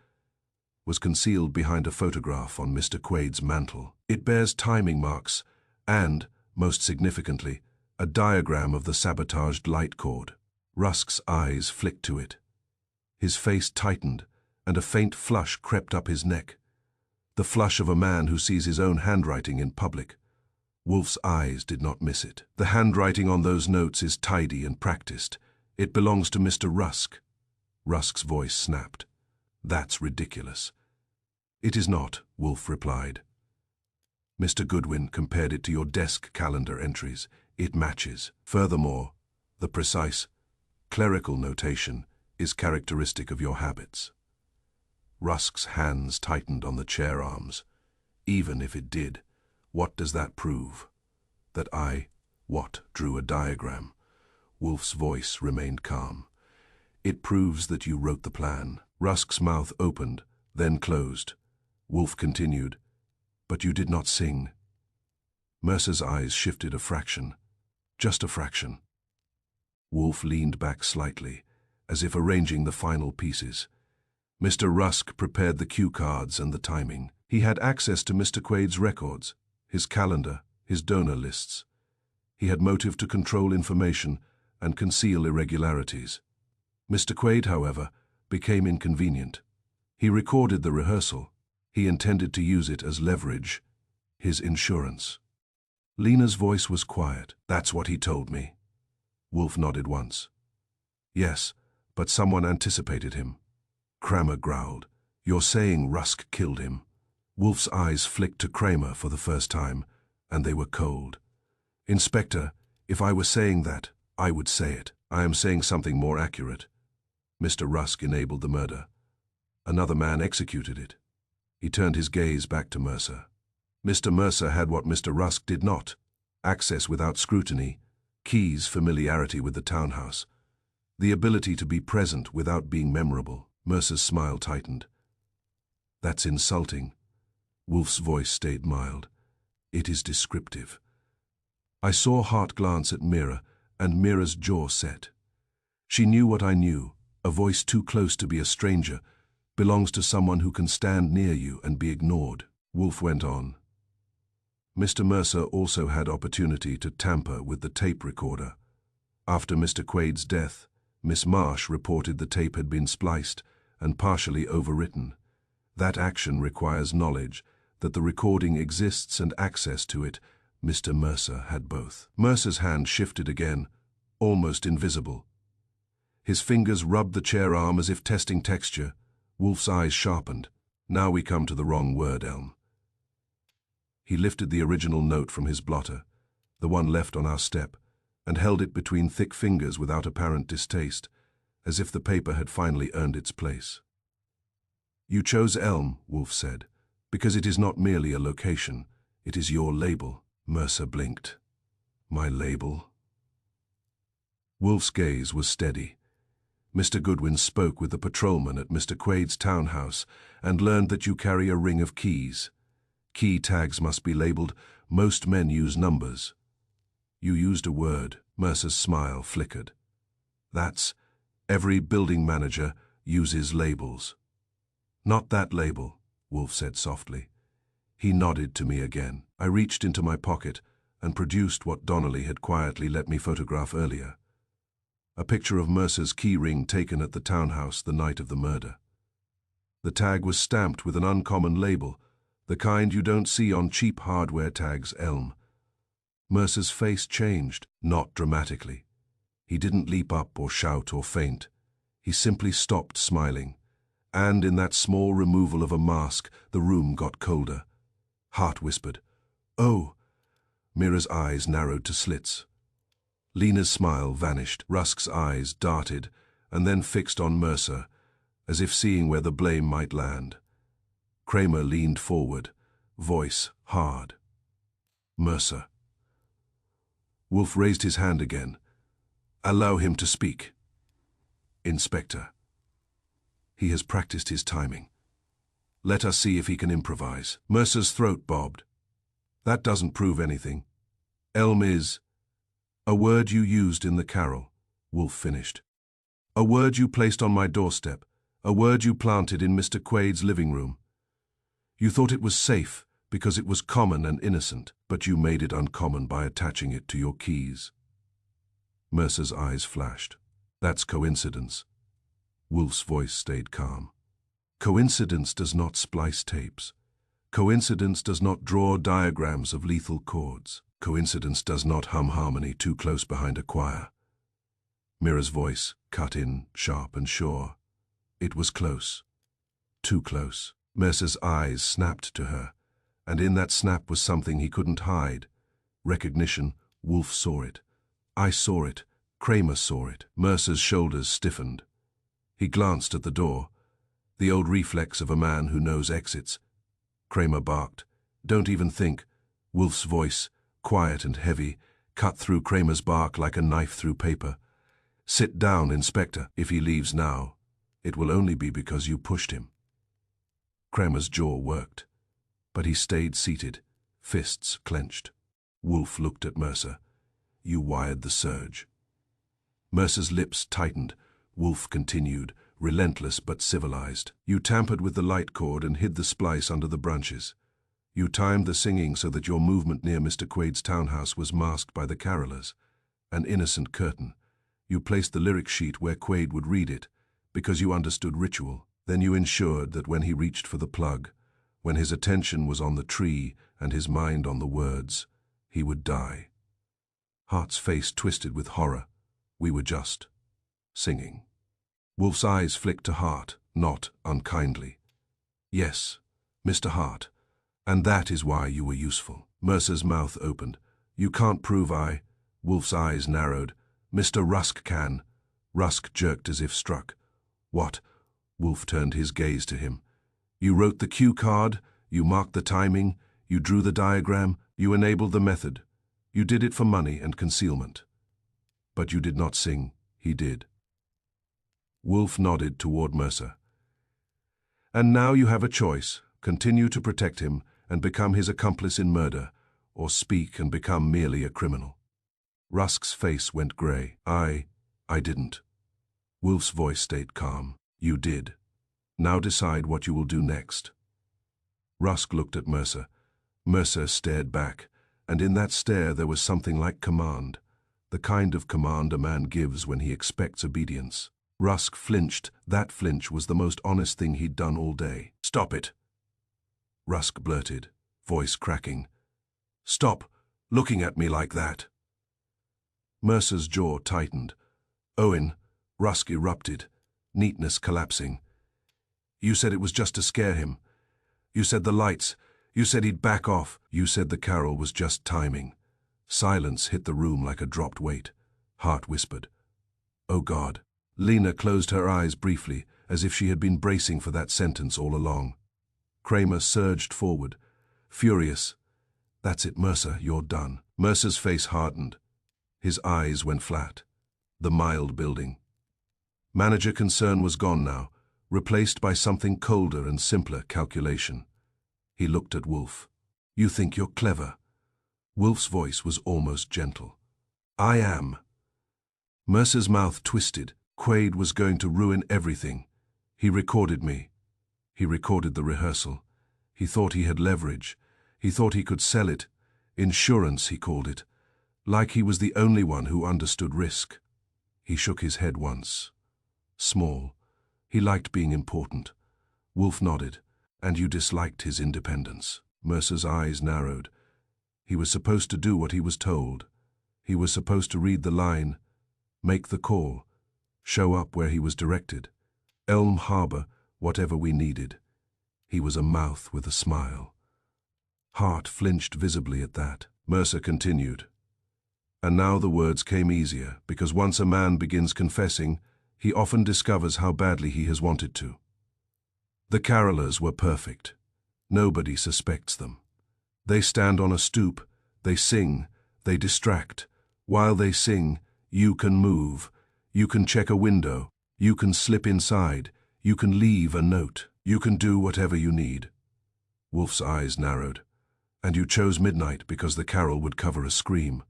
was concealed behind a photograph on Mr. Quaid's mantel. It bears timing marks and, most significantly, a diagram of the sabotaged light cord. Rusk's eyes flicked to it. His face tightened, and a faint flush crept up his neck. The flush of a man who sees his own handwriting in public. Wolfe's eyes did not miss it. The handwriting on those notes is tidy and practiced. It belongs to Mr. Rusk. Rusk's voice snapped. That's ridiculous. It is not, Wolfe replied. Mr. Goodwin compared it to your desk calendar entries. It matches. Furthermore, the precise, clerical notation is characteristic of your habits. Rusk's hands tightened on the chair arms. Even if it did, what does that prove? That I, drew a diagram. Wolfe's voice remained calm. It proves that you wrote the plan. Rusk's mouth opened, then closed. Wolfe continued, but you did not sing. Mercer's eyes shifted a fraction, just a fraction. Wolfe leaned back slightly, as if arranging the final pieces. Mr. Rusk prepared the cue cards and the timing. He had access to Mr. Quaid's records, his calendar, his donor lists. He had motive to control information and conceal irregularities. Mr. Quaid, however, became inconvenient. He recorded the rehearsal. He intended to use it as leverage, his insurance. Lena's voice was quiet. That's what he told me. Wolfe nodded once. Yes, but someone anticipated him. Kramer growled. You're saying Rusk killed him? Wolfe's eyes flicked to Kramer for the first time, and they were cold. Inspector, if I were saying that, I would say it. I am saying something more accurate. Mr. Rusk enabled the murder. Another man executed it. He turned his gaze back to Mercer. Mr. Mercer had what Mr. Rusk did not: access without scrutiny, keys, familiarity with the townhouse, the ability to be present without being memorable. Mercer's smile tightened. That's insulting. Wolfe's voice stayed mild. It is descriptive. I saw Hart glance at Mira, and Mira's jaw set. She knew what I knew. A voice too close to be a stranger belongs to someone who can stand near you and be ignored. Wolfe went on. Mr. Mercer also had opportunity to tamper with the tape recorder. After Mr. Quaid's death, Miss Marsh reported the tape had been spliced and partially overwritten. That action requires knowledge that the recording exists and access to it. Mr. Mercer had both. Mercer's hand shifted again, almost invisible. His fingers rubbed the chair arm as if testing texture. Wolfe's eyes sharpened. Now we come to the wrong word, Elm. He lifted the original note from his blotter, the one left on our step, and held it between thick fingers without apparent distaste, as if the paper had finally earned its place. You chose Elm, Wolfe said, because it is not merely a location, it is your label. Mercer blinked. My label? Wolfe's gaze was steady. Mr. Goodwin spoke with the patrolman at Mr. Quade's townhouse and learned that you carry a ring of keys. Key tags must be labeled. Most men use numbers. You used a word. Mercer's smile flickered. That's every building manager uses labels. Not that label, Wolfe said softly. He nodded to me again. I reached into my pocket and produced what Donnelly had quietly let me photograph earlier. A picture of Mercer's key ring taken at the townhouse the night of the murder. The tag was stamped with an uncommon label, the kind you don't see on cheap hardware tags, Elm. Mercer's face changed, not dramatically. He didn't leap up or shout or faint. He simply stopped smiling. And in that small removal of a mask, the room got colder. Hart whispered, "Oh." Mira's eyes narrowed to slits. Lena's smile vanished. Rusk's eyes darted and then fixed on Mercer, as if seeing where the blame might land. Kramer leaned forward, voice hard. "Mercer." Wolfe raised his hand again. "Allow him to speak." "Inspector. He has practiced his timing. Let us see if he can improvise." Mercer's throat bobbed. "That doesn't prove anything. Elm is a word you used in the carol," Wolfe finished. "A word you placed on my doorstep, a word you planted in Mr. Quade's living room. You thought it was safe because it was common and innocent, but you made it uncommon by attaching it to your keys." Mercer's eyes flashed. "That's coincidence." Wolfe's voice stayed calm. "Coincidence does not splice tapes. Coincidence does not draw diagrams of lethal chords. Coincidence does not hum harmony too close behind a choir." Mira's voice cut in, sharp and sure. It was close. Too close. Mercer's eyes snapped to her, and in that snap was something he couldn't hide. Recognition. Wolfe saw it. I saw it. Kramer saw it. Mercer's shoulders stiffened. He glanced at the door, the old reflex of a man who knows exits. Kramer barked, "Don't even think." Wolfe's voice, quiet and heavy, cut through Kramer's bark like a knife through paper. "Sit down, Inspector. If he leaves now, it will only be because you pushed him." Kramer's jaw worked, but he stayed seated, fists clenched. Wolfe looked at Mercer. "You wired the surge." Mercer's lips tightened. Wolfe continued, relentless but civilized. "You tampered with the light cord and hid the splice under the branches. You timed the singing so that your movement near Mr. Quade's townhouse was masked by the carolers. An innocent curtain. You placed the lyric sheet where Quade would read it, because you understood ritual. Then you ensured that when he reached for the plug, when his attention was on the tree and his mind on the words, he would die." Hart's face twisted with horror. "We were just singing." Wolfe's eyes flicked to Hart, not unkindly. "Yes, Mr. Hart, and that is why you were useful." Mercer's mouth opened. "You can't prove I—" Wolfe's eyes narrowed. "Mr. Rusk can." Rusk jerked as if struck. "What?" Wolfe turned his gaze to him. "You wrote the cue card, you marked the timing, you drew the diagram, you enabled the method. You did it for money and concealment. But you did not sing. He did." Wolfe nodded toward Mercer. "And now you have a choice. Continue to protect him and become his accomplice in murder, or speak and become merely a criminal." Rusk's face went gray. I didn't." Wolfe's voice stayed calm. "You did. Now decide what you will do next." Rusk looked at Mercer. Mercer stared back, and in that stare there was something like command, the kind of command a man gives when he expects obedience. Rusk flinched. That flinch was the most honest thing he'd done all day. "Stop it," Rusk blurted, voice cracking. "Stop looking at me like that." Mercer's jaw tightened. "Owen," Rusk erupted, neatness collapsing. "You said it was just to scare him. You said the lights. You said he'd back off. You said the carol was just timing." Silence hit the room like a dropped weight. Hart whispered, "Oh God." Lena closed her eyes briefly, as if she had been bracing for that sentence all along. Kramer surged forward, furious. "That's it, Mercer, you're done." Mercer's face hardened. His eyes went flat. The mild building. Manager concern was gone now, replaced by something colder and simpler: calculation. He looked at Wolfe. "You think you're clever?" Wolfe's voice was almost gentle. "I am." Mercer's mouth twisted. Quaid was going to ruin everything. He recorded me. He recorded the rehearsal. He thought he had leverage. He thought he could sell it. Insurance, he called it. Like he was the only one who understood risk. He shook his head once. Small. He liked being important. Wolfe nodded. "And you disliked his independence." Mercer's eyes narrowed. He was supposed to do what he was told. He was supposed to read the line, make the call, show up where he was directed. Elm Harbor, whatever we needed. He was a mouth with a smile. Hart flinched visibly at that. Mercer continued. And now the words came easier, because once a man begins confessing, he often discovers how badly he has wanted to. The carolers were perfect. Nobody suspects them. They stand on a stoop, they sing, they distract. While they sing, you can move, you can check a window, you can slip inside, you can leave a note, you can do whatever you need. Wolfe's eyes narrowed. And you chose midnight because the carol would cover a scream.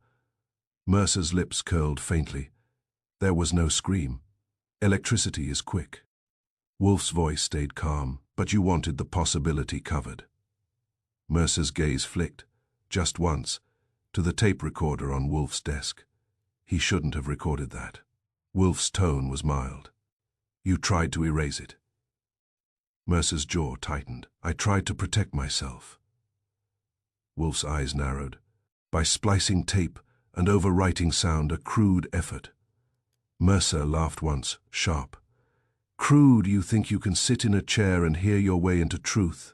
Mercer's lips curled faintly. There was no scream. Electricity is quick. Wolfe's voice stayed calm, but you wanted the possibility covered. Mercer's gaze flicked, just once, to the tape recorder on Wolfe's desk. He shouldn't have recorded that. Wolfe's tone was mild. You tried to erase it. Mercer's jaw tightened. I tried to protect myself. Wolfe's eyes narrowed. By splicing tape and overwriting sound, a crude effort. Mercer laughed once, sharp. Crude, you think you can sit in a chair and hear your way into truth.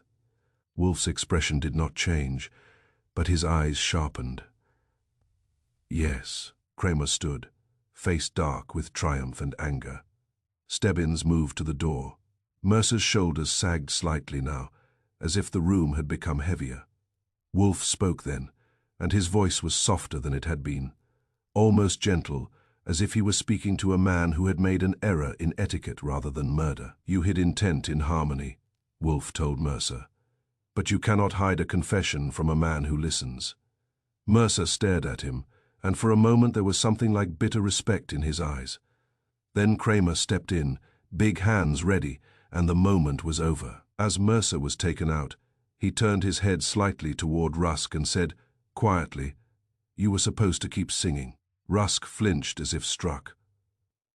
Wolfe's expression did not change, but his eyes sharpened. Yes, Kramer stood, face dark with triumph and anger. Stebbins moved to the door. Mercer's shoulders sagged slightly now, as if the room had become heavier. Wolfe spoke then, and his voice was softer than it had been, almost gentle, as if he was speaking to a man who had made an error in etiquette rather than murder. You hid intent in harmony, Wolfe told Mercer. But you cannot hide a confession from a man who listens. Mercer stared at him, and for a moment there was something like bitter respect in his eyes. Then Kramer stepped in, big hands ready, and the moment was over. As Mercer was taken out, he turned his head slightly toward Rusk and said, quietly, "You were supposed to keep singing." Rusk flinched as if struck.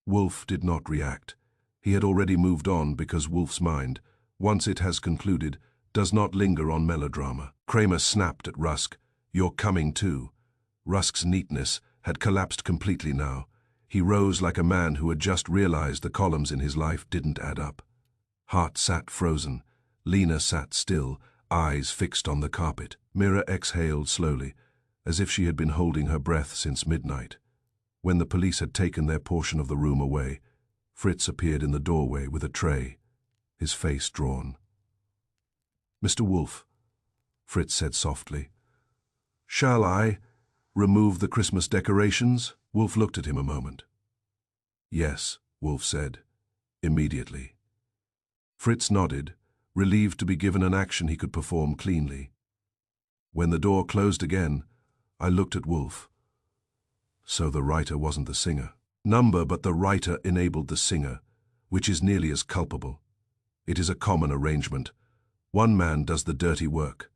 Wolfe did not react. He had already moved on because Wolfe's mind, once it has concluded, does not linger on melodrama. Kramer snapped at Rusk, "You're coming too." Rusk's neatness had collapsed completely now. He rose like a man who had just realized the columns in his life didn't add up. Hart sat frozen. Lena sat still, eyes fixed on the carpet. Mira exhaled slowly, as if she had been holding her breath since midnight. When the police had taken their portion of the room away, Fritz appeared in the doorway with a tray, his face drawn. "Mr. Wolfe," Fritz said softly. "Shall I remove the Christmas decorations?" Wolfe looked at him a moment. "Yes," Wolfe said, immediately. Fritz nodded, relieved to be given an action he could perform cleanly. When the door closed again, I looked at Wolfe. So the writer wasn't the singer. But the writer enabled the singer, which is nearly as culpable. It is a common arrangement. One man does the dirty work.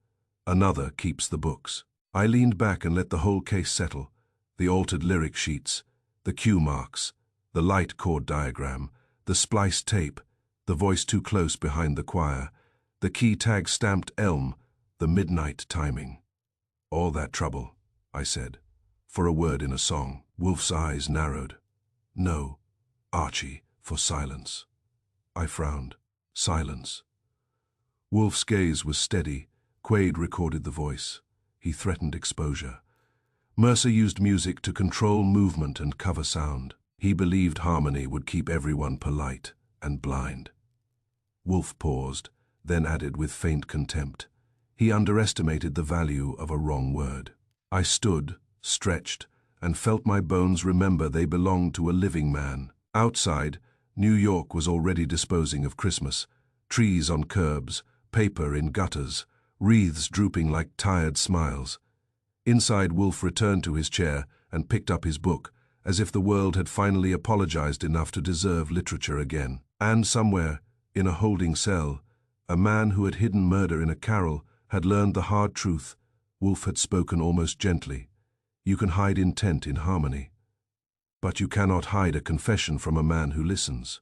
Another keeps the books. I leaned back and let the whole case settle. The altered lyric sheets, the cue marks, the light chord diagram, the spliced tape, the voice too close behind the choir, the key tag stamped Elm, the midnight timing. All that trouble, I said, for a word in a song. Wolfe's eyes narrowed. No, Archie, for silence. I frowned. Silence. Wolfe's gaze was steady. Quaid recorded the voice. He threatened exposure. Mercer used music to control movement and cover sound. He believed harmony would keep everyone polite and blind. Wolfe paused, then added with faint contempt. He underestimated the value of a wrong word. I stood, stretched, and felt my bones remember they belonged to a living man. Outside, New York was already disposing of Christmas. Trees on curbs, paper in gutters, wreaths drooping like tired smiles. Inside, Wolfe returned to his chair and picked up his book, as if the world had finally apologized enough to deserve literature again. And somewhere, in a holding cell, a man who had hidden murder in a carol had learned the hard truth. Wolfe had spoken almost gently. You can hide intent in harmony, but you cannot hide a confession from a man who listens.